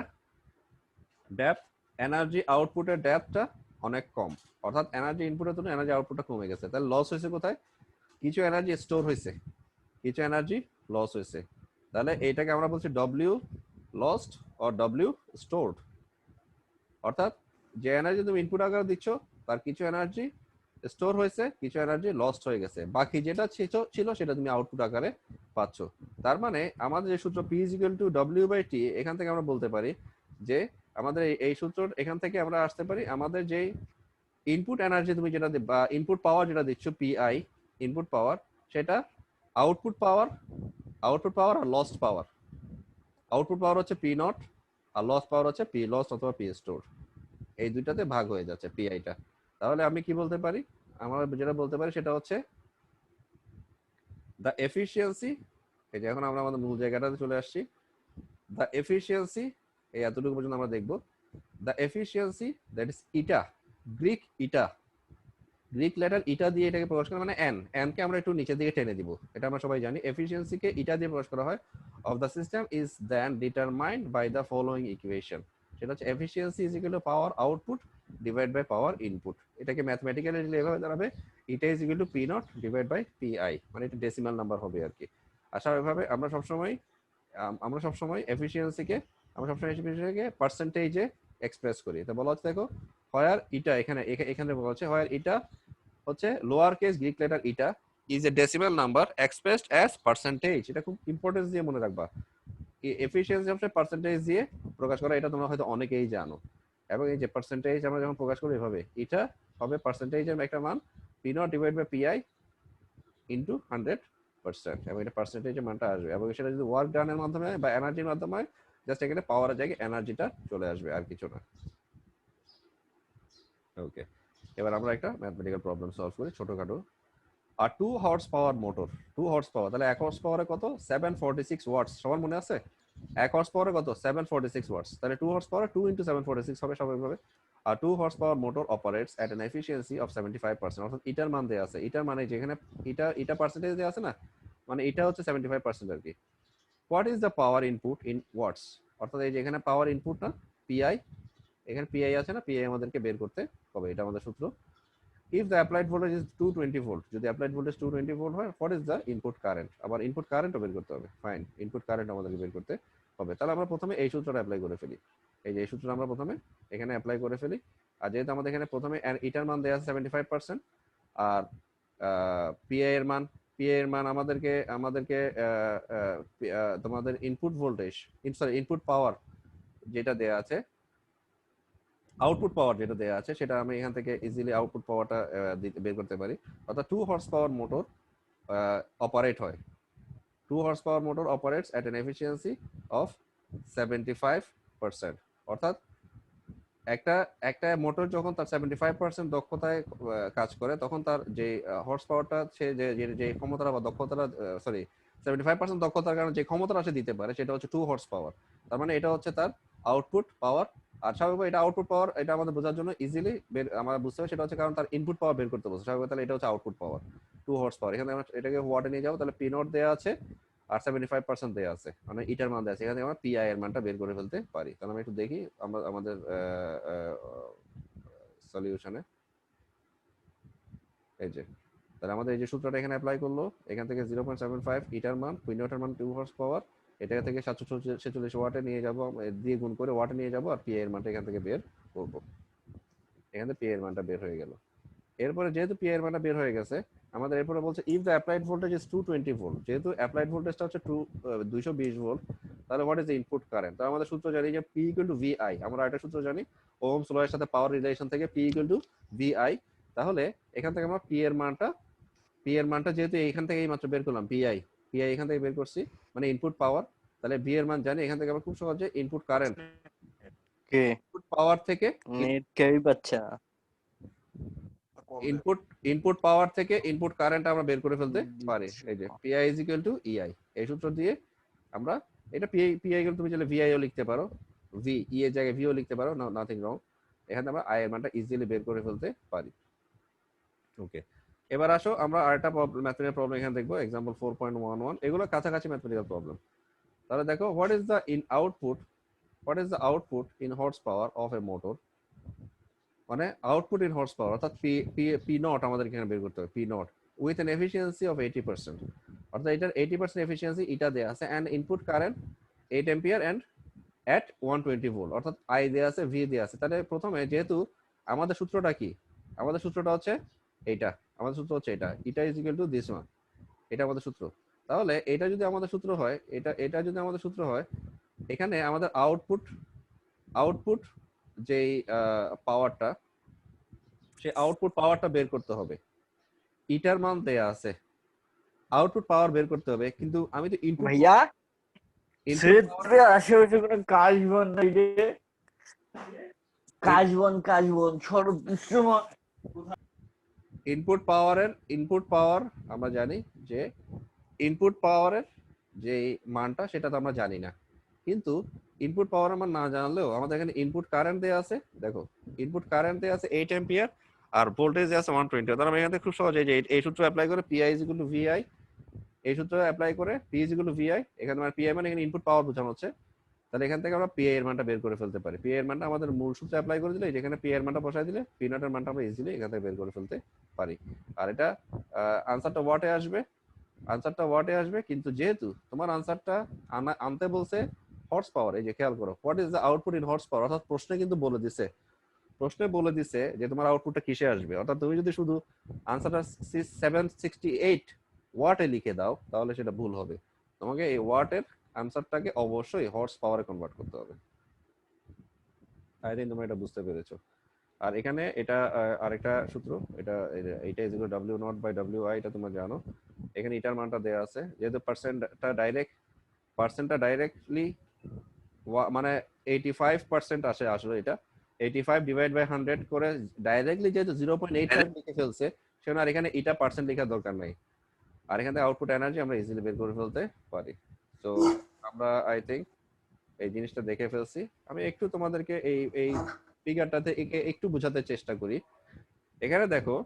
ডেপথ, এনার্জি আউটপুটের ডেপথটা অনেক কম, অর্থাৎ এনার্জি ইনপুটের তুলনায় এনার্জি আউটপুটটা কমে গেছে। তাহলে লস হয়েছে কোথায়? কিছু এনার্জি স্টোর হয়েছে, কিছু এনার্জি লস হয়েছে। তাহলে এইটাকে আমরা বলছি W lost or W stored, অর্থাৎ যে এনার্জি তুমি ইনপুট আকারে দিচ্ছ তার কিছু এনার্জি স্টোর হয়েছে, কিছু এনার্জি লস্ট হয়ে গেছে, বাকি যেটা ছিল সেটা তুমি আউটপুট আকারে পাচ্ছ। তার মানে আমাদের যে সূত্র P = W/T, এখান থেকে আমরা বলতে পারি যে আমাদের এই সূত্র, এখান থেকে আমরা আসতে পারি আমাদের যে ইনপুট এনার্জি তুমি যেটা বা ইনপুট পাওয়ার যেটা দিচ্ছ PI, ইনপুট পাওয়ার, সেটা আউটপুট পাওয়ার আর লস্ট পাওয়ার। আউটপুট পাওয়ার হচ্ছে P0 আর লস পাওয়ার হচ্ছে P lost অথবা P stored। এই দুইটাতে ভাগ হয়ে যাচ্ছে পিআইটা। তাহলে আমি কি বলতে পারি, আমরা যেটা বলতে পারি সেটা হচ্ছে দ্য এফিসিয়েন্সি, এই যে এখন আমরা আমাদের মূল জায়গাটাতে চলে আসছি, দ্য এফিসিয়েন্সি, এই এতটুকু পর্যন্ত আমরা দেখব। The efficiency that is eta, Greek eta, Greek letter eta দিয়ে এটাকে প্রকাশ করা, মানে এন, এন কে আমরা একটু নিচের দিকে টেনে দিব, এটা আমরা সবাই জানি। এফিসিয়েন্সি কে ইটা দিয়ে প্রকাশ করা হয় of the system is then determined by the following equation. সেটা হচ্ছে efficiency is equal to power output divide by power input. এটাকে ম্যাথমেটিক্যালি এভাবে দাঁড়াবে eta is equal to P naught divide by P I, মানে এটা decimal number হবে আর কি। আর স্বাভাবিকভাবে আমরা সবসময় এফিসিয়েন্সিকে পার্সেন্টেজে এক্সপ্রেস করি। তো বলা হচ্ছে দেখো হোয়ার ইটা, এখানে বলা হচ্ছে হোয়ার ইটা হচ্ছে lower case Greek letter eta is a decimal number expressed as percentage. এটা খুব ইম্পর্টেন্স দিয়ে মনে রাখবা, এফিসিয়েন্সি হচ্ছে পার্সেন্টেজ দিয়ে প্রকাশ করা, এটা তোমরা হয়তো অনেকেই জানো। এবং এই যে পার্সেন্টেজ আমরা যখন প্রকাশ করি এভাবে, এটা হবে পার্সেন্টেজের একটা মান P naught divide by P I into 100%, এবং এটা পার্সেন্টেজের মানটা আসবে। এবং সেটা যদি ওয়ার্ক ডানের মাধ্যমে বা এনার্জির মাধ্যমে, জাস্ট এখানে পাওয়ারের জায়গায় এনার্জিটা চলে আসবে, আর কিছু না। ওকে, এবার আমরা একটা ম্যাথমেটিক্যাল প্রবলেম সলভ করি ছোটখাটো। আর 2 horse power motor, 2 horse power, তাহলে 1 হর্স পাওয়ারে কত? 746 ওয়াটস। সবার মনে আছে 1 হর্স পাওয়ারে কত? 746 ওয়াটস। তাহলে 2 হর্স পাওয়ার 2 × 746 হবে স্বাভাবিকভাবে। আর 2 horse power motor operates at an efficiency of 75%, অর্থাৎ ইটার মান দেয়া আছে, ইটার মানে যেখানে ইটা পার্সেন্টেজ দেয়া আছে না, মানে এটা হচ্ছে 75% আর কি। What is the power input in watts, অর্থাৎ এই যে এখানে পাওয়ার ইনপুট না পিআই, এখানে পিআই আছে না, পিআই আমাদেরকে বের করতে হবে, এটা আমাদের সূত্র। If the applied voltage is 220 volt, যদি applied voltage 220 volt হয়, what is the input current? আবার ইনপুট কারেন্ট বের করতে হবে। ফাইন, ইনপুট কারেন্ট আমাদেরকে বের করতে হবে। তাহলে আমরা প্রথমে এই সূত্রটা অ্যাপ্লাই করে ফেলি। এই যে এই সূত্রটা আমরা প্রথমে এখানে অ্যাপ্লাই করে ফেলি। আর যেহেতু আমাদের এখানে প্রথমে ইটার মান দেয়া আছে 75%, আর পিআই এর মান আমাদেরকে তোমাদের ইনপুট ভোল্টেজ, ইনপুট পাওয়ার যেটা দেয়া আছে, আউটপুট পাওয়ার যেটা দেয়া আছে, সেটা আমি এখান থেকে ইজিলি আউটপুট পাওয়ারটা বের করতে পারি। অর্থাৎ 2 হর্স পাওয়ার মোটর অপারেট হয়, 2 horse power motor operates at an efficiency of 75%। অর্থাৎ একটা মোটর যখন তার 75% দক্ষতায় কাজ করে, তখন তার যে হর্স পাওয়ারটা, সে যে ক্ষমতাটা বা দক্ষতাটা, 75% দক্ষতার কারণে যে ক্ষমতাটা সে দিতে পারে, সেটা হচ্ছে 2 হর্স পাওয়ার। তার মানে এটা হচ্ছে তার আউটপুট পাওয়ার। আর স্বাভাবিক এটা আউটপুট পাওয়ার, এটা আমাদের বোঝার জন্য ইজিলি আমরা বুঝতে হবে, সেটা হচ্ছে কারণ তার ইনপুট পাওয়ার বের করতে বলছে স্বাভাবিক, তাহলে এটা হচ্ছে আউটপুট পাওয়ার 2 হর্স পাওয়ার। এখানে আমরা এটাকে ওয়াটে নিয়ে যাবো, তাহলে পি নট দেয়া আছে আর 75% দেয়া আছে, মানে ইটার মান দেয়া আছে, এখানে আমরা পিআই এর মানটা বের করে ফেলতে পারি। তাহলে আমরা একটু দেখি আমরা আমাদের সলিউশনে, এই যে তাহলে আমাদের এই যে সূত্রটা এখানে অ্যাপ্লাই করলো, এখান থেকে 0.75 ইটার মান, পি নট এর মান 2 হর্স পাওয়ার, এটা থেকে 746 ওয়াটে নিয়ে যাব, দিয়ে গুণ করে ওয়াটে নিয়ে যাব, আর পিআই এর মানটা এখান থেকে বের করব। এখান থেকে পিআই এর মানটা বের হয়ে গেল। এরপরে যেহেতু পিআই এর মানটা বের হয়ে গেছে, আমাদের এরপরে বলছে if the applied voltage is 220 volt, যেহেতু অ্যাপ্লাইড ভোল্টেজটা হচ্ছে 220 ভোল্ট, তাহলে what is the input current? তাহলে আমাদের সূত্র জানি যে পি ইকুয়াল টু ভিআই, আমরা একটা সূত্র জানি ওহমস ল এর সাথে পাওয়ার রিলেশন থেকে, পি ইকুয়াল টু ভিআই। তাহলে এখান থেকে আমরা পি এর মানটা যেহেতু এখান থেকে মাত্র বের করলাম, পিআই এখান থেকে বের করছি, মানে ইনপুট পাওয়ার, তাহলে ভি এর মান জানি, এখান থেকে আমরা খুব সহজে ইনপুট কারেন্ট, ইনপুট পাওয়ার থেকে নেট কেউই পাচ্ছে না। ইনপুট পাওয়ার থেকে ইনপুট কারেন্ট আমরা বের করে ফেলতে পারি। এই যে পিআই ইজ ইকুয়াল টু ইআই, এই সূত্র দিয়ে আমরা এটা পিআই তুমি চাইলে ভিআই ও লিখতে পারো, ভি ই এর জায়গায় ভিও লিখতে পারো, নাথিং রং। এখানে আমরা আই এর মানটা ইজিলি বের করে ফেলতে পারি। ওকে, এবার আসো আমরা আরেকটা ম্যাথমেটিক্যাল প্রবলেম এখানে দেখবো, এক্সাম্পল 4.11। এগুলো কাছাকাছি ম্যাথমেটিক্যাল প্রবলেম। তাহলে দেখো what is the output in horse power of a motor, মানে আউটপুট ইন হর্স পাওয়ার, অর্থাৎ পি নট আমাদের এখানে বের করতে হবে, P naught with an efficiency of 80%, অর্থাৎ এটার 80% এফিসিয়েন্সি এটা দেয়া আছে, and input current 8 ampere and at 120 volt, অর্থাৎ আই দেয়া আছে, ভি দেয়া আছে। তাহলে প্রথমে যেহেতু আমাদের সূত্রটা কি, আমাদের সূত্রটা হচ্ছে এইটা, আমাদের সূত্র হচ্ছে এটা is equal to this one, এটা আমাদের সূত্র। তাহলে এটা যদি আমাদের সূত্র হয়, এটা যদি আমাদের সূত্র হয়, এখানে আমাদের আউটপুট যেই পাওয়ারটা, সেই আউটপুট পাওয়ারটা বের করতে হবে। ইটার মান দেয়া আছে, আউটপুট পাওয়ার বের করতে হবে, কিন্তু আমি তো ইনপুট ভাইয়া ক্ষেত্রে আশেপাশে কোনো কাজ বন্ধ রে। কাশবন সর্বসময় ইনপুট পাওয়ার আমরা জানি যে ইনপুট পাওয়ারের যে মানটা সেটা তো আমরা জানি না, কিন্তু ইনপুট পাওয়ার আমরা না জানলেও আমাদের এখানে ইনপুট কারেন্ট দেওয়া আছে। দেখো ইনপুট কারেন্ট দেওয়া আছে 8 অ্যাম্পিয়ার আর ভোল্টেজ দেওয়া আছে 120। তাহলে আমরা এখান থেকে খুব সহজে যে এই সূত্র অ্যাপ্লাই করে PI = VI, এই সূত্র অ্যাপ্লাই করে P = VI, এখানে মানে PI মানে এখানে ইনপুট পাওয়ার বোঝানো হচ্ছে। তাহলে এখান থেকে আমরা PI এর মানটা বের করে ফেলতে পারি। PI এর মানটা আমাদের মূল সূত্রে অ্যাপ্লাই করে দিলে যেখানে PI এর মানটা বসাই দিলে P নট এর মানটা আমরা ইজিলি এখান থেকে বের করে ফেলতে পারি। আর এটা আনসারটা ওয়াটে আসবে, কিন্তু যেহেতু তোমার আনসারটা আনতে বলছে হর্স পাওয়ার, এই যে খেয়াল করো, what is the output in horse power, অর্থাৎ প্রশ্নে কিন্তু বলে দিছে যে তোমার আউটপুটটা কিসে আসবে। অর্থাৎ তুমি যদি শুধু আনসারটা 768 ওয়াটে লিখে দাও তাহলে সেটা ভুল হবে। তোমাকে এই ওয়াটের আনসারটাকে অবশ্যই হর্স পাওয়ারে কনভার্ট করতে হবে। আই থিংক তোমরা এটা বুঝতে পেরেছো। আর এখানে এটা আরেকটা সূত্র, এটা W0/WI, এটা তোমরা জানো। এখানে এটার মানটা দেয়া আছে, যেহেতু পার্সেন্টটা ডাইরেক্টলি মানে 85% আসে, আসলে এটা 85 ডিভাইড বাই 100 করে ডাইরেক্টলি যেহেতু 0.85 লিখে ফেলছে, সেজন্য আর এখানে এটা পার্সেন্ট লেখার দরকার নাই। আর এখান থেকে আউটপুট এনার্জি আমরা ইজিলি বের করে ফেলতে পারি। তো আমরা আই থিংক এই জিনিসটা দেখে ফেলছি। আমি একটু তোমাদেরকে এই ফিগারটাতে একটু বোঝাতে চেষ্টা করি। এখানে দেখো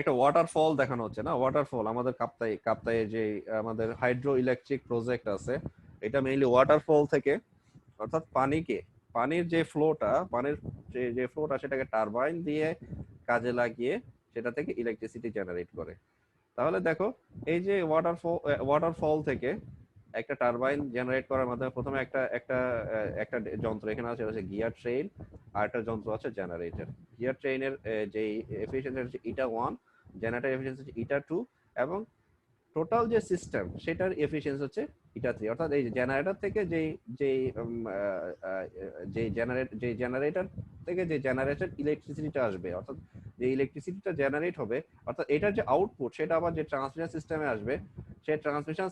একটা ওয়াটারফল দেখানো হচ্ছে না, ওয়াটারফল আমাদের কাপ্তায়ে যে আমাদের হাইড্রো ইলেকট্রিক প্রজেক্ট আছে, এটা মেইনলি ওয়াটারফল থেকে, অর্থাৎ পানির যে ফ্লোটা সেটাকে টারবাইন দিয়ে কাজে লাগিয়ে সেটা থেকে ইলেকট্রিসিটি জেনারেট করে। তাহলে দেখো এই যে ওয়াটারফল থেকে একটা টারবাইন জেনারেট করার মাধ্যমে প্রথমে একটা যন্ত্র এখানে আছে, সেটা হচ্ছে গিয়ার ট্রেন, আর একটা যন্ত্র আছে জেনারেটর। গিয়ার ট্রেনের যে এফিসিয়েন্সি হচ্ছে eta1, জেনারেটর এফিসিয়েন্সি হচ্ছে eta2, এবং টোটাল যে সিস্টেম সেটার এফিসিয়েন্সি হচ্ছে eta3। অর্থাৎ এই জেনারেটর থেকে যে জেনারেটর থেকে যে জেনারেটেড ইলেকট্রিসিটিটা আসবে, অর্থাৎ যে ইলেকট্রিসিটিটা জেনারেট হবে, অর্থাৎ এটার যে আউটপুট সেটা আবার যে ট্রান্সমিশন সিস্টেমে আসবে, সেই ট্রান্সমিশন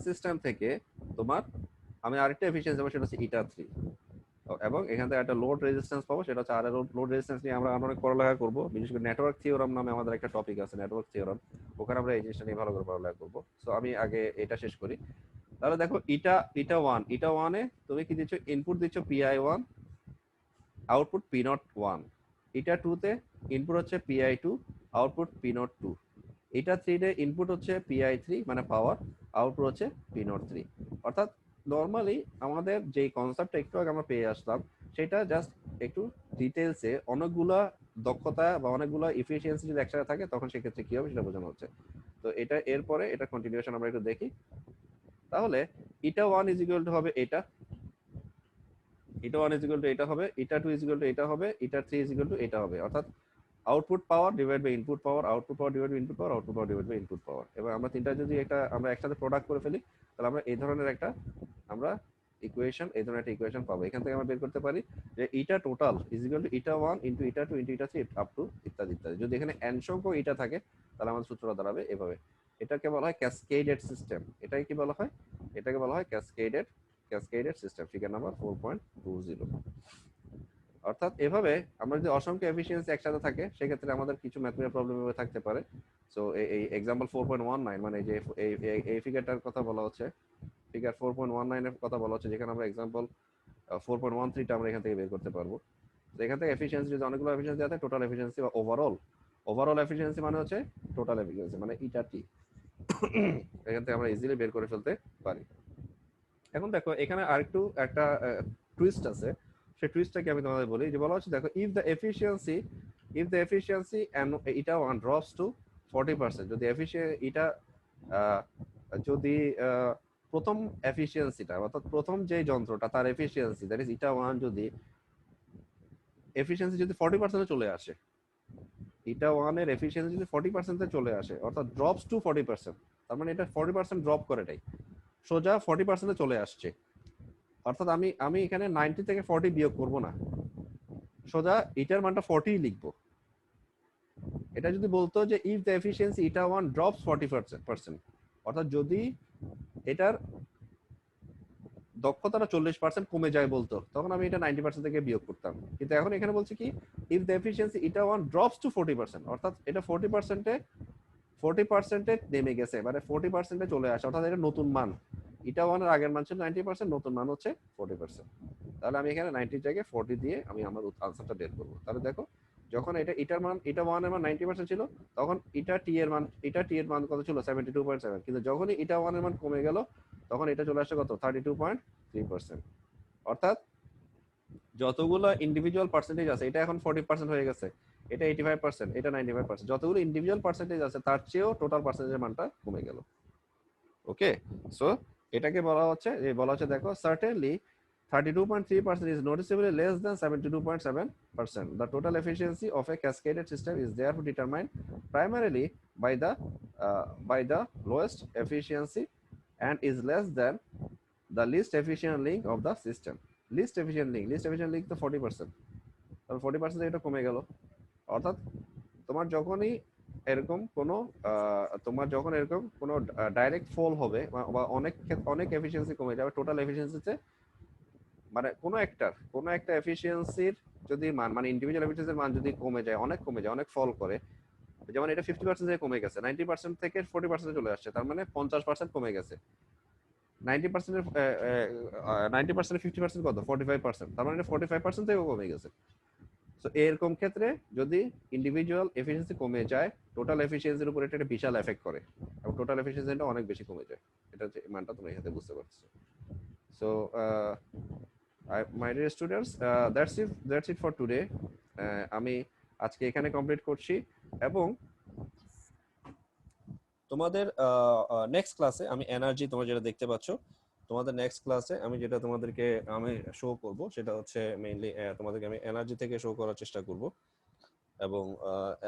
সিস্টেম থেকে তোমার আমি আরেকটা এফিসিয়েন্সি পাবো, সেটা হচ্ছে eta3, এবং এখান থেকে একটা লোড রেজিস্ট্যান্স পাবো, সেটা হচ্ছে আর লোড রেজিস্ট্যান্স নিয়ে আমরা অনেক পড়ালেখা করবো, বিশেষ করে নেটওয়ার্ক থিওরাম নামে আমাদের একটা টপিক আছে, নেটওয়ার্ক থিওরাম, ওখানে আমরা এই জিনিসটা নিয়ে ভালো করে পড়ালেখা করবো। সো আমি আগে এটা শেষ করি। তাহলে দেখো eta1 এ তুমি কি দিচ্ছ, ইনপুট দিচ্ছ PI1, আউটপুট P01। eta2 তে ইনপুট হচ্ছে PI2, আউটপুট P02। eta3 তে ইনপুট হচ্ছে PI3 মানে পাওয়ার, আউটপুট হচ্ছে P03। অর্থাৎ নরমালি আমাদের যে কনসেপ্টটা একটু আগে আমরা পেয়ে আসলাম, সেটা জাস্ট একটু ডিটেইলসে অনেকগুলা দক্ষতা বা অনেকগুলা এফিসিয়েন্সি যদি একসাথে থাকে তখন সেক্ষেত্রে কি হবে সেটা বোঝানো হচ্ছে। তো এটা এরপরে এটা কন্টিনিউশন আমরা একটু দেখি। তাহলে eta1 হবে এটা, eta1 এটা হবে, eta2 এটা হবে, eta3 এটা হবে। অর্থাৎ output power divide by input power, output power divide by input power, output power divide by input power. এবং আমরা তিনটা যদি আমরা একসাথে প্রোডাক্ট করে ফেলি, তাহলে আমরা এই ধরনের একটা ইকুয়েশন পাবো। এখান থেকে আমরা বের করতে পারি যে এটা total eta1 eta2 eta3 up to ইত্যাদি ইত্যাদি। যদি এখানে n সংখ্যক এটা থাকে তাহলে আমাদের সূত্রটা দাঁড়াবে এভাবে। এটাকে বলা হয় ক্যাসকেডেড সিস্টেম। এটাকে বলা হয় ক্যাসকেডেড সিস্টেম, ফিগার নাম্বার 4.20। অর্থাৎ এভাবে আমরা যদি অসংখ্য এফিসিয়েন্সি একসাথে থাকে সেক্ষেত্রে আমাদের কিছু ম্যাথমেটিক্যাল প্রবলেম থাকতে পারে। সো এই एग्जांपल 4.19 মানে যে এই ফিগারটার কথা বলা হচ্ছে, ফিগার 4.19 এর কথা বলা হচ্ছে, যেখানে আমরা एग्जांपल 4.13 টা আমরা এখান থেকে বের করতে পারবো। তো এখান থেকে এফিসিয়েন্সি যদি অনেকগুলো এফিসিয়েন্সি আছে, টোটাল এফিসিয়েন্সি বা ওভারঅল এফিসিয়েন্সি মানে হচ্ছে টোটাল এফিসিয়েন্সি মানে eta_t। এখান থেকে আমরা ইজিলি বের করে ফেলতে পারি। এখন দেখো এখানে আরেকটু একটা টুইস্ট আছে, সেই টুইস্টটাকে আমি তোমাদের বলি। যে বলা হচ্ছে দেখো, if the efficiency and eta1 drops to 40%, যদি যদি প্রথম এফিসিয়েন্সিটা, অর্থাৎ প্রথম যে যন্ত্রটা তার এফিসিয়েন্সি দ্যাট ইজ eta1 যদি 40% চলে আসে, eta1 এর এফিসিয়েন্সি যদি 40% চলে আসে, অর্থাৎ ড্রপস টু 40%, তার মানে এটা 40% ড্রপ করে এটাই সোজা 40% চলে আসছে। অর্থাৎ আমি এখানে 90 থেকে 40 বিয়োগ করব না, সোজা এটার মানটা 40 লিখবো। এটা যদি বলতো যে if the efficiency eta1 drops 40%, অর্থাৎ যদি এটার দক্ষতাটা 40% কমে যায় বলতো, তখন আমি এটা 90% থেকে বিয়োগ করতাম। কিন্তু এখন এখানে বলছে কি if the efficiency eta 1 drops to 40%, অর্থাৎ এটা 40% নেমে গেছে, মানে 40% চলে আসে, অর্থাৎ এটা নতুন মান। ইটা 1 এর আগের মান ছিল 90%, নতুন মান হচ্ছে 40%। তাহলে আমি এখানে 90 জায়গায় 40 দিয়ে আমি আমার আনসারটা বের করব। তাহলে দেখো যখন ইটা 1 এর মান 90% ছিল, তখন ইটা টি এর মান কত ছিল 72.7, কিন্তু যখনই ইটা 1 এর মান কমে গেল তখন এটা চলে আসছে কত 32.3%। অর্থাৎ যতগুলো ইন্ডিভিজুয়াল পার্সেন্টেজ আছে, এটা এখন 40% হয়ে গেছে, এটা 85%, এটা 95%, যতগুলো ইন্ডিভিজুয়াল পার্সেন্টেজ আছে তার চেয়েও টোটাল পার্সেন্টেজের মানটা কমে গেল। ওকে, সো এটাকে বলা হচ্ছে দেখো certainly 32.3% is noticeably less than 72.7%. The total efficiency of a cascaded system is therefore determined primarily by the lowest efficiency and is less than the least efficient link of the system. Least efficient link তো 40%, তাহলে 40% এটা কমে গেল। অর্থাৎ তোমার যখনই এরকম কোনো ডাইরেক্ট ফল হবে বা অনেক এফিসিয়েন্সি কমে যাবে, টোটাল এফিসিয়েন্সিতে মানে কোনো একটা এফিসিয়েন্সির যদি মান, মানে ইন্ডিভিজুয়াল এফিসিয়েন্সির মান যদি কমে যায়, অনেক ফল করে, যেমন এটা 50% থেকে কমে গেছে, 90% থেকে 40% চলে আসছে, তার মানে 50% কমে গেছে। 90% 50% কত 45%, তার মানে 45% থেকেও কমে গেছে। তো এরকম ক্ষেত্রে যদি ইন্ডিভিজুয়াল এফিসিয়েন্সি কমে যায়, টোটাল এফিসিয়েন্সির উপর এটা বিশাল এফেক্ট করে এবং টোটাল এফিসিয়েন্সিটা অনেক বেশি কমে যায়। এটা মানটা তোমরা এখানে বুঝতে পারছো। So my dear students, that's it for today. আমি আজকে এখানে কমপ্লিট করছি এবং তোমাদের নেক্সট ক্লাসে আমি এনার্জি, তোমরা যেটা দেখতে পাচ্ছ, তোমাদের নেক্সট ক্লাসে আমি যেটা তোমাদেরকে শো করব সেটা হচ্ছে মেইনলি তোমাদেরকে আমি এনার্জি থেকে শো করার চেষ্টা করব এবং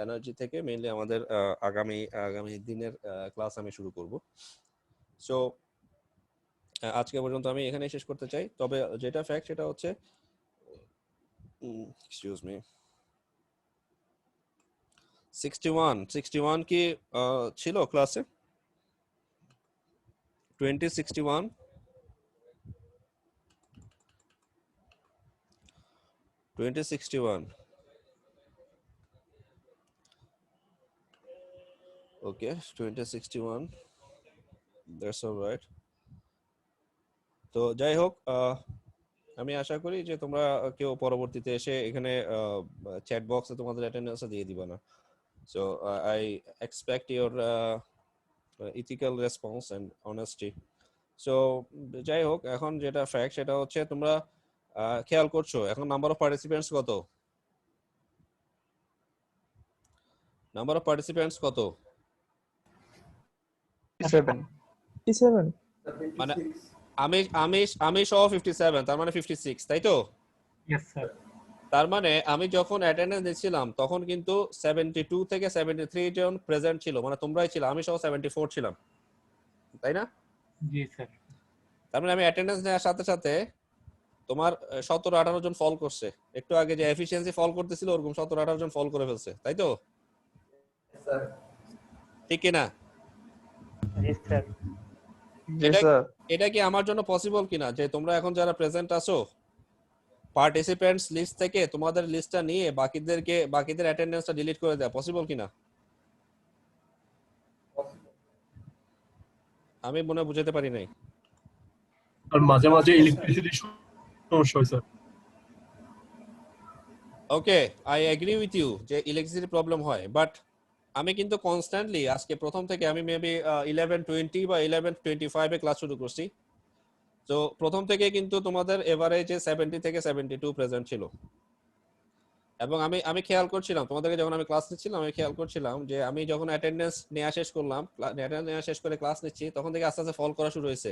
এনার্জি থেকে মেইনলি আমাদের আগামী দিনের ক্লাস আমি শুরু করব। সো আজকে পর্যন্ত আমি এখানেই শেষ করতে চাই। তবে যেটা ফ্যাক্ট সেটা হচ্ছে এক্সকিউজ মি 61 কি ছিল ক্লাসে? 2061 ওকে 2061, দ্যাটস অলরাইট। তো যাই হোক, আমি আশা করি যে তোমরা কেউ পরবর্তীতে এসে এখানে চ্যাট বক্সে তোমাদের অ্যাটেন্ডেন্সটা দিয়ে দিবা না। So I expect your ethical response and honesty. So যাই হোক, এখন যেটা ফ্যাক্ট সেটা হচ্ছে তোমরা খেয়াল করছো এখন নাম্বার অফ পার্টিসিপেন্টস কত? কত? 57 মানে আমি সহ 57, তার মানে 56, তাই তো? Yes sir. তার মানে আমি যখন অ্যাটেন্ডেন্স দিচ্ছিলাম তখন কিন্তু 72 থেকে 73 জন প্রেজেন্ট ছিল, মানে তোমরাই ছিল, আমি সহ 74 ছিলাম, তাই না? जी सर। তার মানে আমি অ্যাটেন্ডেন্স নেওয়ার সাথে সাথে তোমার 17-18 জন ফল করছে। একটু আগে যে এফিসিয়েন্সি ফল করতেছিল ওরকম 17-18 জন ফল করে ফেলছে, তাই তো? স্যার ঠিক কি না? जी सर। এটা কি আমার জন্য পসিবল কিনা যে তোমরা এখন যারা প্রেজেন্ট আছো পার্টিসিপেন্টস লিস্ট থেকে তোমাদের লিস্টটা নিয়ে বাকিদের অ্যাটেন্ডেন্সটা ডিলিট করে দেয়া পসিবল কিনা? আমি মনে বুঝাতে পারি নাই। আর মাঝে মাঝে ইলেকট্রিসিটি সমস্যা হয় sir. Okay, I agree with you যে ইলেকট্রিসিটি প্রবলেম হয়, বাট আমি কিন্তু কনস্ট্যান্টলি আজকে প্রথম থেকে আমি মেবি 11:20 বা 11:25 এ ক্লাস শুরু করছি। তো প্রথম থেকে কিন্তু তোমাদের এভারেজে 70 থেকে 72 প্রেজেন্ট ছিল এবং আমি খেয়াল করছিলাম তোমাদেরকে যখন আমি ক্লাস নিচ্ছিলাম, আমি খেয়াল করছিলাম যে আমি যখন অ্যাটেন্ডেন্স নেওয়া শেষ করে ক্লাস নিচ্ছি তখন থেকে আস্তে আস্তে ফল করা শুরু হয়েছে।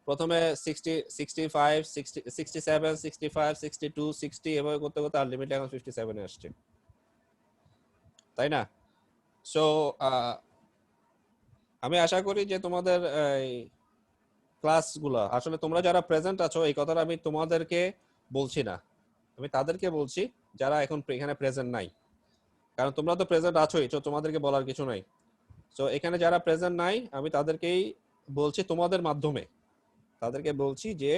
প্রথমে 60, 65, 67, 65, 62, 60 এভাবে করতে করতে আলটিমেটলি এখন 57 এ আসছে, তাই না? সো আমি আশা করি যে তোমাদের এই ক্লাসগুলো আসলে তোমরা যারা প্রেজেন্ট আছো, এই কথাটা আমি তোমাদেরকে বলছি না, আমি তাদেরকে বলছি যারা এখন এখানে প্রেজেন্ট নাই, কারণ তোমরা তো প্রেজেন্ট আছোই, তো তোমাদেরকে বলার কিছু নাই। সো এখানে যারা প্রেজেন্ট নাই আমি তাদেরকেই বলছি তোমাদের মাধ্যমে, তাদেরকে বলছি যে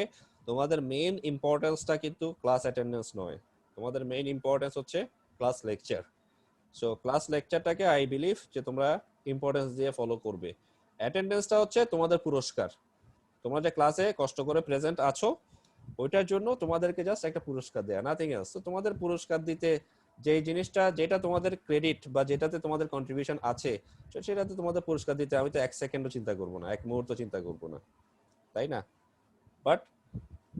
তোমাদের মেইন ইম্পর্টেন্সটা কিন্তু ক্লাস অ্যাটেন্ডেন্স নয়, তোমাদের মেইন ইম্পর্টেন্স হচ্ছে ক্লাস লেকচার। সো ক্লাস লেকচারটাকে আই বিলিভ যে তোমরা ইম্পর্টেন্স দিয়ে ফলো করবে। অ্যাটেন্ডেন্সটা হচ্ছে তোমাদের পুরস্কার, তোমরা যে ক্লাসে কষ্ট করে প্রেজেন্ট আছো ওইটার জন্য তোমাদেরকে জাস্ট একটা পুরস্কার দেয়া, নাথিং এলস। তো তোমাদের পুরস্কার দিতে যেই জিনিসটা, যেটা তোমাদের ক্রেডিট বা যেটাতে তোমাদের কন্ট্রিবিউশন আছে, সেটাতে তোমাদের পুরস্কার দিতে আমি তো 1 সেকেন্ডও চিন্তা করব না, 1 মুহূর্ত চিন্তা করব না, তাই না? বাট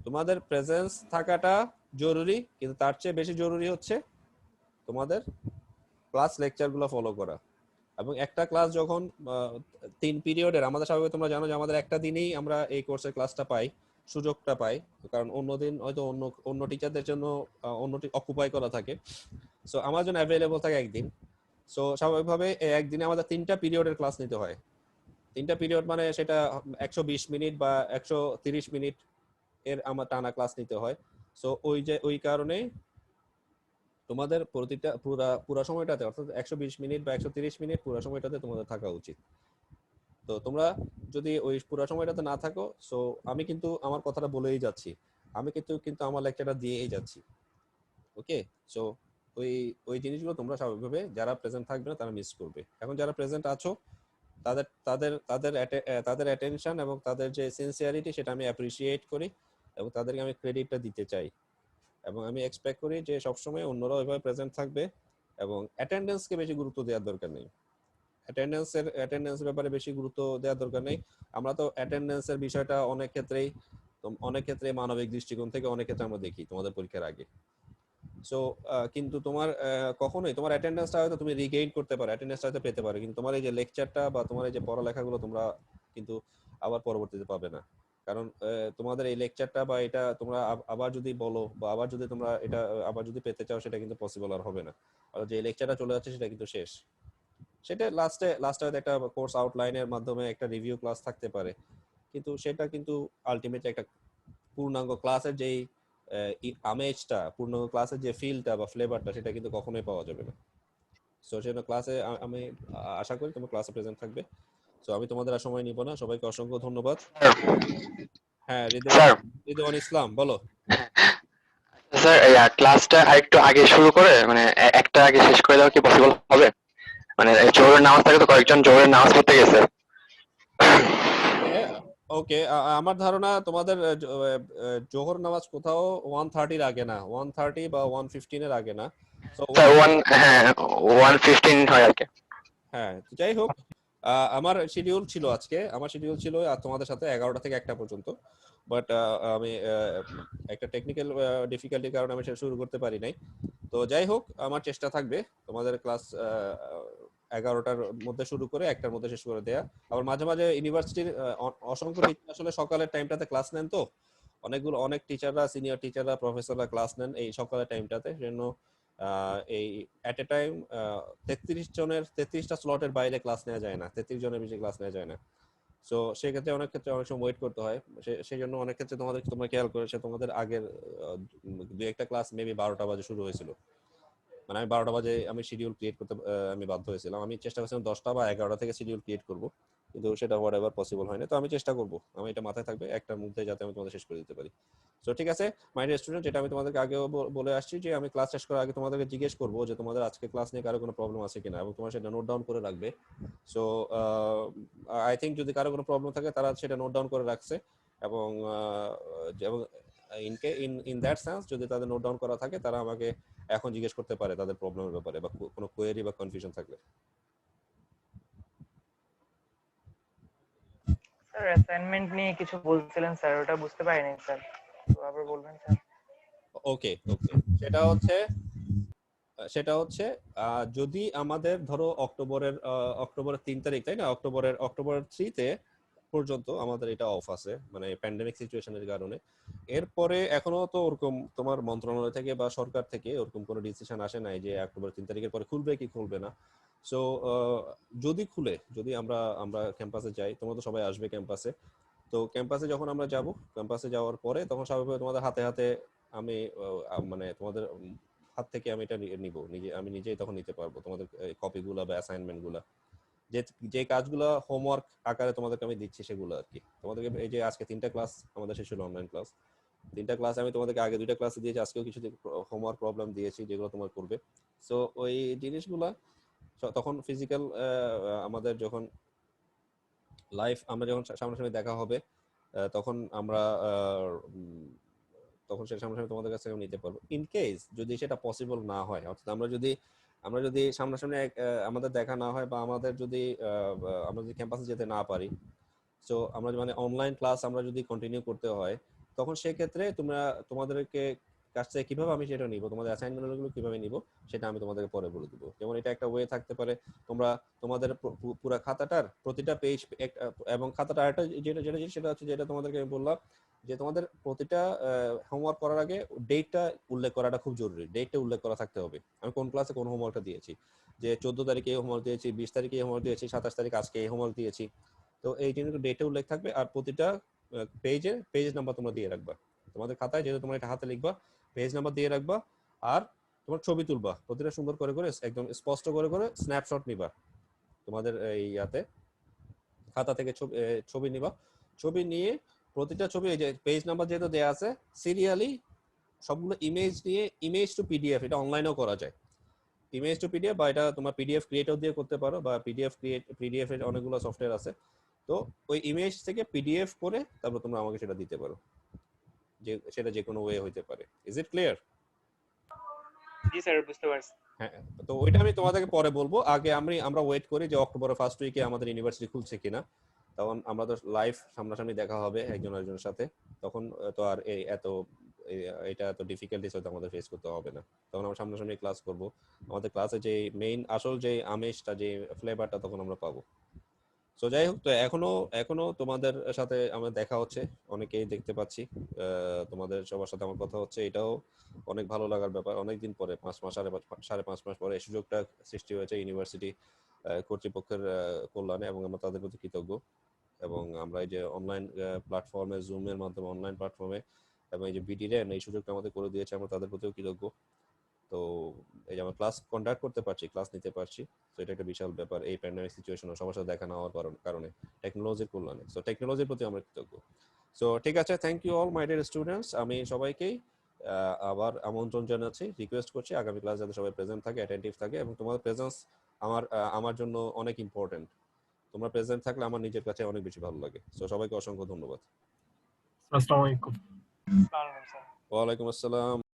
তোমাদের প্রেজেন্স থাকাটা জরুরি, কিন্তু তার চেয়ে বেশি জরুরি হচ্ছে তোমাদের ক্লাস লেকচারগুলো ফলো করা। এবং একটা ক্লাস যখন 3 পিরিয়ডের, আমাদের স্বাভাবিক তোমরা জানো যে আমাদের একটা দিনেই আমরা এই কোর্সের ক্লাসটা পাই, সুযোগটা পাই, কারণ অন্য দিন হয়তো অন্য টিচারদের জন্য অন্যটি অকুপাই করা থাকে। সো আমার জন্য অ্যাভেলেবল থাকে একদিন। সো স্বাভাবিকভাবে এই একদিনে আমাদের 3টা পিরিয়ডের ক্লাস নিতে হয়। 3টা পিরিয়ড মানে সেটা 120 মিনিট বা 130 মিনিট এর আমার টানা ক্লাস নিতে হয়। সো ওই কারণে তোমাদের প্রতিটা পুরো সময়টাতে, অর্থাৎ 120 মিনিট বা 130 মিনিট পুরো সময়টাতে তোমাদের থাকা উচিত। তো তোমরা যদি ওই পুরো সময়টাতে না থাকো, সো আমি কিন্তু আমার কথাটা বলেই যাচ্ছি, আমি কিন্তু আমার লেকচারটা দিয়েই যাচ্ছি। ওকে, সো ওই জিনিসগুলো তোমরা স্বাভাবিকভাবে যারা প্রেজেন্ট থাকবে না তারা মিস করবে। এখন যারা প্রেজেন্ট আছো তাদের তাদের তাদের তাদের অ্যাটেনশন এবং তাদের যে সিনসিয়ারিটি সেটা আমি অ্যাপ্রিসিয়েট করি এবং তাদেরকে আমি ক্রেডিটটা দিতে চাই। এবং আমি এক্সপেক্ট করি যে সবসময় অন্যরা ওইভাবে প্রেজেন্ট থাকবে এবং অ্যাটেন্ডেন্সকে বেশি গুরুত্ব দেওয়ার দরকার নেই। অ্যাটেন্ডেন্স ব্যাপারে বেশি গুরুত্ব দেওয়ার দরকার নেই। আমরা তো অ্যাটেন্ডেন্সের বিষয়টা অনেক ক্ষেত্রে মানবিক দৃষ্টিকোণ থেকে অনেক ক্ষেত্রে আমরা দেখি তোমাদের পরীক্ষার আগে। সো কিন্তু তোমার কখনোই তোমার অ্যাটেন্ডেন্সটা হয়তো তুমি রিগেইন করতে পারো, অ্যাটেন্ডেন্সটা হয়তো পেতে পারো, কিন্তু তোমার এই যে লেকচারটা বা তোমার এই যে পড়ালেখাগুলো তোমরা কিন্তু আবার পরবর্তীতে পাবে না। কারণ তোমাদের এই লেকচারটা বা এটা তোমরা আবার যদি বলো বা আবার যদি তোমরা এটা আবার যদি পেতে চাও, সেটা কিন্তু পসিবল আর হবে না। আর যে লেকচারটা চলে যাচ্ছে সেটা কিন্তু শেষ। সেটা লাস্টে হয়তো একটা কোর্স আউটলাইনের মাধ্যমে একটা রিভিউ ক্লাস থাকতে পারে, কিন্তু সেটা কিন্তু আলটিমেটলি একটা পূর্ণাঙ্গ ক্লাসের যেই আমেজটা, পূর্ণাঙ্গ ক্লাসের যে ফিলটা বা ফ্লেভারটা, সেটা কিন্তু কখনোই পাওয়া যাবে না। সো সেজন্য ক্লাসে আমি আশা করি তোমরা ক্লাসে প্রেজেন্ট থাকবে। সো আমি তোমাদের আর সময় নিব না, সবাইকে অসংখ্য ধন্যবাদ। হ্যাঁ, রিদওয়ান ইসলাম বলো। স্যার ক্লাসটা আরেকটু আগে শুরু করে, মানে একটা আগে শেষ করে দেওয়া কি পসিবল হবে? মানে জোহরের নামাজ থাকে তো, কয়েকজন জোহরের নামাজ পড়তে গেছে। ওকে, আমার ধারণা তোমাদের জোহর নামাজ কোথাও 1:30 আগে না, 1:30 বা 1:15 এর আগে না। সো 1:15 হয় আর কি। হ্যাঁ, যাই হোক, আমার শিডিউল ছিল আর তোমাদের সাথে 11টা থেকে 1টা পর্যন্ত, বাট আমি একটা টেকনিক্যাল ডিফিকাল্টির কারণে আমি সেটা শুরু করতে পারি নাই। তো যাই হোক, আমার চেষ্টা থাকবে তোমাদের ক্লাস 11টার মধ্যে শুরু করে 1টার মধ্যে শেষ করে দেয়া। আবার মাঝে মাঝে ইউনিভার্সিটির অসংখ্য টিচার আসলে সকালের টাইমটাতে ক্লাস নেন, তো অনেক টিচাররা, সিনিয়র টিচাররা, প্রফেসররা ক্লাস নেন এই সকালের টাইমটাতে। সেজন্য এই এট এ টাইম 33টা স্লটের বাইরে ক্লাস নেওয়া যায় না, 33 জনের বেশি ক্লাস নেওয়া যায় না। সো সেক্ষেত্রে অনেক সময় ওয়েট করতে হয়। সেই জন্য অনেক ক্ষেত্রে তোমরা খেয়াল করেছো তোমাদের আগের 2-1টা ক্লাস মেবি 12টা বাজে শুরু হয়েছিল। মানে আমি 12টা বাজে আমি শিডিউল ক্রিয়েট করতে আমি বাধ্য হয়েছিলাম। আমি চেষ্টা করছিলাম 10টা বা 11টা থেকে শিডিউল ক্রিয়েট করব, কিন্তু সেটা হোয়াটএভার পসিবল হয় না। তো আমি চেষ্টা করব, আমি এটা মাথায় থাকবে, একটার মধ্যে যাতে আমি তোমাদের শেষ করে দিতে পারি। সো ঠিক আছে মাই ডিয়ার স্টুডেন্ট, যেটা আমি তোমাদেরকে আগেও বলে আসছি যে আমি ক্লাস শেষ করার আগে তোমাদেরকে জিজ্ঞেস করব যে তোমাদের আজকে ক্লাস নিয়ে কারো কোনো প্রবলেম আছে কিনা, এবং তোমরা সেটা নোট ডাউন করে রাখবে। সো আই থিঙ্ক যদি কারো কোনো প্রবলেম থাকে তারা সেটা নোট ডাউন করে রাখছে, এবং ইন দ্যাট সেন্স যদি তাদের নোট ডাউন করা থাকে তারা আমাকে এখন জিজ্ঞেস করতে পারে তাদের প্রবলেমের ব্যাপারে বা কোনো কোয়েরি বা কনফিউশন থাকলে। স্যার অ্যাসাইনমেন্ট নিয়ে কিছু বলছিলেন স্যার, ওটা বুঝতে পারিনি স্যার, তো আবার বলবেন স্যার। ওকে, সেটা হচ্ছে যদি আমাদের ধরো অক্টোবরের 3 তারিখ, তাই না, অক্টোবরের 3-তে পর্যন্ত আমাদের এটা অফ আছে, মানে প্যান্ডেমিক সিচুয়েশনের কারণে। এরপরে এখনো তো ওরকম তোমার মন্ত্রণালয় থেকে বা সরকার থেকে ওরকম কোনো ডিসিশন আসে নাই যে অক্টোবর 3 তারিখের পরে খুলবে কি খুলবে না। সো যদি আমরা ক্যাম্পাসে যাই, তোমরা তো সবাই আসবে ক্যাম্পাসে। তো ক্যাম্পাসে যখন আমরা যাব, ক্যাম্পাসে যাওয়ার পরে তখন স্বাভাবিকভাবে তোমাদের হাতে আমি মানে তোমাদের হাত থেকে আমি এটা আমি নিজেই তখন নিতে পারবো তোমাদের কপিগুলো বা অ্যাসাইনমেন্টগুলো, যে কাজগুলো হোমওয়ার্ক আকারে তোমাদেরকে আমি দিচ্ছি সেগুলো আর কি। তোমাদেরকে এই যে আজকে 3টা ক্লাস আমাদের শেষ হলো, অনলাইন ক্লাস, 3টা ক্লাস আমি তোমাদেরকে আগে 2টা ক্লাসে দিয়েছি, আজকেও কিছু হোমওয়ার্ক প্রবলেম দিয়েছি যেগুলো তোমরা করবে। সো ওই জিনিসগুলা তখন ফিজিক্যাল আমাদের যখন লাইভ আমরা যখন সামনাসামনি দেখা হবে তখন আমরা তখন সেটা সামনাসামনি তোমাদের কাছ থেকে নিতে পারবো। ইন কেস যদি সেটা পসিবল না হয়, অর্থাৎ আমরা যদি সামনাসামনি আমাদের দেখা না হয় বা আমরা যদি ক্যাম্পাসে যেতে না পারি, সো আমরা মানে অনলাইন ক্লাস আমরা যদি কন্টিনিউ করতে হয়, তখন সেক্ষেত্রে তোমাদেরকে কাছ থেকে কিভাবে আমি সেটা নিব, তোমাদের অ্যাসাইনমেন্টগুলো কিভাবে নিব সেটা আমি তোমাদেরকে পরে বলে দিব। যেমন এটা একটা ওয়ে থাকতে পারে, তোমাদের পুরো খাতাটার প্রতিটা পেজ এবং খাতাটা আরেকটা যেটা সেটা হচ্ছে যেটা তোমাদেরকে আমি বললাম যে তোমাদের প্রতিটা হোমওয়ার্ক করার আগে ডেটটা উল্লেখ করাটা খুব জরুরি। ডেটটা উল্লেখ করা থাকতে হবে, আমি কোন ক্লাসে কোন হোমওয়ার্কটা দিয়েছি, যে 14 তারিখে এই হোমওয়ার্ক দিয়েছি, 20 তারিখে এই হোমওয়ার্ক দিয়েছি, 27 তারিখ আজকে এই হোমওয়ার্ক দিয়েছি। তো এই জিনিসগুলো ডেটে উল্লেখ থাকবে, আর প্রতিটা পেজ নাম্বার তোমরা দিয়ে রাখবা তোমাদের খাতায়, যেহেতু তোমরা এটা হাতে লিখবা, পেজ নাম্বার দিয়ে রাখবা। আর তোমার ছবি তুলবা, প্রতিটা সুন্দর করে একদম স্পষ্ট করে স্ন্যাপশট নিবা তোমাদের এই খাতা থেকে ছবি নিবা। ছবি নিয়ে প্রতিটা ছবি এই যে পেজ নাম্বার যেহেতু দেয়া আছে, সিরিয়ালি সবগুলো ইমেজ টু পিডিএফ, এটা অনলাইনেও করা যায়, ইমেজ টু পিডিএফ, বা এটা তোমার পিডিএফ ক্রিয়েটর দিয়ে করতে পারো, বা পিডিএফ এর অনেকগুলো সফটওয়্যার আছে। তো ওই ইমেজ থেকে পিডিএফ করে তারপর তোমরা আমাকে সেটা দিতে পারো, সেটা যে কোনো ওয়ে হইতে পারে। Is it clear? G sir, বুঝতে পারছি। হ্যাঁ, তো ওইটা আমি তোমাদেরকে পরে বলবো। আগে আমরা ওয়েট করি যে অক্টোবরের ফার্স্ট উইকে আমাদের ইউনিভার্সিটি খুলছে কিনা, তখন আমরা তো লাইভ সামনাসামনি দেখা হবে একজন আরেকজনের সাথে, তখন তো আর এটা এত ডিফিকাল্টিস হয়তো আমাদের ফেস করতে হবে না, তখন আমরা সামনাসামনি ক্লাস করব। আমাদের ক্লাসে যে মেইন আসল যে আমেজটা, যে ফ্লেভারটা তখন আমরা পাবো। সো যাই হোক, তো এখনো তোমাদের সাথে আমার দেখা হচ্ছে, অনেকেই দেখতে পাচ্ছি, তোমাদের সবার সাথে আমার কথা হচ্ছে, এটাও অনেক ভালো লাগার ব্যাপার। অনেকদিন পরে 5 মাস 5.5 মাস পরে এই সুযোগটা সৃষ্টি হয়েছে ইউনিভার্সিটি কর্তৃপক্ষের কল্যাণে, এবং আমরা তাদের প্রতি কৃতজ্ঞ। এবং আমরা এই যে অনলাইন প্ল্যাটফর্মে, জুমের মাধ্যমে অনলাইন প্ল্যাটফর্মে, এবং এই যে বিডিরেন এই সুযোগটা আমাদের করে দিয়েছে, আমরা তাদের প্রতিও কৃতজ্ঞ। তো এই যে আমরা ক্লাস কন্ডাক্ট করতে পারছি, ক্লাস নিতে পারছি, তো এটা একটা বিশাল ব্যাপার এই প্যান্ডেমিক সিচুয়েশনে সবার সাথে দেখা না হওয়ার কারণে টেকনোলজির কল্যাণে। সো টেকনোলজির প্রতি আমরা কৃতজ্ঞ। সো ঠিক আছে, thank you all my dear students. আমি সবাইকেই আবার আমন্ত্রণ জানাচ্ছি, রিকোয়েস্ট করছি আগামী ক্লাস যাতে সবাই প্রেজেন্ট থাকে, অ্যাটেন্টিভ থাকে, এবং তোমাদের প্রেজেন্স আমার জন্য অনেক ইম্পর্টেন্ট। তোমরা প্রেজেন্ট থাকলে আমার নিজের কাছে অনেক বেশি ভালো লাগে। সো সবাইকে অসংখ্য ধন্যবাদ। আসসালামু আলাইকুম। আসসালামু আলাইকুম স্যার। ওয়ালাইকুম আসসালাম।